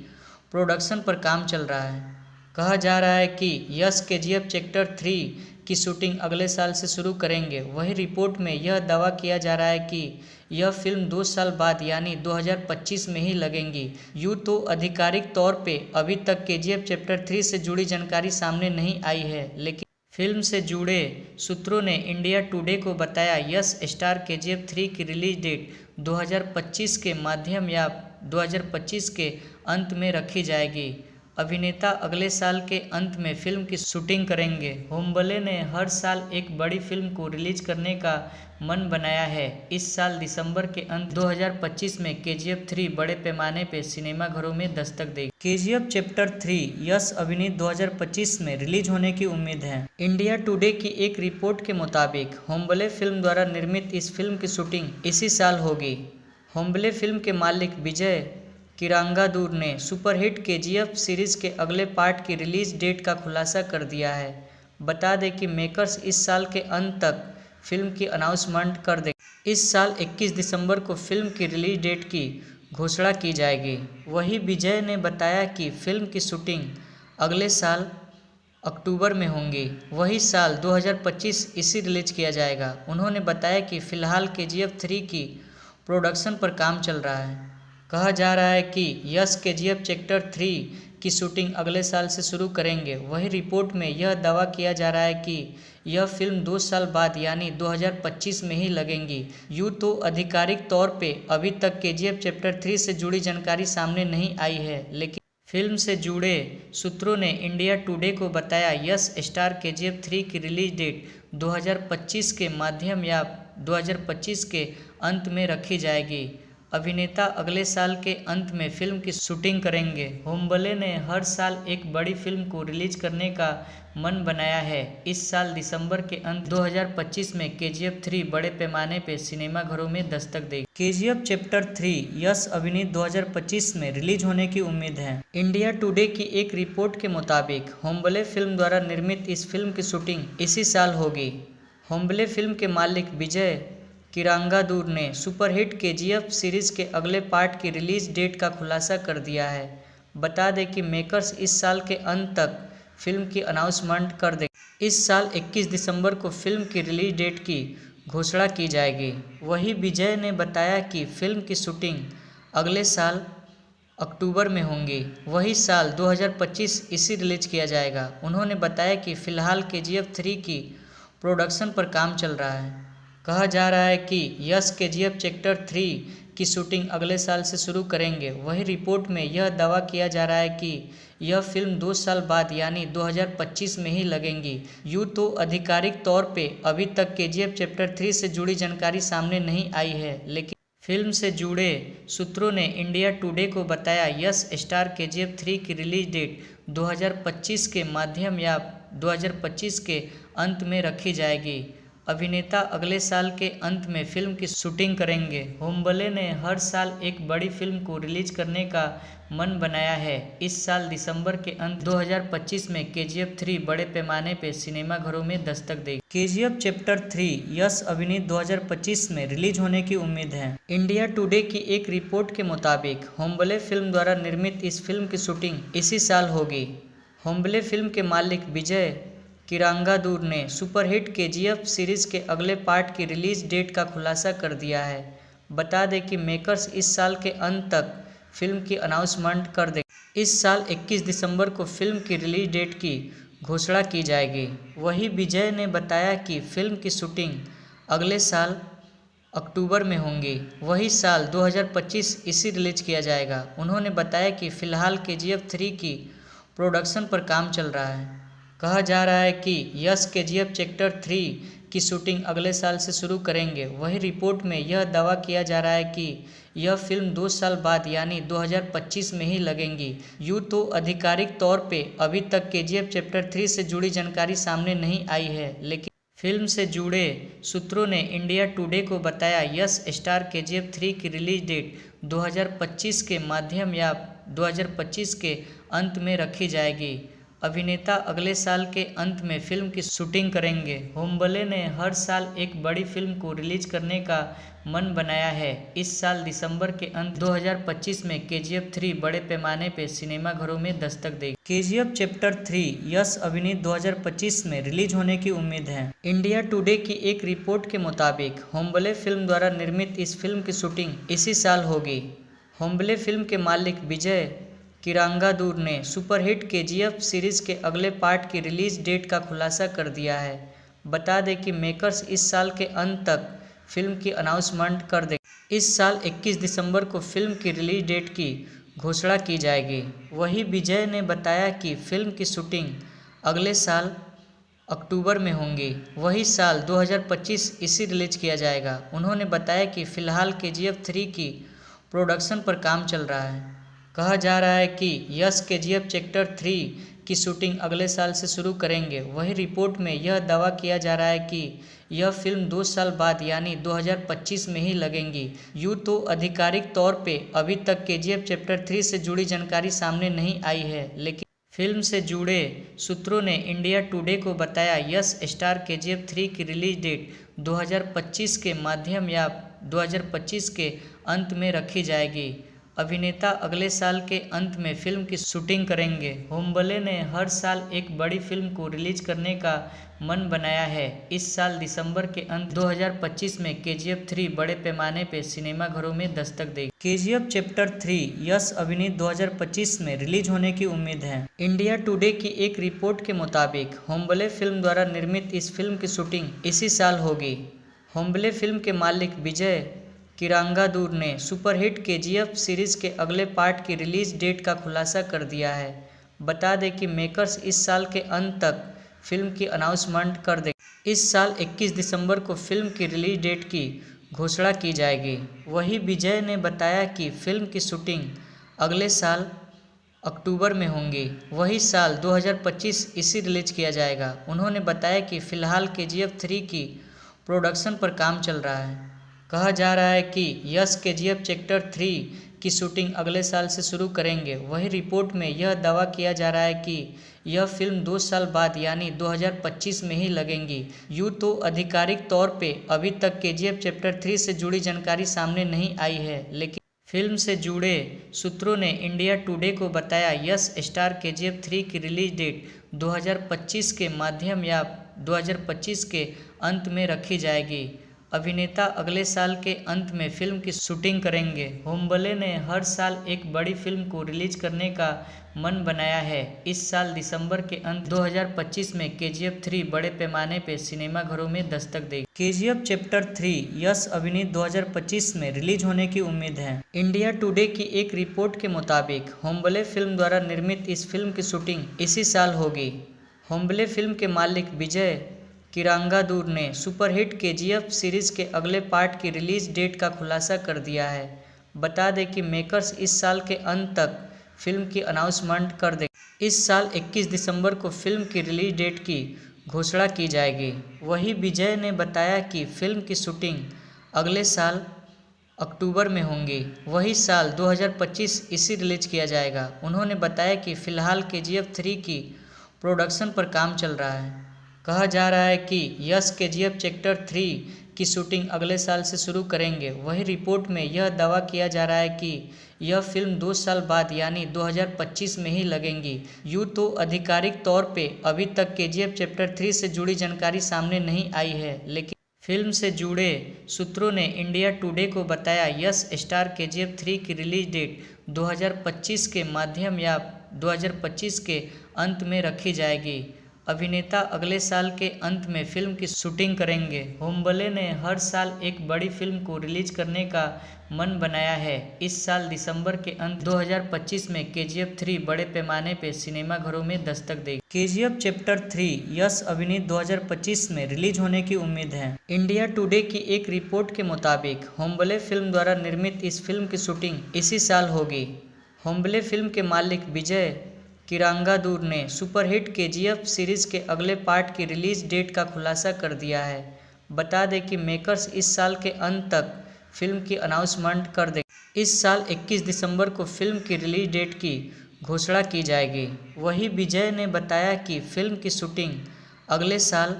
प्रोडक्शन पर काम चल रहा है। कहा जा रहा है कि यस KGF चैप्टर 3 की शूटिंग अगले साल से शुरू करेंगे। वही रिपोर्ट में यह दावा किया जा रहा है कि यह फिल्म 2 साल बाद यानी 2025 में ही लगेंगी। यूँ तो आधिकारिक तौर पे अभी तक KGF चैप्टर 3 से जुड़ी जानकारी सामने नहीं आई है, लेकिन फिल्म से जुड़े सूत्रों ने इंडिया टुडे को बताया यस स्टार KGF 3 की रिलीज डेट 2025 के मध्य या 2025 के अंत में रखी जाएगी। अभिनेता अगले साल के अंत में फिल्म की शूटिंग करेंगे। होम्बले ने हर साल एक बड़ी फिल्म को रिलीज करने का मन बनाया है। इस साल दिसंबर के अंत 2025 में KGF 3 बड़े पैमाने पर सिनेमाघरों में दस्तक देगी। KGF चैप्टर 3 यस अभिनीत 2025 में रिलीज होने की उम्मीद है। इंडिया टुडे की एक रिपोर्ट के मुताबिक होम्बले फिल्म द्वारा निर्मित इस फिल्म की शूटिंग इसी साल होगी। होम्बले फिल्म के मालिक विजय किरांगादूर ने सुपरहिट KGF सीरीज के अगले पार्ट की रिलीज डेट का खुलासा कर दिया है। बता दें कि मेकर्स इस साल के अंत तक फिल्म की अनाउंसमेंट कर देंगे। इस साल 21 दिसंबर को फिल्म की रिलीज डेट की घोषणा की जाएगी। वहीं विजय ने बताया कि फिल्म की शूटिंग अगले साल अक्टूबर में होंगी। वही साल 2025 इसे रिलीज किया जाएगा। उन्होंने बताया कि फिलहाल KGF 3 की प्रोडक्शन पर काम चल रहा है। कहा जा रहा है कि यस KGF चैप्टर 3 की शूटिंग अगले साल से शुरू करेंगे। वही रिपोर्ट में यह दावा किया जा रहा है कि यह फिल्म 2 साल बाद यानी 2025 में ही लगेंगी। यूँ तो आधिकारिक तौर पे अभी तक KGF चैप्टर 3 से जुड़ी जानकारी सामने नहीं आई है, लेकिन फिल्म से जुड़े सूत्रों ने इंडिया टुडे को बताया यस स्टार KGF 3 की रिलीज डेट 2025 के मध्य या 2025 के अंत में रखी जाएगी। अभिनेता अगले साल के अंत में फिल्म की शूटिंग करेंगे। होम्बले ने हर साल एक बड़ी फिल्म को रिलीज करने का मन बनाया है। इस साल दिसंबर के अंत 2025 में KGF 3 बड़े पैमाने पर सिनेमाघरों में दस्तक देगी। KGF चैप्टर 3 यस अभिनीत 2025 में रिलीज होने की उम्मीद है। इंडिया टुडे की एक रिपोर्ट के मुताबिक होम्बले फिल्म द्वारा निर्मित इस फिल्म की शूटिंग इसी साल होगी। होम्बले फिल्म के मालिक विजय किरांगादूर ने सुपरहिट KGF सीरीज के अगले पार्ट की रिलीज डेट का खुलासा कर दिया है। बता दें कि मेकर्स इस साल के अंत तक फिल्म की अनाउंसमेंट कर देंगे। इस साल 21 दिसंबर को फिल्म की रिलीज डेट की घोषणा की जाएगी। वहीं विजय ने बताया कि फिल्म की शूटिंग अगले साल अक्टूबर में होंगी। वही साल 2025 इसे रिलीज किया जाएगा। उन्होंने बताया कि फिलहाल KGF 3 की प्रोडक्शन पर काम चल रहा है। कहा जा रहा है कि यश KGF चैप्टर 3 की शूटिंग अगले साल से शुरू करेंगे। वहीं रिपोर्ट में यह दावा किया जा रहा है कि यह फिल्म 2 साल बाद यानी 2025 में ही लगेंगी। यूँ तो आधिकारिक तौर पे अभी तक KGF चैप्टर 3 से जुड़ी जानकारी सामने नहीं आई है, लेकिन फिल्म से जुड़े सूत्रों ने इंडिया टुडे को बताया यश स्टार KGF 3 की रिलीज डेट 2025 के माध्यम या 2025 के अंत में रखी जाएगी। अभिनेता अगले साल के अंत में फिल्म की शूटिंग करेंगे। होम्बले ने हर साल एक बड़ी फिल्म को रिलीज करने का मन बनाया है। इस साल दिसंबर के अंत 2025 में KGF 3 बड़े पैमाने पर सिनेमाघरों में दस्तक देगी। KGF चैप्टर 3 यश अभिनीत 2025 में रिलीज होने की उम्मीद है। इंडिया टुडे की एक रिपोर्ट के मुताबिक होम्बले फिल्म द्वारा निर्मित इस फिल्म की शूटिंग इसी साल होगी। होम्बले फिल्म के मालिक विजय किरांगादूर ने सुपरहिट KGF सीरीज के अगले पार्ट की रिलीज डेट का खुलासा कर दिया है। बता दें कि मेकर्स इस साल के अंत तक फिल्म की अनाउंसमेंट कर देंगे। इस साल 21 दिसंबर को फिल्म की रिलीज डेट की घोषणा की जाएगी। वहीं विजय ने बताया कि फिल्म की शूटिंग अगले साल अक्टूबर में होंगी। वही साल 2025 इसे रिलीज किया जाएगा। उन्होंने बताया कि फिलहाल KGF 3 की प्रोडक्शन पर काम चल रहा है। कहा जा रहा है कि यश KGF चैप्टर 3 की शूटिंग अगले साल से शुरू करेंगे। वहीं रिपोर्ट में यह दावा किया जा रहा है कि यह फिल्म 2 साल बाद यानी 2025 में ही लगेंगी। यूँ तो आधिकारिक तौर पे अभी तक KGF चैप्टर 3 से जुड़ी जानकारी सामने नहीं आई है, लेकिन फिल्म से जुड़े सूत्रों ने इंडिया टुडे को बताया यश स्टार KGF 3 की रिलीज डेट 2025 के माध्यम या 2025 के अंत में रखी जाएगी। अभिनेता अगले साल के अंत में फिल्म की शूटिंग करेंगे। होम्बले ने हर साल एक बड़ी फिल्म को रिलीज करने का मन बनाया है। इस साल दिसंबर के अंत 2025 में KGF 3 बड़े पैमाने पर सिनेमाघरों में दस्तक देगी। KGF चैप्टर 3 यश अभिनीत 2025 में रिलीज होने की उम्मीद है। इंडिया टुडे की एक रिपोर्ट के मुताबिक होम्बले फिल्म द्वारा निर्मित इस फिल्म की शूटिंग इसी साल होगी। होम्बले फिल्म के मालिक विजय किरांगादूर ने सुपरहिट KGF सीरीज के अगले पार्ट की रिलीज डेट का खुलासा कर दिया है। बता दें कि मेकर्स इस साल के अंत तक फिल्म की अनाउंसमेंट कर देंगे। इस साल 21 दिसंबर को फिल्म की रिलीज डेट की घोषणा की जाएगी। वहीं विजय ने बताया कि फिल्म की शूटिंग अगले साल अक्टूबर में होंगी। वही साल 2025 इसे रिलीज किया जाएगा। उन्होंने बताया कि फिलहाल KGF 3 की प्रोडक्शन पर काम चल रहा है। कहा जा रहा है कि यश KGF चैप्टर 3 की शूटिंग अगले साल से शुरू करेंगे। वहीं रिपोर्ट में यह दावा किया जा रहा है कि यह फिल्म 2 साल बाद यानी 2025 में ही लगेंगी। यूँ तो आधिकारिक तौर पे अभी तक KGF चैप्टर 3 से जुड़ी जानकारी सामने नहीं आई है, लेकिन फिल्म से जुड़े सूत्रों ने इंडिया टुडे को बताया यश स्टार KGF 3 की रिलीज डेट 2025 के माध्यम या 2025 के अंत में रखी जाएगी। अभिनेता अगले साल के अंत में फिल्म की शूटिंग करेंगे। होम्बले ने हर साल एक बड़ी फिल्म को रिलीज करने का मन बनाया है। इस साल दिसंबर के अंत 2025 में KGF 3 बड़े पैमाने पर सिनेमाघरों में दस्तक देगी। KGF चैप्टर 3 यश अभिनीत 2025 में रिलीज होने की उम्मीद है। इंडिया टुडे की एक रिपोर्ट के मुताबिक होम्बले फिल्म द्वारा निर्मित इस फिल्म की शूटिंग इसी साल होगी। होम्बले फिल्म के मालिक विजय किरांगादूर ने सुपरहिट KGF सीरीज के अगले पार्ट की रिलीज डेट का खुलासा कर दिया है। बता दें कि मेकर्स इस साल के अंत तक फिल्म की अनाउंसमेंट कर देंगे। इस साल 21 दिसंबर को फिल्म की रिलीज डेट की घोषणा की जाएगी। वहीं विजय ने बताया कि फिल्म की शूटिंग अगले साल अक्टूबर में होंगी। वही साल 2025 इसे रिलीज किया जाएगा। उन्होंने बताया कि फिलहाल KGF 3 की प्रोडक्शन पर काम चल रहा है। कहा जा रहा है कि यश KGF चैप्टर 3 की शूटिंग अगले साल से शुरू करेंगे। वहीं रिपोर्ट में यह दावा किया जा रहा है कि यह फिल्म 2 साल बाद यानी 2025 में ही लगेंगी। यूँ तो आधिकारिक तौर पे अभी तक KGF चैप्टर 3 से जुड़ी जानकारी सामने नहीं आई है, लेकिन फिल्म से जुड़े सूत्रों ने इंडिया टुडे को बताया यश स्टार KGF 3 की रिलीज डेट 2025 के माध्यम या 2025 के अंत में रखी जाएगी। अभिनेता अगले साल के अंत में फिल्म की शूटिंग करेंगे। होम्बले ने हर साल एक बड़ी फिल्म को रिलीज करने का मन बनाया है। इस साल दिसंबर के अंत 2025 में KGF 3 बड़े पैमाने पर सिनेमाघरों में दस्तक देगी। KGF चैप्टर 3 यस अभिनीत 2025 में रिलीज होने की उम्मीद है। इंडिया टुडे की एक रिपोर्ट के मुताबिक होम्बले फिल्म द्वारा निर्मित इस फिल्म की शूटिंग इसी साल होगी। होम्बले फिल्म के मालिक विजय किरांगादूर ने सुपरहिट KGF सीरीज के अगले पार्ट की रिलीज डेट का खुलासा कर दिया है। बता दें कि मेकर्स इस साल के अंत तक फिल्म की अनाउंसमेंट कर देंगे। इस साल 21 दिसंबर को फिल्म की रिलीज डेट की घोषणा की जाएगी। वहीं विजय ने बताया कि फिल्म की शूटिंग अगले साल अक्टूबर में होंगी। वही साल 2025 इसी रिलीज किया जाएगा। उन्होंने बताया कि फिलहाल KGF 3 की प्रोडक्शन पर काम चल रहा है। कहा जा रहा है कि यस KGF चैप्टर 3 की शूटिंग अगले साल से शुरू करेंगे। वहीं रिपोर्ट में यह दावा किया जा रहा है कि यह फिल्म 2 साल बाद यानी 2025 में ही लगेंगी। यूँ तो आधिकारिक तौर पे अभी तक KGF चैप्टर 3 से जुड़ी जानकारी सामने नहीं आई है, लेकिन फिल्म से जुड़े सूत्रों ने इंडिया टुडे को बताया यस स्टार KGF 3 की रिलीज डेट 2025 के मध्य या 2025 के अंत में रखी जाएगी। अभिनेता अगले साल के अंत में फिल्म की शूटिंग करेंगे। होम्बले ने हर साल एक बड़ी फिल्म को रिलीज करने का मन बनाया है। इस साल दिसंबर के अंत 2025 में KGF 3 बड़े पैमाने पर सिनेमाघरों में दस्तक देगी। KGF चैप्टर 3 यस अभिनीत 2025 में रिलीज होने की उम्मीद है। इंडिया टुडे की एक रिपोर्ट के मुताबिक होम्बले फिल्म द्वारा निर्मित इस फिल्म की शूटिंग इसी साल होगी। होम्बले फिल्म के मालिक विजय किरांगादूर ने सुपरहिट KGF सीरीज के अगले पार्ट की रिलीज डेट का खुलासा कर दिया है। बता दें कि मेकर्स इस साल के अंत तक फिल्म की अनाउंसमेंट कर देंगे। इस साल 21 दिसंबर को फिल्म की रिलीज डेट की घोषणा की जाएगी। वहीं विजय ने बताया कि फिल्म की शूटिंग अगले साल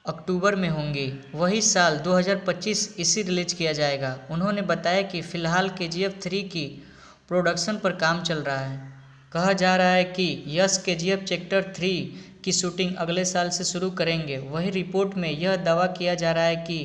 अक्टूबर में होंगी। वही साल 2025 इसी रिलीज किया जाएगा। उन्होंने बताया कि फिलहाल KGF 3 की प्रोडक्शन पर काम चल रहा है। कहा जा रहा है कि यस KGF चैप्टर 3 की शूटिंग अगले साल से शुरू करेंगे। वहीं रिपोर्ट में यह दावा किया जा रहा है कि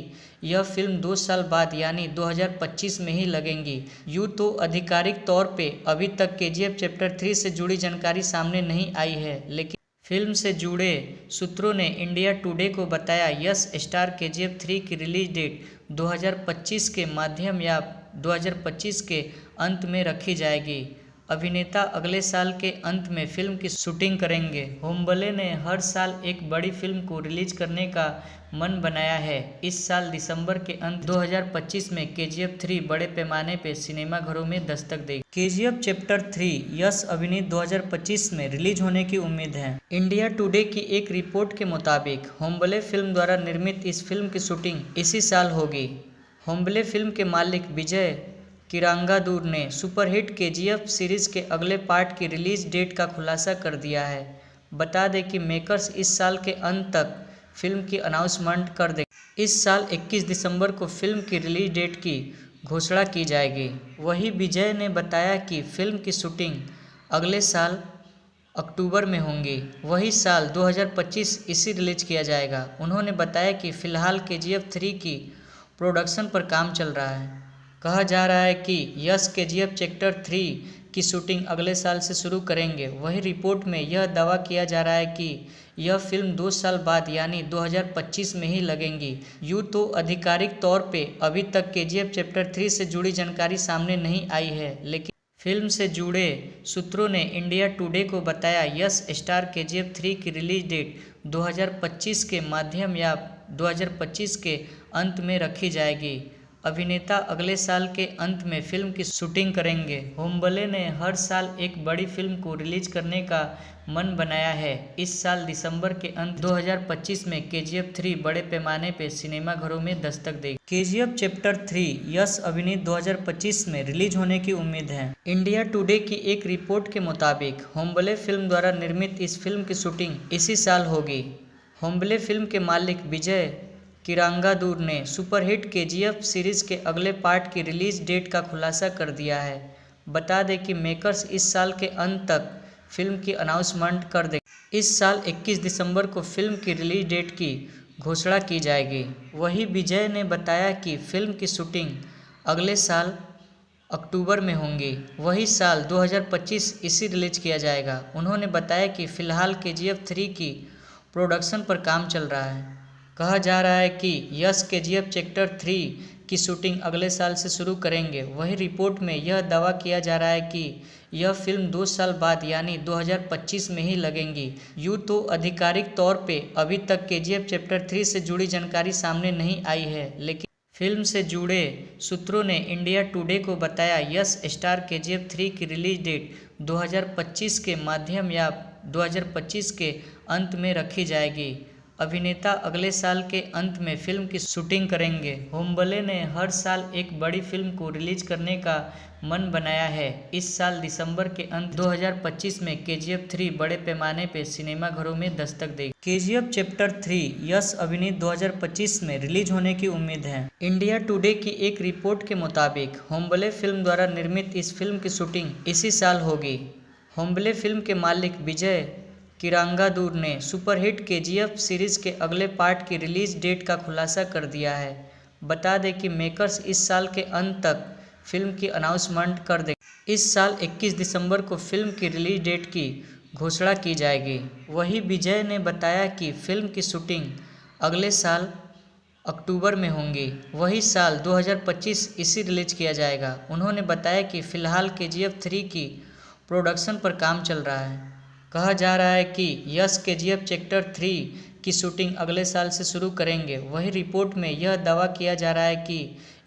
यह फिल्म 2 साल बाद यानी 2025 में ही लगेंगी। यूँ तो आधिकारिक तौर पे अभी तक KGF चैप्टर 3 से जुड़ी जानकारी सामने नहीं आई है, लेकिन फिल्म से जुड़े सूत्रों ने इंडिया टुडे को बताया यस स्टार KGF 3 की रिलीज डेट 2025 के मध्य या 2025 के अंत में रखी जाएगी। अभिनेता अगले साल के अंत में फिल्म की शूटिंग करेंगे। होम्बले ने हर साल एक बड़ी फिल्म को रिलीज करने का मन बनाया है। इस साल दिसंबर के अंत 2025 में KGF 3 बड़े पैमाने पर सिनेमाघरों में दस्तक देगी। KGF चैप्टर 3 यस अभिनीत 2025 में रिलीज होने की उम्मीद है। इंडिया टुडे की एक रिपोर्ट के मुताबिक होम्बले फिल्म द्वारा निर्मित इस फिल्म की शूटिंग इसी साल होगी। होम्बले फिल्म के मालिक विजय किरांगादूर ने सुपरहिट KGF सीरीज के अगले पार्ट की रिलीज डेट का खुलासा कर दिया है। बता दें कि मेकर्स इस साल के अंत तक फिल्म की अनाउंसमेंट कर देंगे। इस साल 21 दिसंबर को फिल्म की रिलीज डेट की घोषणा की जाएगी। वहीं विजय ने बताया कि फिल्म की शूटिंग अगले साल अक्टूबर में होंगी। वही साल 2025 इसी रिलीज किया जाएगा। उन्होंने बताया कि फिलहाल KGF 3 की प्रोडक्शन पर काम चल रहा है। कहा जा रहा है कि यस KGF चैप्टर 3 की शूटिंग अगले साल से शुरू करेंगे। वहीं रिपोर्ट में यह दावा किया जा रहा है कि यह फिल्म 2 साल बाद यानी 2025 में ही लगेंगी। यूँ तो आधिकारिक तौर पे अभी तक KGF चैप्टर 3 से जुड़ी जानकारी सामने नहीं आई है, लेकिन फिल्म से जुड़े सूत्रों ने इंडिया टुडे को बताया यस स्टार KGF 3 की रिलीज डेट 2025 के मध्य या 2025 के अंत में रखी जाएगी। अभिनेता अगले साल के अंत में फिल्म की शूटिंग करेंगे। होम्बले ने हर साल एक बड़ी फिल्म को रिलीज करने का मन बनाया है। इस साल दिसंबर के अंत 2025 में KGF 3 बड़े पैमाने पर सिनेमाघरों में दस्तक देगी। KGF चैप्टर 3 यस अभिनीत 2025 में रिलीज होने की उम्मीद है। इंडिया टुडे की एक रिपोर्ट के मुताबिक होम्बले फिल्म द्वारा निर्मित इस फिल्म की शूटिंग इसी साल होगी। होम्बले फिल्म के मालिक विजय किरांगादूर ने सुपरहिट KGF सीरीज के अगले पार्ट की रिलीज डेट का खुलासा कर दिया है। बता दें कि मेकर्स इस साल के अंत तक फिल्म की अनाउंसमेंट कर देंगे। इस साल 21 दिसंबर को फिल्म की रिलीज डेट की घोषणा की जाएगी। वहीं विजय ने बताया कि फिल्म की शूटिंग अगले साल अक्टूबर में होंगी। वही साल 2025 इसे रिलीज किया जाएगा। उन्होंने बताया कि फिलहाल KGF 3 की प्रोडक्शन पर काम चल रहा है। कहा जा रहा है कि यश KGF चैप्टर 3 की शूटिंग अगले साल से शुरू करेंगे। वहीं रिपोर्ट में यह दावा किया जा रहा है कि यह फिल्म 2 साल बाद यानी 2025 में ही लगेंगी। यूँ तो आधिकारिक तौर पे अभी तक KGF चैप्टर 3 से जुड़ी जानकारी सामने नहीं आई है, लेकिन फिल्म से जुड़े सूत्रों ने इंडिया टुडे को बताया यश स्टार KGF 3 की रिलीज डेट 2025 के मध्य या 2025 के अंत में रखी जाएगी। अभिनेता अगले साल के अंत में फिल्म की शूटिंग करेंगे। होम्बले ने हर साल एक बड़ी फिल्म को रिलीज करने का मन बनाया है। इस साल दिसंबर के अंत 2025 में KGF 3 बड़े पैमाने पर सिनेमाघरों में दस्तक देगी। KGF चैप्टर 3 यश अभिनीत 2025 में रिलीज होने की उम्मीद है। इंडिया टुडे की एक रिपोर्ट के मुताबिक होम्बले फिल्म द्वारा निर्मित इस फिल्म की शूटिंग इसी साल होगी। होम्बले फिल्म के मालिक विजय किरांगादूर ने सुपरहिट KGF सीरीज के अगले पार्ट की रिलीज डेट का खुलासा कर दिया है। बता दें कि मेकर्स इस साल के अंत तक फिल्म की अनाउंसमेंट कर देंगे। इस साल 21 दिसंबर को फिल्म की रिलीज डेट की घोषणा की जाएगी। वहीं विजय ने बताया कि फिल्म की शूटिंग अगले साल अक्टूबर में होंगी। वही साल 2025 इसे रिलीज किया जाएगा। उन्होंने बताया कि फिलहाल KGF 3 की प्रोडक्शन पर काम चल रहा है। कहा जा रहा है कि यश KGF चैप्टर 3 की शूटिंग अगले साल से शुरू करेंगे। वहीं रिपोर्ट में यह दावा किया जा रहा है कि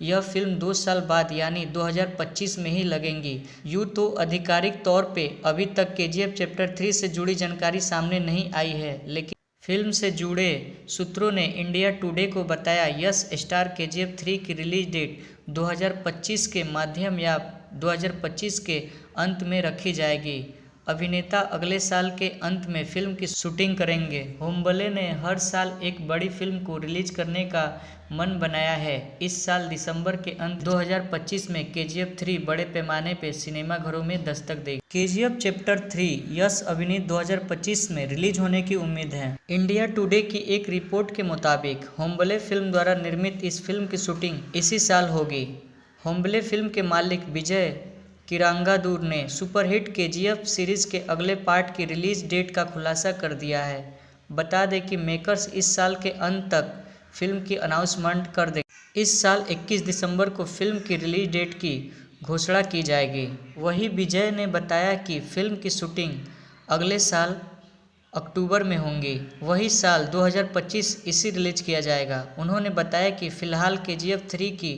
यह फिल्म 2 साल बाद यानी 2025 में ही लगेंगी। यूँ तो आधिकारिक तौर पे अभी तक KGF चैप्टर 3 से जुड़ी जानकारी सामने नहीं आई है, लेकिन फिल्म से जुड़े सूत्रों ने इंडिया टुडे को बताया यश स्टार KGF 3 की रिलीज डेट 2025 के मध्य या 2025 के अंत में रखी जाएगी। अभिनेता अगले साल के अंत में फिल्म की शूटिंग करेंगे। होम्बले ने हर साल एक बड़ी फिल्म को रिलीज करने का मन बनाया है। इस साल दिसंबर के अंत 2025 में KGF 3 बड़े पैमाने पर सिनेमाघरों में दस्तक देगी। KGF चैप्टर 3 यश अभिनीत 2025 में रिलीज होने की उम्मीद है। इंडिया टुडे की एक रिपोर्ट के मुताबिक होम्बले फिल्म द्वारा निर्मित इस फिल्म की शूटिंग इसी साल होगी। होम्बले फिल्म के मालिक विजय किरांगादूर ने सुपरहिट KGF सीरीज के अगले पार्ट की रिलीज डेट का खुलासा कर दिया है। बता दें कि मेकर्स इस साल के अंत तक फिल्म की अनाउंसमेंट कर देंगे। इस साल 21 दिसंबर को फिल्म की रिलीज डेट की घोषणा की जाएगी। वहीं विजय ने बताया कि फिल्म की शूटिंग अगले साल अक्टूबर में होंगी। वही साल 2025 इसे रिलीज किया जाएगा। उन्होंने बताया कि फिलहाल KGF 3 की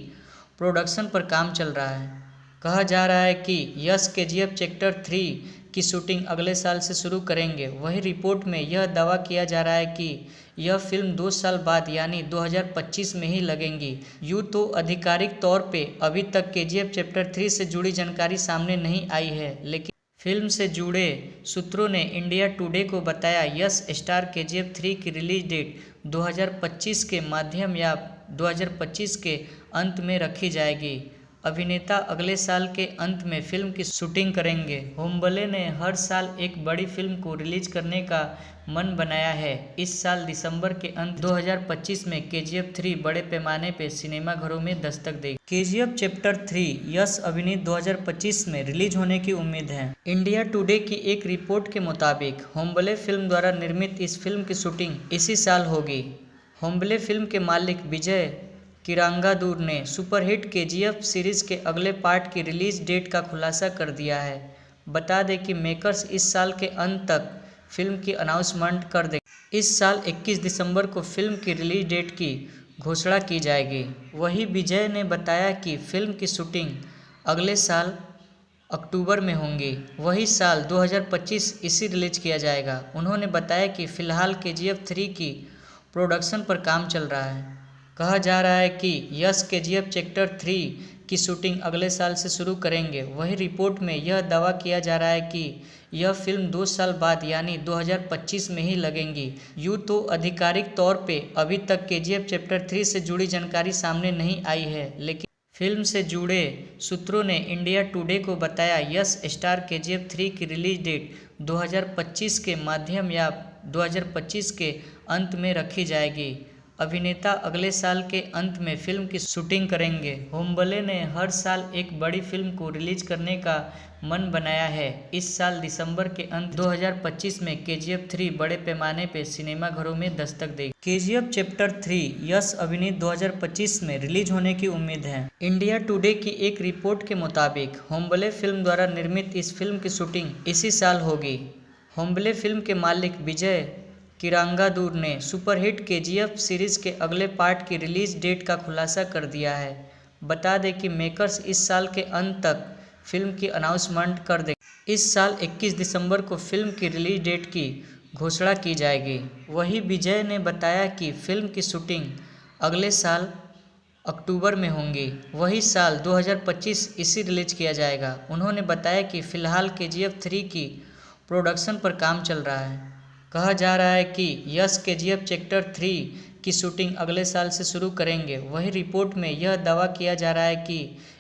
प्रोडक्शन पर काम चल रहा है। कहा जा रहा है कि यश KGF चैप्टर 3 की शूटिंग अगले साल से शुरू करेंगे। वहीं रिपोर्ट में यह दावा किया जा रहा है कि यह फिल्म 2 साल बाद यानी 2025 में ही लगेंगी। यूँ तो आधिकारिक तौर पे अभी तक KGF चैप्टर 3 से जुड़ी जानकारी सामने नहीं आई है, लेकिन फिल्म से जुड़े सूत्रों ने इंडिया टुडे को बताया यश स्टार KGF 3 की रिलीज डेट 2025 के मध्य या 2025 के अंत में रखी जाएगी। अभिनेता अगले साल के अंत में फिल्म की शूटिंग करेंगे। होम्बले ने हर साल एक बड़ी फिल्म को रिलीज करने का मन बनाया है। इस साल दिसंबर के अंत 2025 में KGF 3 बड़े पैमाने पर सिनेमाघरों में दस्तक देगी। KGF चैप्टर 3 यश अभिनीत 2025 में रिलीज होने की उम्मीद है। इंडिया टुडे की एक रिपोर्ट के मुताबिक होम्बले फिल्म द्वारा निर्मित इस फिल्म की शूटिंग इसी साल होगी। होम्बले फिल्म के मालिक विजय किरांगादूर ने सुपरहिट KGF सीरीज के अगले पार्ट की रिलीज डेट का खुलासा कर दिया है। बता दें कि मेकर्स इस साल के अंत तक फिल्म की अनाउंसमेंट कर देंगे। इस साल 21 दिसंबर को फिल्म की रिलीज डेट की घोषणा की जाएगी। वहीं विजय ने बताया कि फिल्म की शूटिंग अगले साल अक्टूबर में होंगी। वही साल 2025 इसे रिलीज किया जाएगा। उन्होंने बताया कि फिलहाल KGF 3 की प्रोडक्शन पर काम चल रहा है। कहा जा रहा है कि यश KGF चैप्टर 3 की शूटिंग अगले साल से शुरू करेंगे। वहीं रिपोर्ट में यह दावा किया जा रहा है कि यह फिल्म 2 साल बाद यानी 2025 में ही लगेंगी। यूँ तो आधिकारिक तौर पे अभी तक KGF चैप्टर 3 से जुड़ी जानकारी सामने नहीं आई है, लेकिन फिल्म से जुड़े सूत्रों ने इंडिया टुडे को बताया यश स्टार KGF 3 की रिलीज डेट 2025 के मध्य या 2025 के अंत में रखी जाएगी। अभिनेता अगले साल के अंत में फिल्म की शूटिंग करेंगे। होम्बले ने हर साल एक बड़ी फिल्म को रिलीज करने का मन बनाया है। इस साल दिसंबर के अंत 2025 में KGF 3 बड़े पैमाने पर सिनेमाघरों में दस्तक देगी। KGF चैप्टर 3 यस अभिनीत 2025 में रिलीज होने की उम्मीद है। इंडिया टुडे की एक रिपोर्ट के मुताबिक होम्बले फिल्म द्वारा निर्मित इस फिल्म की शूटिंग इसी साल होगी। होम्बले फिल्म के मालिक विजय किरांगादूर ने सुपरहिट KGF सीरीज के अगले पार्ट की रिलीज डेट का खुलासा कर दिया है। बता दें कि मेकर्स इस साल के अंत तक फिल्म की अनाउंसमेंट कर देंगे। इस साल 21 दिसंबर को फिल्म की रिलीज डेट की घोषणा की जाएगी। वहीं विजय ने बताया कि फिल्म की शूटिंग अगले साल अक्टूबर में होंगी। वही साल 2025 इसे रिलीज किया जाएगा। उन्होंने बताया कि फिलहाल KGF 3 की प्रोडक्शन पर काम चल रहा है। कहा जा रहा है कि यस KGF चैप्टर 3 की शूटिंग अगले साल से शुरू करेंगे। वहीं रिपोर्ट में यह दावा किया जा रहा है कि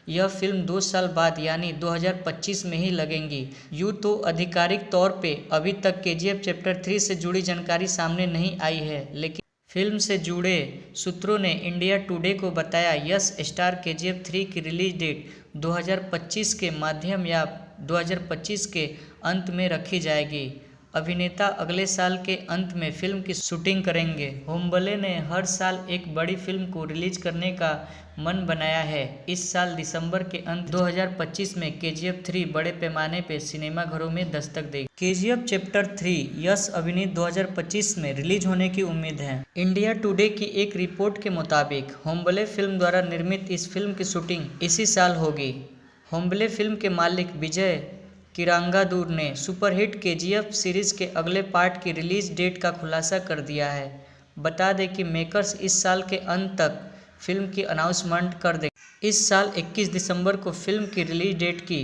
यह फिल्म 2 साल बाद यानी 2025 में ही लगेगी। यूँ तो आधिकारिक तौर पे अभी तक KGF चैप्टर 3 से जुड़ी जानकारी सामने नहीं आई है, लेकिन फिल्म से जुड़े सूत्रों ने इंडिया टुडे को बताया यस स्टार KGF 3 की रिलीज डेट 2025 के मध्य या 2025 के अंत में रखी जाएगी। अभिनेता अगले साल के अंत में फिल्म की शूटिंग करेंगे। होम्बले ने हर साल एक बड़ी फिल्म को रिलीज करने का मन बनाया है। इस साल दिसंबर के अंत 2025 में KGF 3 बड़े पैमाने पर सिनेमाघरों में दस्तक देगी। KGF चैप्टर 3 यस अभिनीत 2025 में रिलीज होने की उम्मीद है। इंडिया टुडे की एक रिपोर्ट के मुताबिक होम्बले फिल्म द्वारा निर्मित इस फिल्म की शूटिंग इसी साल होगी। होम्बले फिल्म के मालिक विजय किरांगादूर ने सुपरहिट KGF सीरीज के अगले पार्ट की रिलीज डेट का खुलासा कर दिया है। बता दें कि मेकर्स इस साल के अंत तक फिल्म की अनाउंसमेंट कर देंगे। इस साल 21 दिसंबर को फिल्म की रिलीज डेट की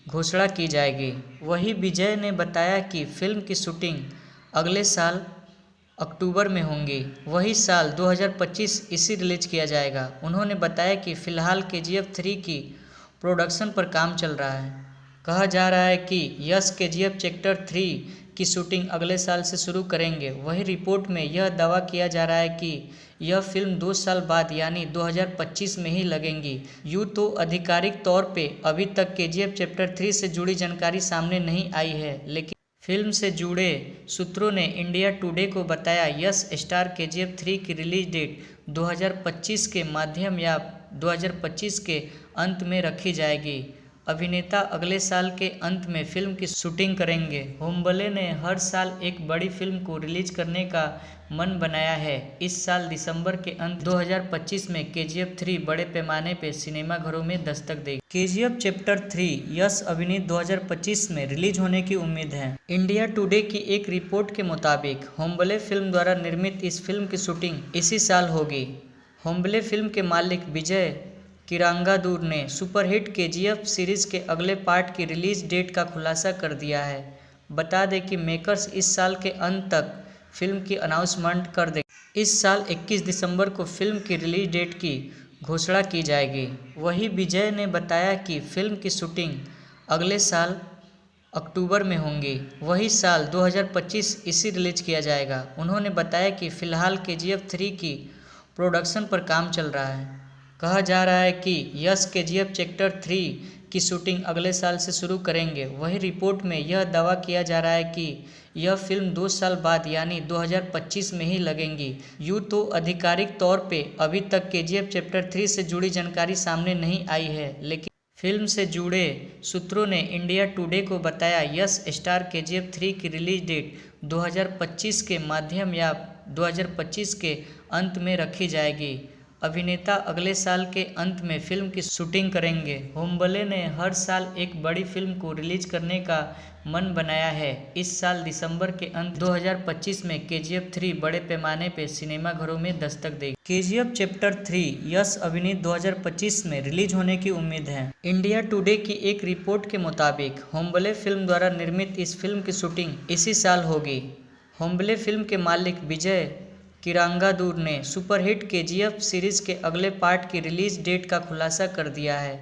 घोषणा की जाएगी। वहीं विजय ने बताया कि फिल्म की शूटिंग अगले साल अक्टूबर में होंगी। वही साल 2025 इसे रिलीज किया जाएगा। उन्होंने बताया कि फिलहाल KGF 3 की प्रोडक्शन पर काम चल रहा है। कहा जा रहा है कि यस KGF चैप्टर 3 की शूटिंग अगले साल से शुरू करेंगे। वहीं रिपोर्ट में यह दावा किया जा रहा है कि यह फिल्म 2 साल बाद यानी 2025 में ही लगेगी। यूँ तो आधिकारिक तौर पे अभी तक KGF चैप्टर 3 से जुड़ी जानकारी सामने नहीं आई है, लेकिन फिल्म से जुड़े सूत्रों ने इंडिया टुडे को बताया यस स्टार KGF 3 की रिलीज डेट 2025 के मध्य या 2025 के अंत में रखी जाएगी। अभिनेता अगले साल के अंत में फिल्म की शूटिंग करेंगे। होम्बले ने हर साल एक बड़ी फिल्म को रिलीज करने का मन बनाया है। इस साल दिसंबर के अंत 2025 में KGF 3 बड़े पैमाने पर सिनेमाघरों में दस्तक देगी। KGF चैप्टर 3 यस अभिनीत 2025 में रिलीज होने की उम्मीद है। इंडिया टुडे की एक रिपोर्ट के मुताबिक होम्बले फिल्म द्वारा निर्मित इस फिल्म की शूटिंग इसी साल होगी। होम्बले फिल्म के मालिक विजय किरांगादूर ने सुपरहिट KGF सीरीज के अगले पार्ट की रिलीज डेट का खुलासा कर दिया है। बता दें कि मेकर्स इस साल के अंत तक फिल्म की अनाउंसमेंट कर देंगे। इस साल 21 दिसंबर को फिल्म की रिलीज डेट की घोषणा की जाएगी। वहीं विजय ने बताया कि फिल्म की शूटिंग अगले साल अक्टूबर में होंगी। वही साल 2025 इसे रिलीज किया जाएगा। उन्होंने बताया कि फिलहाल KGF 3 की प्रोडक्शन पर काम चल रहा है। कहा जा रहा है कि यस KGF चैप्टर 3 की शूटिंग अगले साल से शुरू करेंगे। वहीं रिपोर्ट में यह दावा किया जा रहा है कि यह फिल्म 2 साल बाद यानी 2025 में ही लगेगी। यूँ तो आधिकारिक तौर पे अभी तक KGF चैप्टर 3 से जुड़ी जानकारी सामने नहीं आई है, लेकिन फिल्म से जुड़े सूत्रों ने इंडिया टुडे को बताया यस स्टार KGF 3 की रिलीज डेट 2025 के मध्य या 2025 के अंत में रखी जाएगी। अभिनेता अगले साल के अंत में फिल्म की शूटिंग करेंगे। होम्बले ने हर साल एक बड़ी फिल्म को रिलीज करने का मन बनाया है। इस साल दिसंबर के अंत 2025 में KGF 3 बड़े पैमाने पर सिनेमाघरों में दस्तक देगी। KGF चैप्टर 3 यस अभिनीत 2025 में रिलीज होने की उम्मीद है। इंडिया टुडे की एक रिपोर्ट के मुताबिक होम्बले फिल्म द्वारा निर्मित इस फिल्म की शूटिंग इसी साल होगी। होम्बले फिल्म के मालिक विजय किरांगादूर ने सुपरहिट KGF सीरीज के अगले पार्ट की रिलीज डेट का खुलासा कर दिया है।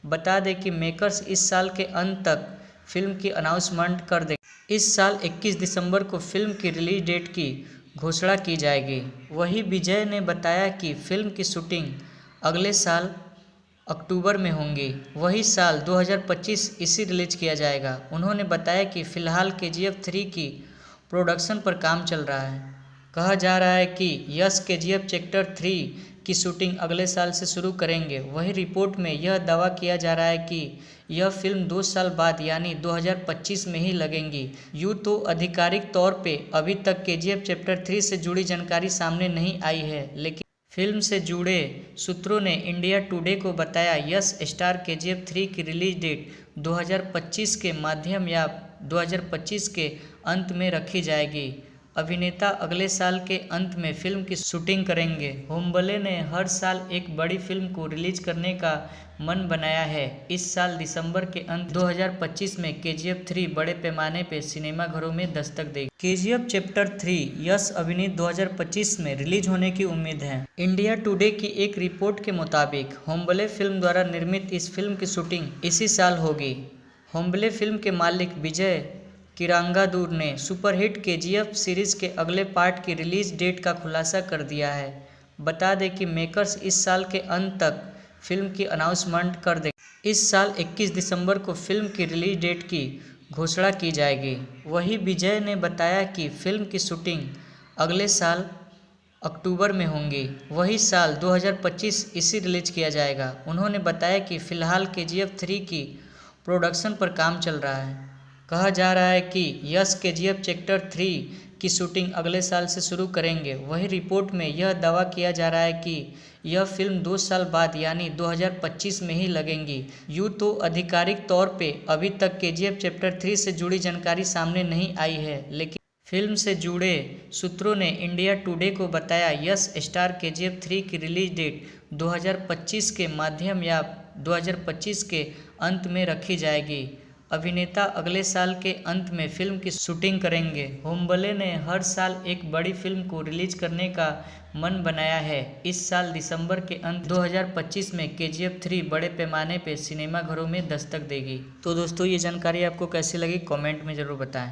बता दें कि मेकर्स इस साल के अंत तक फिल्म की अनाउंसमेंट कर देंगे। इस साल 21 दिसंबर को फिल्म की रिलीज डेट की घोषणा की जाएगी। वहीं विजय ने बताया कि फिल्म की शूटिंग अगले साल अक्टूबर में होंगी। वही साल 2025 इसे रिलीज किया जाएगा। उन्होंने बताया कि फिलहाल KGF 3 की प्रोडक्शन पर काम चल रहा है। कहा जा रहा है कि यश KGF चैप्टर 3 की शूटिंग अगले साल से शुरू करेंगे। वहीं रिपोर्ट में यह दावा किया जा रहा है कि यह फिल्म 2 साल बाद यानी 2025 में ही लगेंगी। यूँ तो आधिकारिक तौर पे अभी तक KGF चैप्टर 3 से जुड़ी जानकारी सामने नहीं आई है, लेकिन फिल्म से जुड़े सूत्रों ने इंडिया टुडे को बताया यश स्टार KGF 3 की रिलीज डेट 2025 के मध्यम या 2025 के अंत में रखी जाएगी। अभिनेता अगले साल के अंत में फिल्म की शूटिंग करेंगे। होम्बले ने हर साल एक बड़ी फिल्म को रिलीज करने का मन बनाया है। इस साल दिसंबर के अंत 2025 में KGF 3 बड़े पैमाने पर सिनेमाघरों में दस्तक देगी। KGF चैप्टर 3 यश अभिनीत 2025 में रिलीज होने की उम्मीद है। इंडिया टुडे की एक रिपोर्ट के मुताबिक होम्बले फिल्म द्वारा निर्मित इस फिल्म की शूटिंग इसी साल होगी। होम्बले फिल्म के मालिक विजय किरांगादूर ने सुपरहिट KGF सीरीज के अगले पार्ट की रिलीज डेट का खुलासा कर दिया है। बता दें कि मेकर्स इस साल के अंत तक फिल्म की अनाउंसमेंट कर देंगे। इस साल 21 दिसंबर को फिल्म की रिलीज डेट की घोषणा की जाएगी। वहीं विजय ने बताया कि फिल्म की शूटिंग अगले साल अक्टूबर में होंगी। वही साल 2025 इसे रिलीज किया जाएगा। उन्होंने बताया कि फिलहाल KGF 3 की प्रोडक्शन पर काम चल रहा है। कहा जा रहा है कि यश KGF चैप्टर 3 की शूटिंग अगले साल से शुरू करेंगे। वहीं रिपोर्ट में यह दावा किया जा रहा है कि यह फिल्म 2 साल बाद यानी 2025 में ही लगेंगी। यूँ तो आधिकारिक तौर पे अभी तक KGF चैप्टर 3 से जुड़ी जानकारी सामने नहीं आई है, लेकिन फिल्म से जुड़े सूत्रों ने इंडिया टुडे को बताया यश स्टार KGF 3 की रिलीज डेट 2025 के मध्यम या 2025 के अंत में रखी जाएगी। अभिनेता अगले साल के अंत में फिल्म की शूटिंग करेंगे। होम्बले ने हर साल एक बड़ी फिल्म को रिलीज करने का मन बनाया है। इस साल दिसंबर के अंत 2025 में KGF 3 बड़े पैमाने पर सिनेमाघरों में दस्तक देगी। तो दोस्तों, ये जानकारी आपको कैसी लगी कमेंट में ज़रूर बताएं।